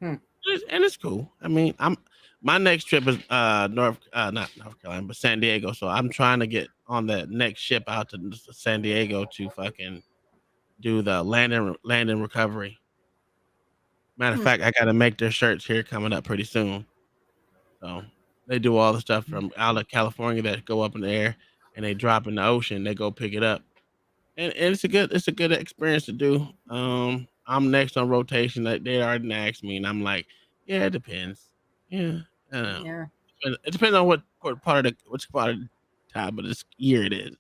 And it's cool. I mean, my next trip is not North Carolina, but San Diego. So I'm trying to get on the next ship out to San Diego to fucking do the land and recovery. Matter of fact, I got to make their shirts here coming up pretty soon. So they do all the stuff from out of California that go up in the air and they drop in the ocean. They go pick it up, and it's a good experience to do. I'm next on rotation. They already asked me, and I'm like, yeah, it depends. Yeah, I don't know. Yeah. It depends on which part of the time of this year it is.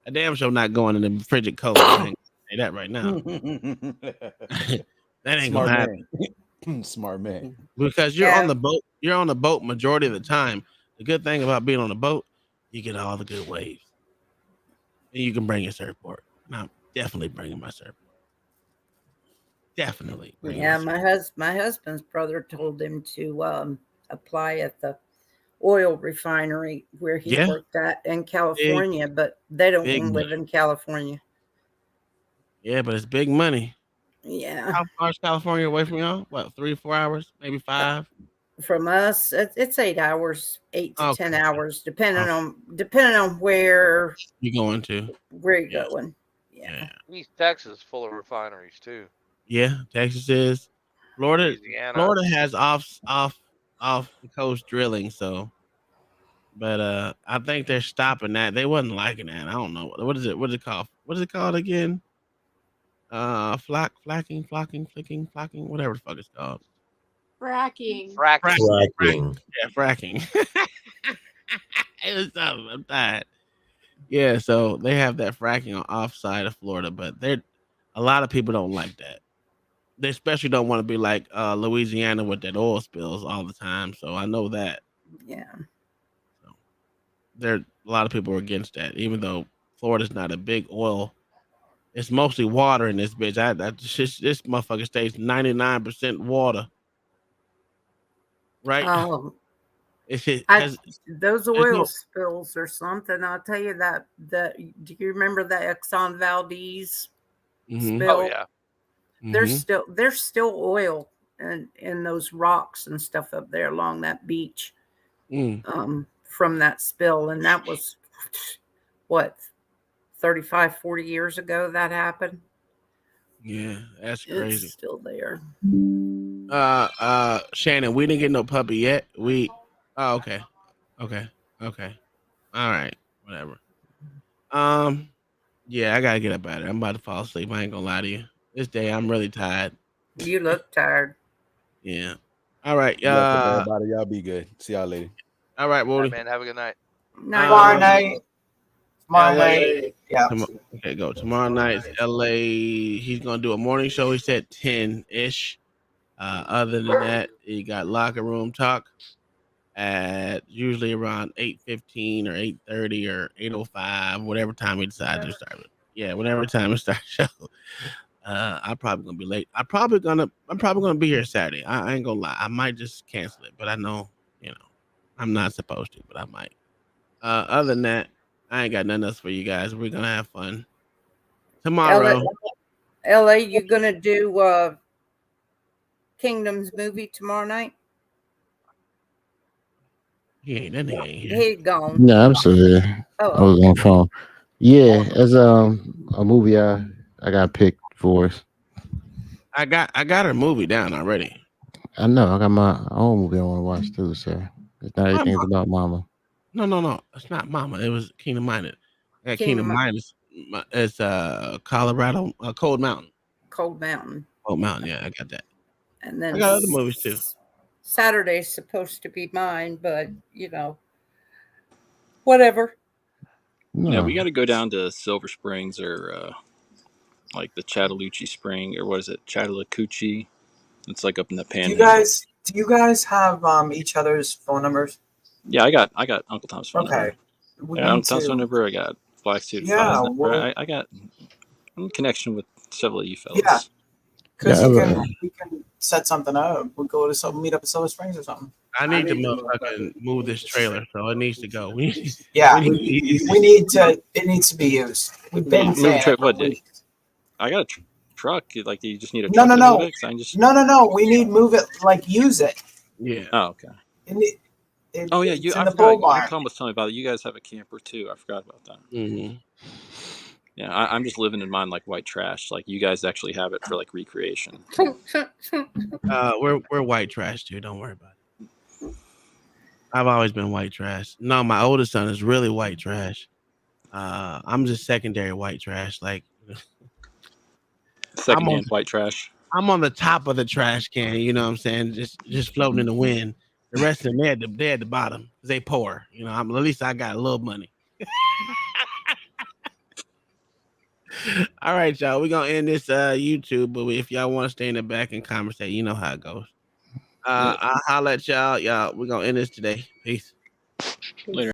A damn show not going in the frigid cold. I ain't say that right now. That ain't Smart gonna happen. man. Smart man. Because you're on the boat. You're on the boat majority of the time. The good thing about being on the boat, you get all the good waves, and you can bring your surfboard. And I'm definitely bringing my surfboard. Definitely. Yeah, my husband's brother told him to apply at the oil refinery where he worked at in California, but they don't want to live in California. Yeah, but it's big money. Yeah. How far is California away from y'all? What, 3 or 4 hours? Maybe 5? From us, it's 8 hours, 8 to 10 hours, depending on where you're going to. Where you're going. Yeah. East Texas is full of refineries too. Yeah, Texas is. Florida has off the coast drilling, so. But I think they're stopping that. They wasn't liking that. I don't know. What is it? What is it called? What is it called again? Flacking, whatever the fuck it's called. Fracking. Yeah, fracking. It was something. I'm tired. Yeah, so they have that fracking on offside of Florida, but a lot of people don't like that. They especially don't want to be like Louisiana with that oil spills all the time. So I know that. Yeah. A lot of people are against that, even though Florida's not a big oil. It's mostly water in this bitch. This motherfucker stays 99% water. Right? Those oil spills or something. I'll tell you that. Do you remember the Exxon Valdez spill? Oh yeah. There's still oil in those rocks and stuff up there along that beach. From that spill, and that was what 35, 40 years ago that happened. Yeah, that's crazy. It's still there. Shannon, we didn't get no puppy yet. Okay. All right, whatever. Yeah, I gotta get up at it. I'm about to fall asleep. I ain't gonna lie to you. This day I'm really tired. You look tired. Yeah. All right. Everybody, y'all be good. See y'all later. All right, Woody. Man, have a good night. Tomorrow night. Yeah. Okay, go. Tomorrow night's LA. He's gonna do a morning show. He said 10-ish. Other than that, he got locker room talk at usually around 8:15 or 8:30 or 8:05, whatever time he decides to start it. Yeah, whatever time it starts show. I'm probably gonna be late. I'm probably gonna be here Saturday. I ain't gonna lie. I might just cancel it, but I know, I'm not supposed to, but I might. Other than that, I ain't got nothing else for you guys. We're gonna have fun tomorrow. LA, you gonna do Kingdom's movie tomorrow night? That nigga ain't here. He gone. Yeah, I'm still here. I was on the phone. Yeah, it's a movie I got picked for us. I got her movie down already. I know. I got my own movie I want to watch too. So it's not everything's about Mama. No. It's not Mama. It was Kingdom Minded. I got Kingdom Minded. It's Colorado, Cold Mountain. Cold Mountain. Cold Mountain. Yeah, I got that. And then I got other movies too. Saturday's supposed to be mine, but whatever. Yeah, we got to go down to Silver Springs or like the Chattahoochee Spring, or what is it, Chattahoochee? It's like up in the Panhandle. Do you guys have each other's phone numbers? Yeah, I got Uncle Tom's phone number. Okay. Uncle Tom's phone number. I got Black Suit. Yeah, I got I'm in connection with several of you fellas. Yeah. Because we can set something up. We'll go to meet up at Silver Springs or something. I need to move this trailer, so it needs to go. Yeah, we need to. It needs to be used. We've been saying it for weeks. I got a truck. Like, you just need a No, truck no, to no, move it? 'Cause I just... no. We need move it, like use it. Yeah. Oh, okay. Oh yeah, it's I in the forgot. pole barn. Tom was telling me about it. You guys have a camper too. I forgot about that. Mm-hmm. Yeah, I'm just living in mine like white trash. Like, you guys actually have it for like recreation. We're white trash too. Don't worry about it. I've always been white trash. No, my oldest son is really white trash. I'm just secondary white trash. Like, secondhand white trash. I'm on the top of the trash can. You know what I'm saying? Just floating in the wind. The rest of them, they're at the bottom because they poor. You know, at least I got a little money. All right, y'all. We're gonna end this YouTube, but if y'all want to stay in the back and conversate, you know how it goes. I'll holler at y'all. We're gonna end this today. Peace. Later.